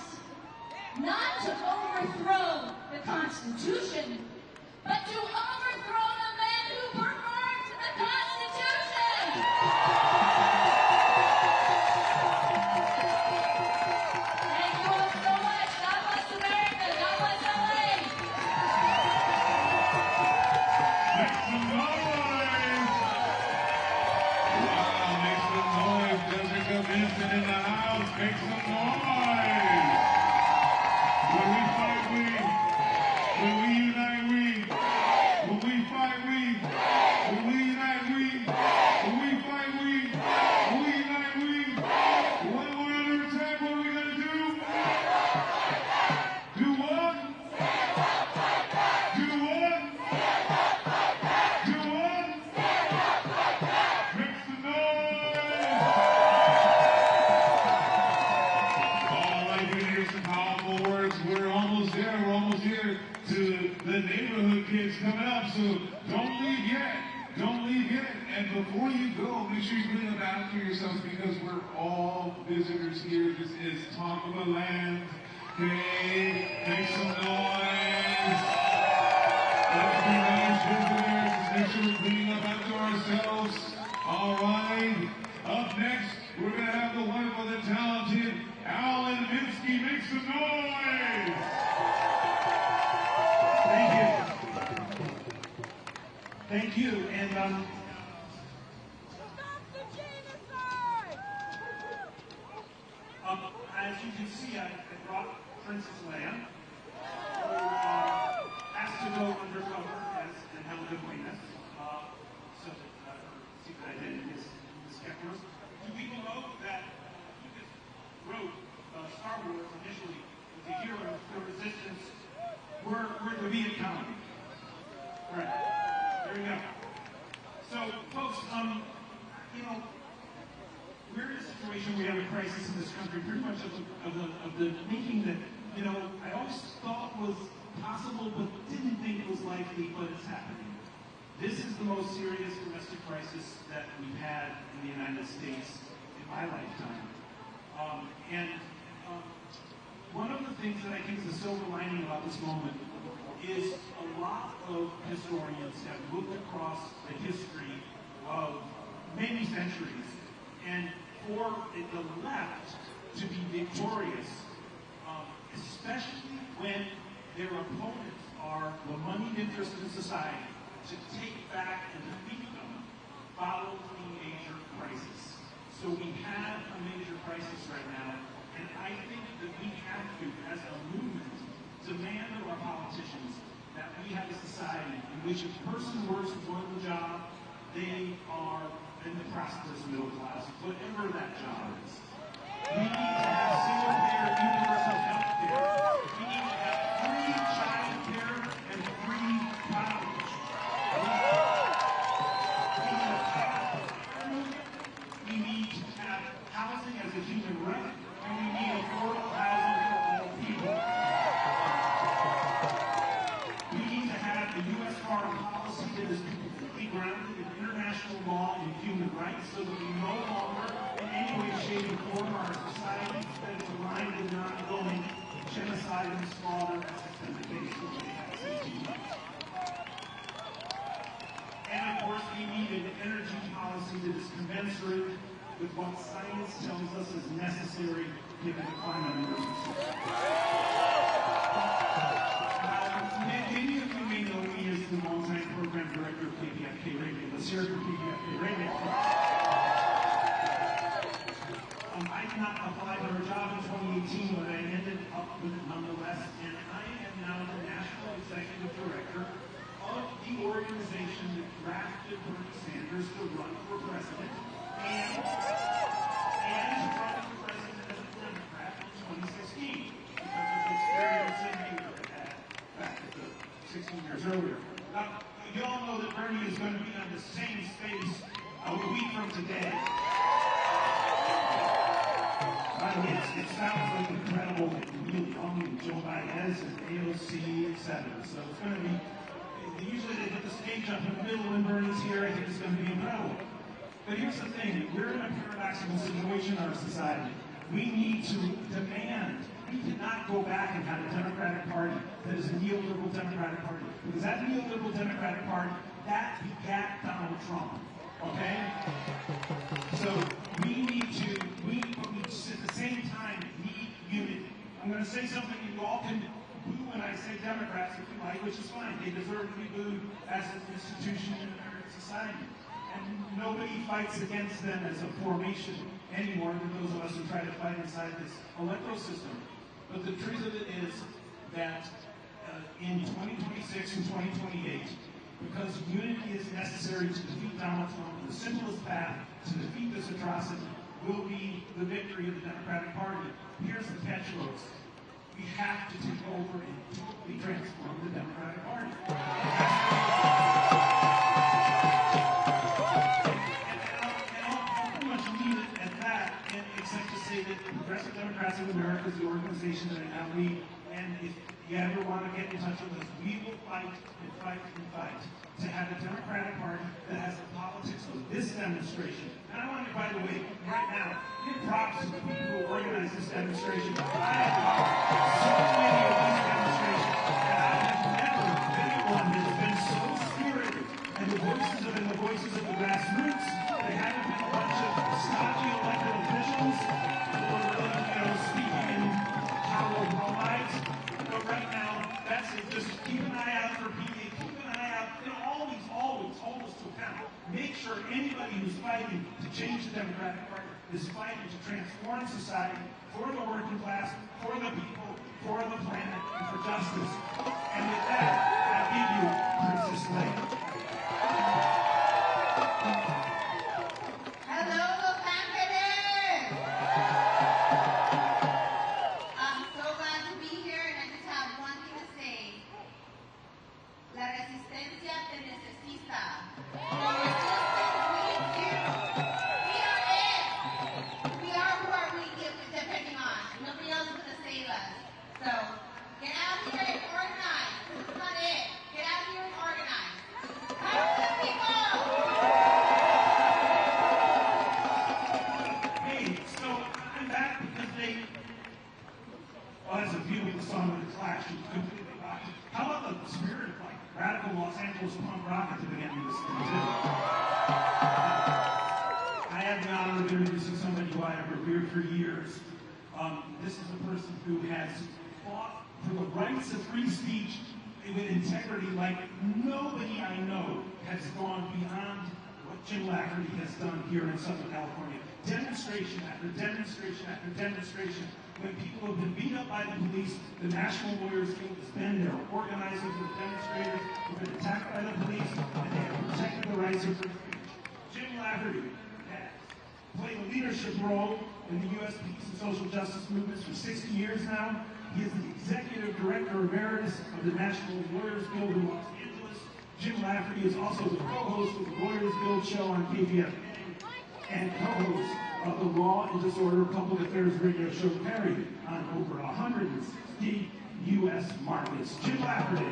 Not to overthrow the Constitution, but to overthrow the men who perverted the Constitution! Thank you all so much. God bless America. God bless LA. Make some noise! Wow, make some noise. Jessica Vincent in the house. Make some noise! When we fight, we. When we unite, we. When we fight, we. When we unite, we. When we fight, we. When we unite, we. When we're under attack, what are we gonna do? Do what? Do what? Do what? Make some noise! Oh, I can hear some powerful words. We're almost there. We're almost here to the neighborhood kids coming up. So don't leave yet. Don't leave yet. And before you go, make sure you bring a bag for yourselves because we're all visitors here. This is Talk of the Land. Hey, make some noise. Let's be nice visitors. Let's make sure we're cleaning up after ourselves. All right. Up next, we're going to have the wonderful, the talented Alan Minsky. Make some noise. Thank you. Thank you. And as you can see, I brought Princess Leia, who has to go undercover and have a good witness, so that her secret identity is kept first. Do people know that Lucas wrote Star Wars initially with the hero of the resistance? We're the Viet Cong. Right. There we go. So, folks, you know, we're in a situation where we have a crisis in this country, pretty much of the making that, you know, I always thought was possible, but didn't think was likely, but it's happening. This is the most serious domestic crisis that we've had in the United States in my lifetime. One of the things that I think is a silver lining about this moment is a lot of historians have looked across the history of many centuries, and for the left to be victorious, especially when their opponents are the moneyed interests in society, to take back and defeat them follows a major crisis. So we have a major crisis right now, and I think that we have to, as a movement, demand of our politicians that we have a society in which if a person works one job, they are in the prosperous middle class, whatever that job is. We need to have single-payer universal health care. We need to have free child care and free college. We need to have housing as a human right, and we need affordable housing for all people. We need to have a U.S. foreign policy that is completely grounded in international law and human rights so that we no longer, in any way, shape, or form, are a society that is aligned with ongoing genocide and slaughter as has been the case for the past 18 months. And of course, we need an energy policy that is commensurate with what science tells us is necessary given the climate emergency. Many of you may know me as the longtime program director of KPFK Radio. Let's hear it for KPFK Radio. I did not apply for a job in 2018, but I ended up with it nonetheless, and I am now the National Executive Director of the organization that drafted Bernie Sanders to run for president and to run for president as a Democrat in 2016 because of the experience and anger it had back at the 16 years earlier. Now, you all know that Bernie is going to be on the same space a week from today. By the way, it sounds like incredible, really only Joe Biden and AOC, etc. So it's going to be, usually they put the stage up in the middle when Bernie's here. I think it's going to be incredible. But here's the thing, we're in a paradoxical situation in our society. We need to demand, we cannot go back and have a Democratic Party that is a neoliberal Democratic Party. Because that neoliberal Democratic Party, that begat Donald Trump. Okay? So we need to, at the same time, need unity. I'm going to say something you all can boo when I say Democrats, if you like, which is fine. They deserve to be booed as an institution in American society. And nobody fights against them as a formation anymore than those of us who try to fight inside this electoral system. But the truth of it is that in 2026 and 2028, because unity is necessary to defeat Donald Trump, the simplest path to defeat this atrocity will be the victory of the Democratic Party. Here's the catch, folks. We have to take over and totally transform the Democratic Party. Except to say that Progressive Democrats of America is the organization that I now lead, and if you ever want to get in touch with us, we will fight and fight and fight to have a Democratic Party that has the politics of this demonstration. And I want to, by the way, right now, give props to the people who organized this demonstration. I have so many of these demonstrations, and I have never been one that has been so spirited, and the voices of the grassroots. They haven't been a bunch of stodgy elected officials who are really, speaking in hollow bromides. But right now, that's it. Just keep an eye out for PA. Keep an eye out. Always hold us to account. Make sure anybody who's fighting to change the Democratic Party is fighting to transform society for the working class, for the people, for the planet, and for justice. And with that, I give you Princess Leia. Hello, Los Ángeles! I'm so glad to be here, and I just have one thing to say. La resistencia te necesita. The resistance needs you. We are it. We are who are we depending on. Nobody else is going to save us. So, get out here and organize. This is not it. Get out here and organize. Come to the people! Well, that's a beautiful song of the Clash. Completely rocked it. How about the spirit of radical Los Angeles punk rock at the beginning of this thing, too? I had the honor of introducing somebody who I have revered for years. This is a person who has fought for the rights of free speech with integrity like nobody I know has gone beyond what Jim Lafferty has done here in Southern California. Demonstration after demonstration after demonstration. When people have been beat up by the police, the National Lawyers Guild has been there organizing for the demonstrators who have been attacked by the police, and they have protected the rights of free speech. Jim Lafferty has played a leadership role in the U.S. peace and social justice movements for 60 years now. He is the executive director emeritus of the National Lawyers Guild in Los Angeles. Jim Lafferty is also the co-host of the Lawyers Guild show on KVF and co-host of the Law and Disorder Public Affairs radio show carried on over 160 U.S. markets. Jim Lafferty.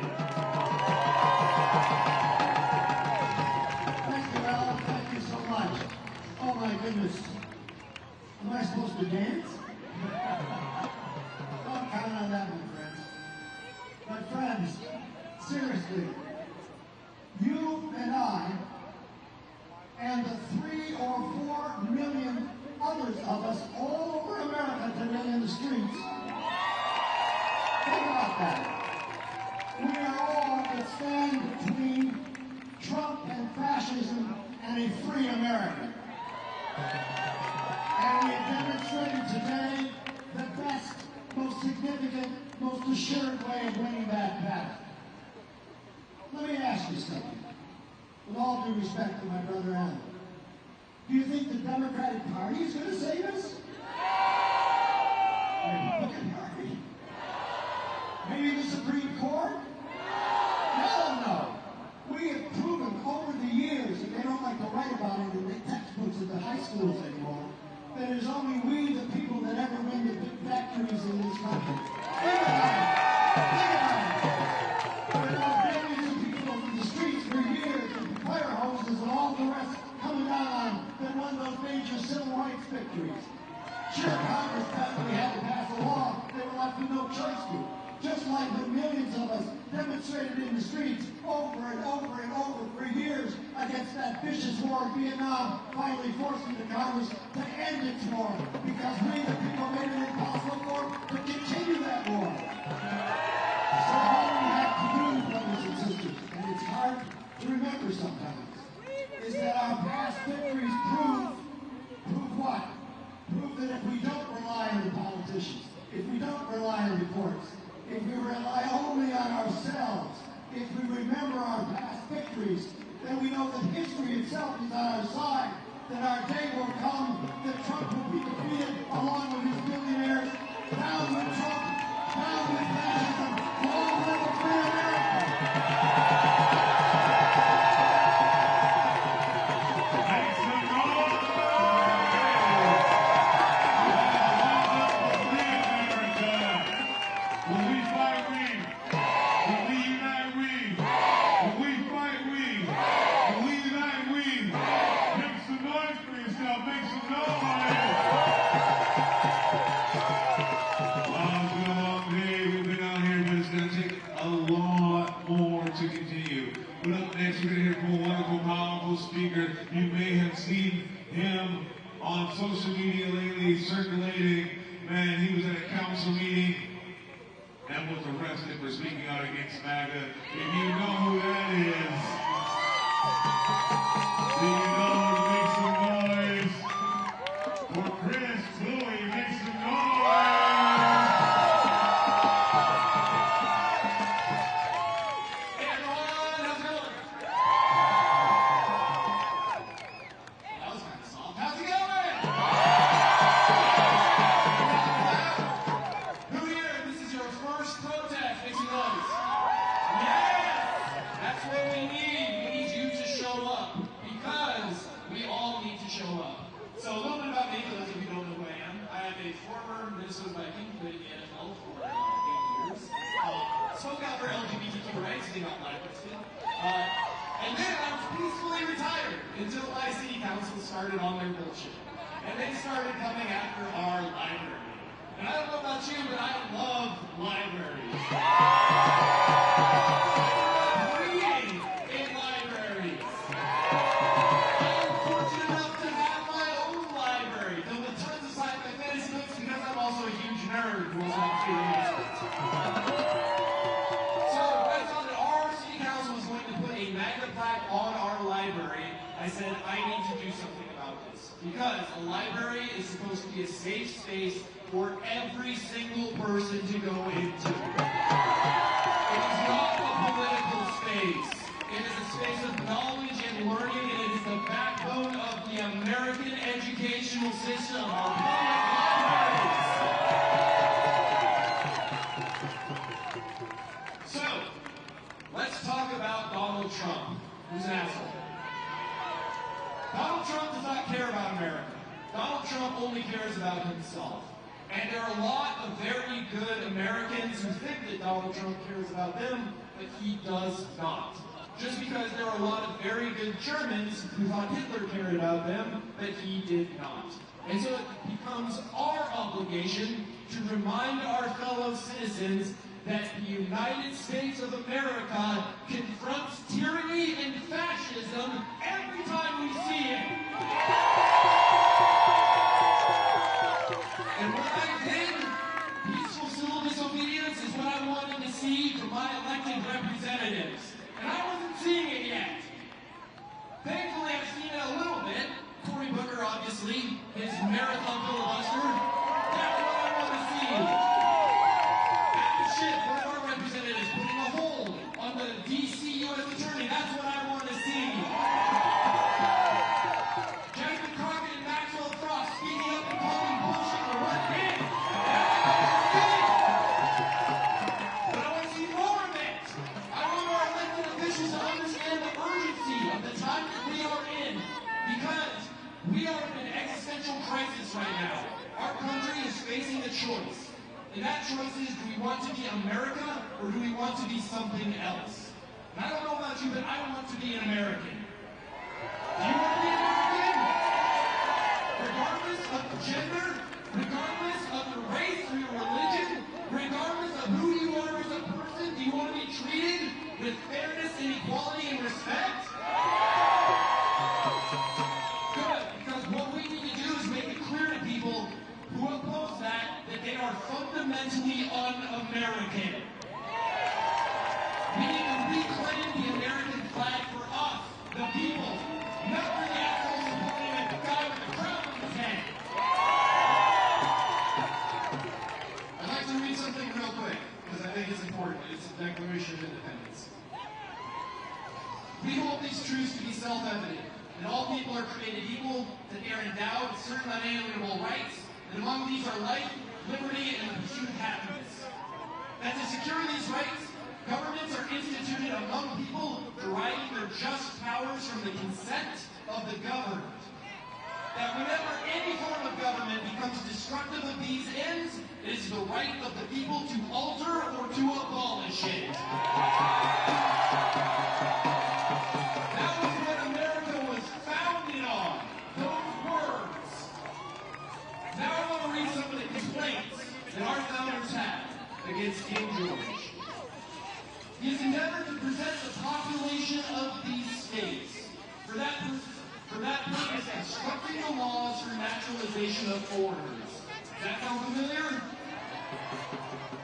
Thank you, Al. Thank you so much. Oh my goodness. Am I supposed to dance? Don't count on that, my friends. My friends, seriously, you and I, and the 3 or 4 million others of us all over America today in the streets. Think about that. We are all that stand between Trump and fascism and a free America. And we have demonstrated today the best, most significant, most assured way of winning that battle. Let me ask you something. With all due respect to my brother Alan, do you think the Democratic Party is going to save us? The Republican Party? Maybe the Supreme Court? Hell no! We have proven over the years, and they don't like to write about it in the textbooks at the high schools anymore, that it is only we, the people, that ever win the big factories in this country. Think about it! Think about it! There are millions of people in the streets for years, and fire hoses and all the rest coming down on them civil rights victories. Sure, Congress we had to pass a law they were left with no choice to. Just like when millions of us demonstrated in the streets over and over and over for years against that vicious war in Vietnam, finally forcing the Congress to end its war because we, the people, made it impossible for them to continue that war. So all we have to do, brothers and sisters, and it's hard to remember sometimes, is that our past victories prove what? Prove that if we don't rely on the politicians, if we don't rely on reports, if we rely only on ourselves, if we remember our past victories, then we know that history itself is on our side, that our day will come, that Trump will be defeated along with his billionaires. Down with Trump, down with fascism, long live a free America! Speaker. You may have seen him on social media lately circulating. Man, he was at a council meeting and was arrested for speaking out against MAGA. If you know who that is, do you know, make some noise for Chris Louie. Make some noise. Started on their bullshit. And they started coming after our library. And I don't know about you, but I love libraries. I love reading in libraries. I'm fortunate enough to have my own library filled with tons of sci-fi fantasy books because I'm also a huge nerd who also has So when I saw that our city council was going to put a magna plaque on our library, I said, I need to do something about this. Because a library is supposed to be a safe space for every single person to go into. It is not a political space. It is a space of knowledge and learning, and it is the backbone of the American educational system, our public libraries. So, let's talk about Donald Trump, who's an asshole. Donald Trump does not care about America. Donald Trump only cares about himself. And there are a lot of very good Americans who think that Donald Trump cares about them, but he does not. Just because there are a lot of very good Germans who thought Hitler cared about them, but he did not. And so it becomes our obligation to remind our fellow citizens that the United States of America confronts tyranny and fascism every time we see it. And what I did, peaceful civil disobedience, is what I wanted to see from my elected representatives. And I wasn't seeing it yet. Thankfully, I've seen it a little bit. Cory Booker, obviously, his marathon filibuster. That's what I want to see. One of our representatives putting a hold on the D.C. U.S. Attorney. That's what I want to see. Jennifer Crockett and Maxwell Frost speaking up and calling bullshit for what it is. But I want to see more of it. I want our elected officials to understand the urgency of the time that we are in. Because we are in an existential crisis right now. Our country is facing a choice. And that choice is, do we want to be America, or do we want to be something else? And I don't know about you, but I want to be an American. Do you want to be an American? regardless of your gender, regardless of your race or your religion, regardless of who you are as a person, do you want to be treated with fairness and equality and respect? Good, because what we need to do is make it clear to people who oppose that they are fundamentally un-American. We need to reclaim the American flag for us, the people, not for the assholes supporting a guy with a crown on his head. I'd like to read something real quick, because I think it's important. It's the Declaration of Independence. We hold these truths to be self-evident, that all people are created equal, that they are endowed with certain unalienable rights, and among these are life, liberty, and the pursuit of happiness. That to secure these rights, governments are instituted among people deriving their just powers from the consent of the governed. That whenever any form of government becomes destructive of these ends, it is the right of the people to alter or to abolish it. That was what America was founded on, those words. Now I want to read some of the complaints that our founders had against King George. He has endeavored to present the population of these states for that purpose, constructing the laws for naturalization of foreigners. Does that sound familiar?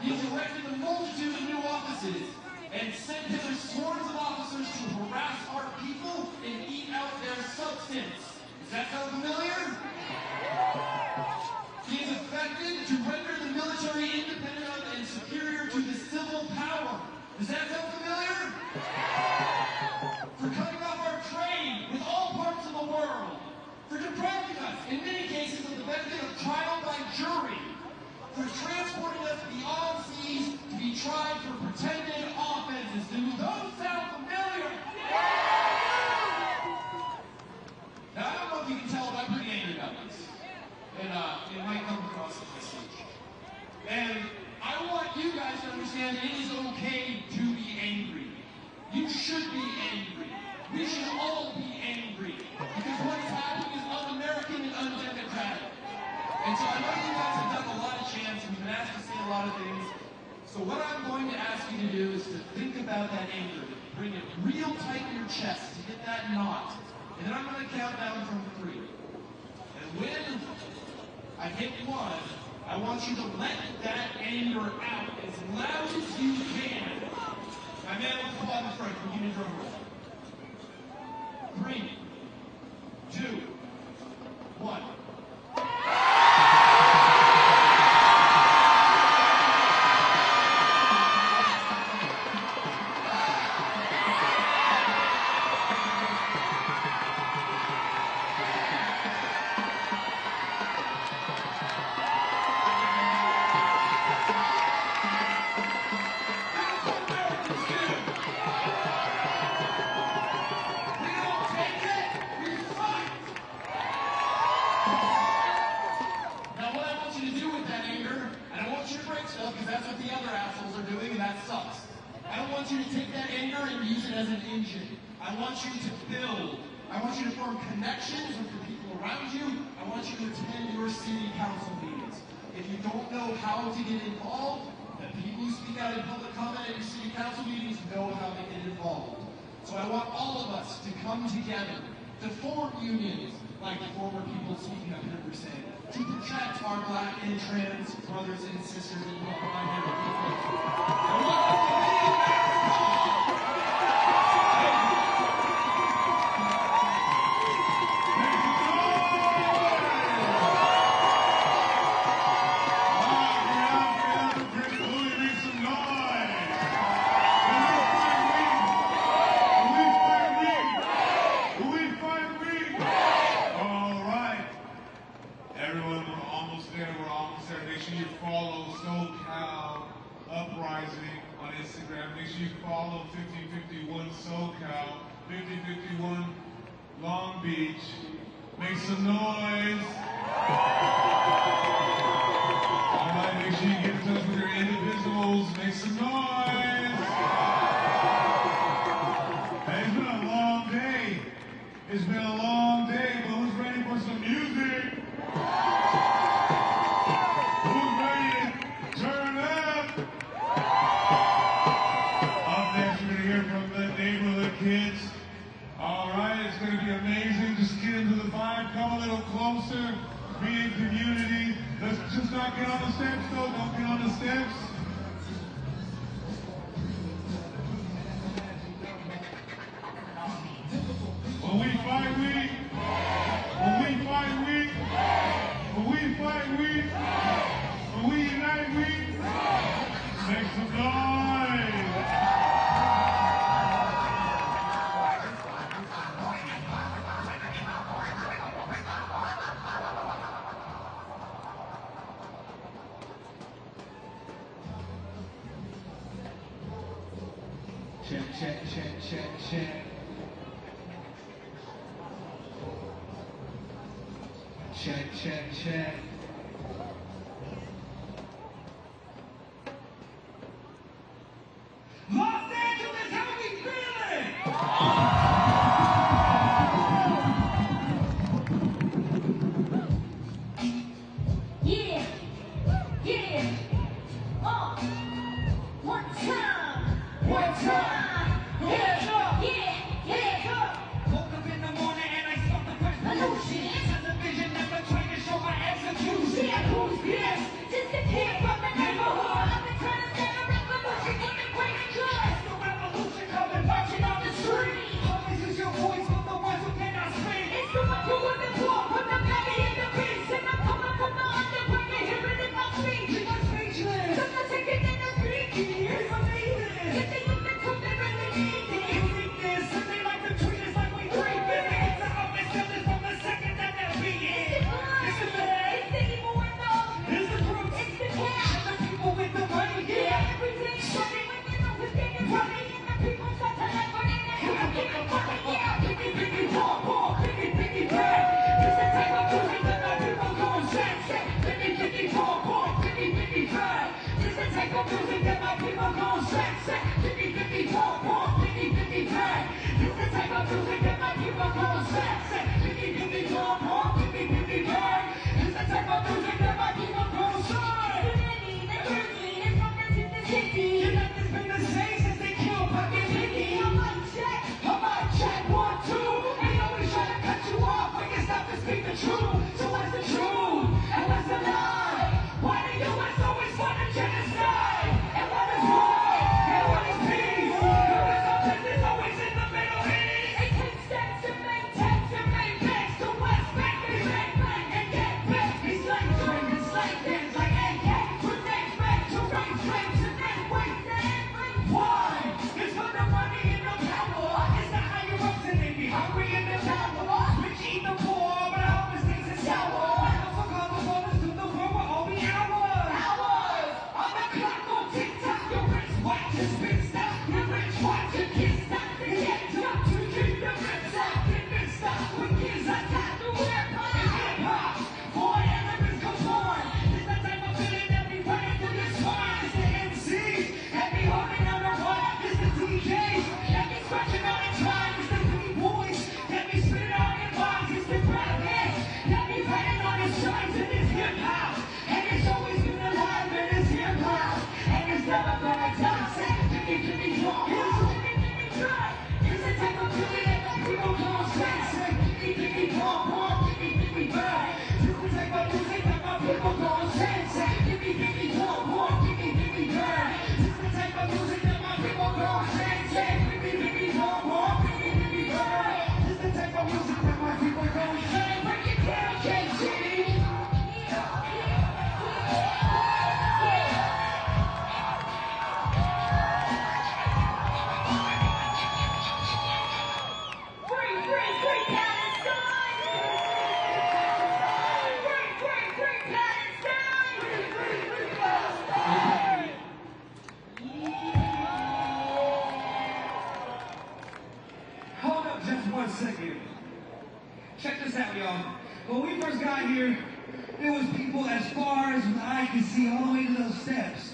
He has erected a multitude of new offices and sent hither swarms of officers to harass our people and eat out their substance. Does that sound familiar? He is effected to render the military independent of and superior to the civil power. Does that sound familiar? For cutting off our trade with all parts of the world. For depriving us, in many cases, of the benefit of trial by jury. For transporting us beyond seas to be tried for pretended offenses. Do those sound familiar? Now, I don't know if you can tell, but I'm pretty angry about this. And it might come across as my speech. And I want you guys to understand it is okay to be angry. You should be angry. We should all be angry. Because what is happening is un-American and undemocratic. And so I know you guys have done a lot of chants, and you've been asked to say a lot of things. So what I'm going to ask you to do is to think about that anger. Bring it real tight in your chest to get that knot. And then I'm going to count down from 3. And when I hit 1, I want you to let that anger out as loud as you can. My man will come on the front. Give me a drum roll. 3, 2, 1. How to get involved, the people who speak out in public comment at your city council meetings know how to get involved. So I want all of us to come together, to form unions, like the former people speaking up here were saying, to protect our black and trans brothers and sisters and non-binary people. I want us to be you follow 5051 SoCal, 5051 Long Beach. Make some noise. All right, make sure you get in touch with your individuals. Make some noise. Hey, it's been a long day. It's been a long day, but who's ready for some music? Just not get on the steps, though. Don't get on the steps. When we fight, we. When we fight, we. When we fight, we. When we unite, we. Make some noise. Check, check, check, check, check. Check, check, check. Los Angeles, how we feeling? Yeah, yeah, one time, yeah, yeah. Woke up in the morning and I saw the revolution. Television never tried to show my execution. Yeah, who's this? Just a kid from the neighborhood. I've been trying to start a revolution for the greater good. It's the revolution coming marching on the street. Always use your voice for the ones who cannot speak. It's the one who with the poor, with the belly and the beast. And I'm coming from the underground, you hear it in my speech. We are speechless. I'm not taking in the speaking. We believe it. If they look at who they really need it. You think this, and they like to treat us like we freak it. It's the office sellers from the second that they're beating. It's the bad. It's the evil window. It's the fruit. It's the cash. And the people with the money. Yeah, everything starting when you know who's getting money. And the people start to laugh when they know who's getting money. Yeah, Piggy, piggy, paw, paw, piggy, piggy, bag. This the type of music that my people gon' sing. Piggy, piggy, paw, paw, piggy, piggy, bag. This the type of music that my people gon' sing. Piggy, piggy, paw, paw, piggy, piggy, bag. This the type of music that my people gon' sing. Piggy, piggy, paw, paw, piggy, piggy, bag. This the type of music that my people gon' sing. You know this been the same since they killed Pocket Piggy. I might check. I might check 1, 2. They always try to cut you off when you stop to speak the truth. So what's the truth? And what's the lie? Why the U.S. always fund a genocide? And what is war? And what is peace? Who is our business always in the Middle East? It takes steps to make text to make backs to West Bank, bang, bang, and get back. He's like doing this like this, like AK. Put next back to right straight to then wait. Why? It's for the money and the power. It's the higher ups and they be hungry in the power. Rich eat the poor, but all mistakes are sour. I also call the bonus to the poor will all be ours. Hours. On the clock on TikTok, your rich watch your spin stop. Your rich watch your kids stop. And get up to keep the rich stop. Get this stop with kids on top. The weird part. It's hip-hop. Boy, elements come on. It's the type of feeling that be running through your spine. It's the MCs that be holding on the wall. It's the DJs that be scratching on the time. It's the B-boys that be spitting on their bars. It's the rap heads that be writing on the signs. And it's hip-hop. And it's always been alive. And it's hip-hop. And it's never gonna die. Say, piggy, piggy, draw. It's the type of feeling that the people gon' say. Say, piggy, piggy, draw. Piggy, piggy, bag. It's the type of music that my people gon' say. Say, piggy, piggy, draw. Piggy, piggy, bag. It's the type of music that my people gon' say. Say, piggy, piggy, draw. Piggy, piggy, bag. It's the type of music that my people gon' say. Break it down, KG. Free, free, free Palestine! Free, free, free Palestine! Free, free, free Palestine! Hold up just 1 second. Check this out, y'all. When we first got here, there was people as far as the eye could see all the way to those steps.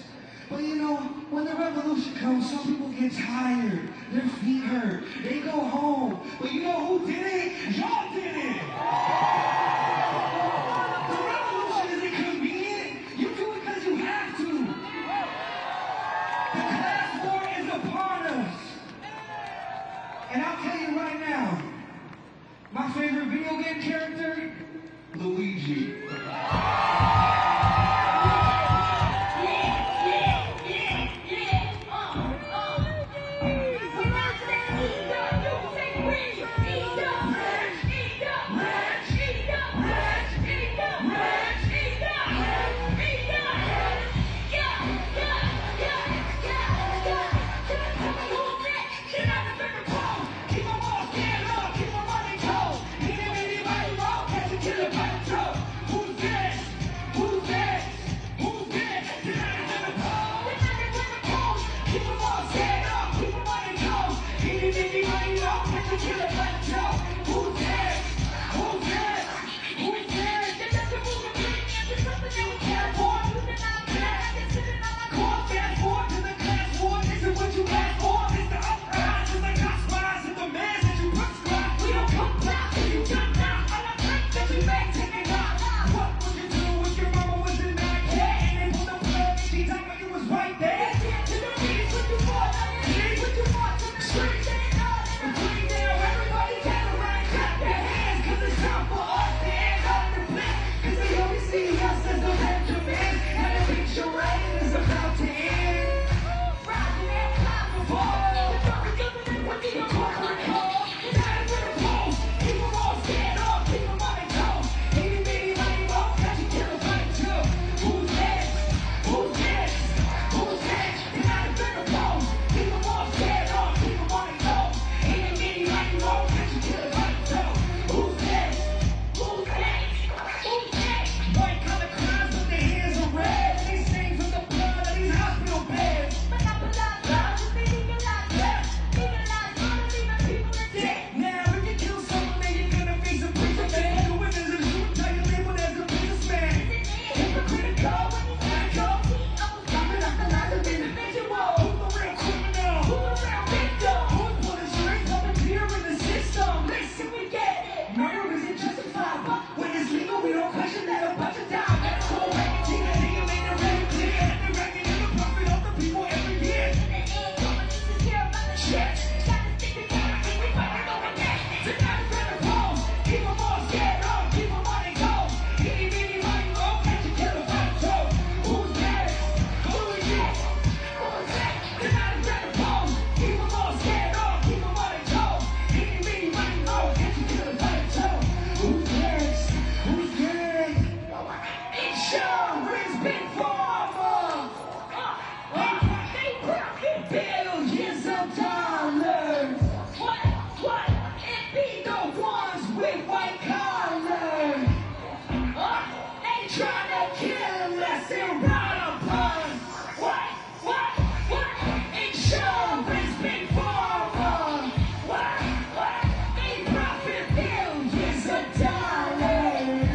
But you know, when the revolution comes, some people get tired. Their feet hurt. They go home. But you know who did it? Y'all did it! The revolution isn't convenient. You do it because you have to. The class war is upon us. And I'll tell you right now, my favorite video game character, Luigi. try to kill us and ride upon. What? Insurance big pharma. What? They profit billions of dollars.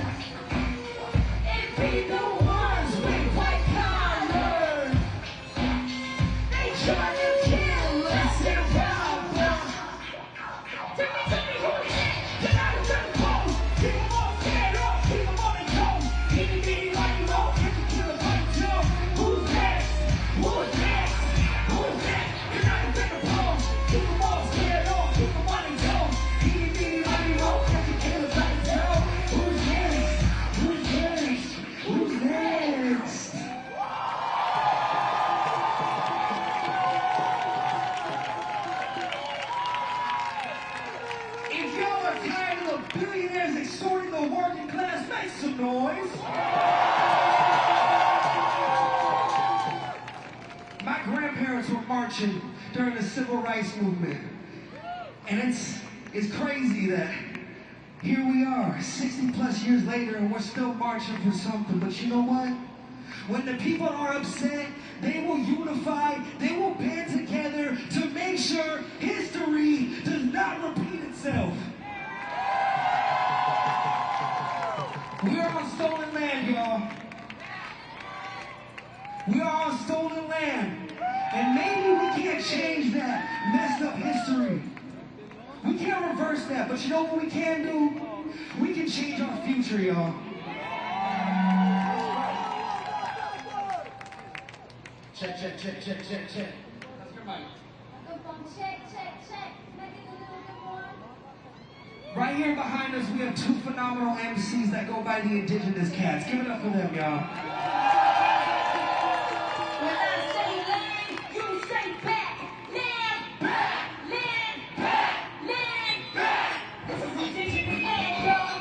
It be the ones with white collars. They try to kill us and rob us. Tell me who it is. Get out of the cold. Keep them all scared up. Keep them on the cold. Itty like you know. If you kill a fight, tell who's next? Who's next? Who's next? Get out of the cold. Keep them all scared up. Keep them on the cold. Itty like you know. If you kill a fight, tell who's next? Who's next? Who's next? If y'all are tired of the billionaires extorting the working class, make some noise. My grandparents were marching during the civil rights movement. And it's crazy that here we are, 60 plus years later, and we're still marching for something. But you know what? When the people are upset, they will unify, they will band together to make sure history does not repeat itself. We are on stolen land, y'all. We are on stolen land. And maybe we can't change that messed up history. We can't reverse that, but you know what we can do? We can change our future, y'all. Check. How's your mic? Check. Make it a little bit more. Right here behind us, we have two phenomenal MCs that go by the Indigenous Cats. Give it up for them, y'all. When I say land, you say back. Land back. Land back. Land back. This is Indigenous land, y'all.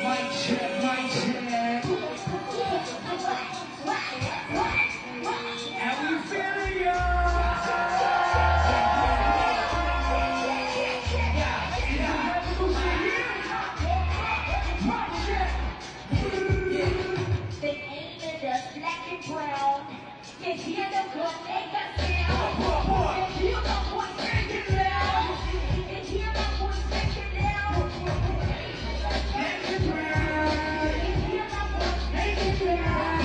Mic check. How we feeling, y'all? They ain't in us black and brown. You hear them gun make us down. You hear my voice breaking down. You hear my voice breaking down. Black and brown. You hear my voice breaking down.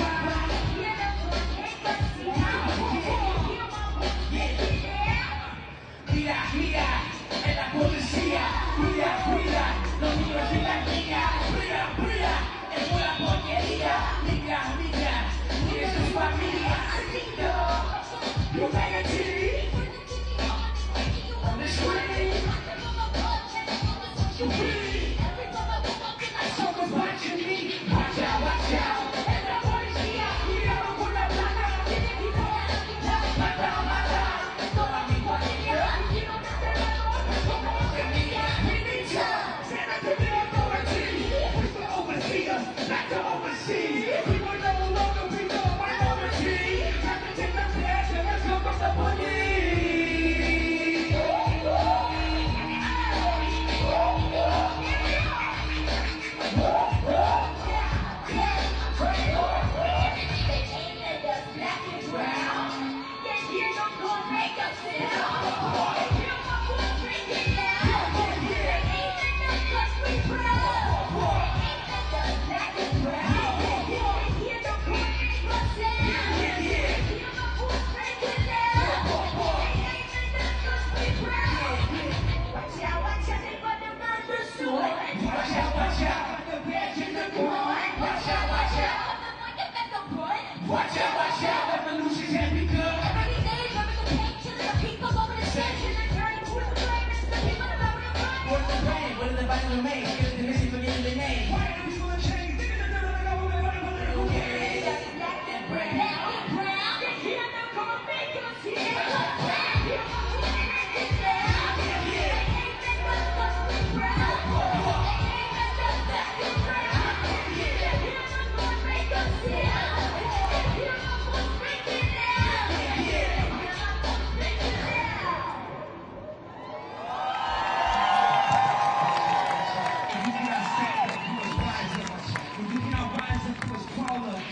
You hear them gun make us down. You hear my voice breaking down. Mira, en la policía. Cuida, los niños y las niñas. Cuida, es una porquería. Mira, es su familia. Humanity on the street. Someone's watching me. Watch out. En la policía, cuidado con la plata. Mata. Toda mi familia. Como semilla. Stand up to the authority. We're the overseers, not the overseas. We will no longer be the minority. Time to take the flash and let's go from the police. Watch out, revolution can be good. Every day, rubbing the paint, killing the people over the station and turning towards the blame. It's the people that are What's the plan? What is the violent make?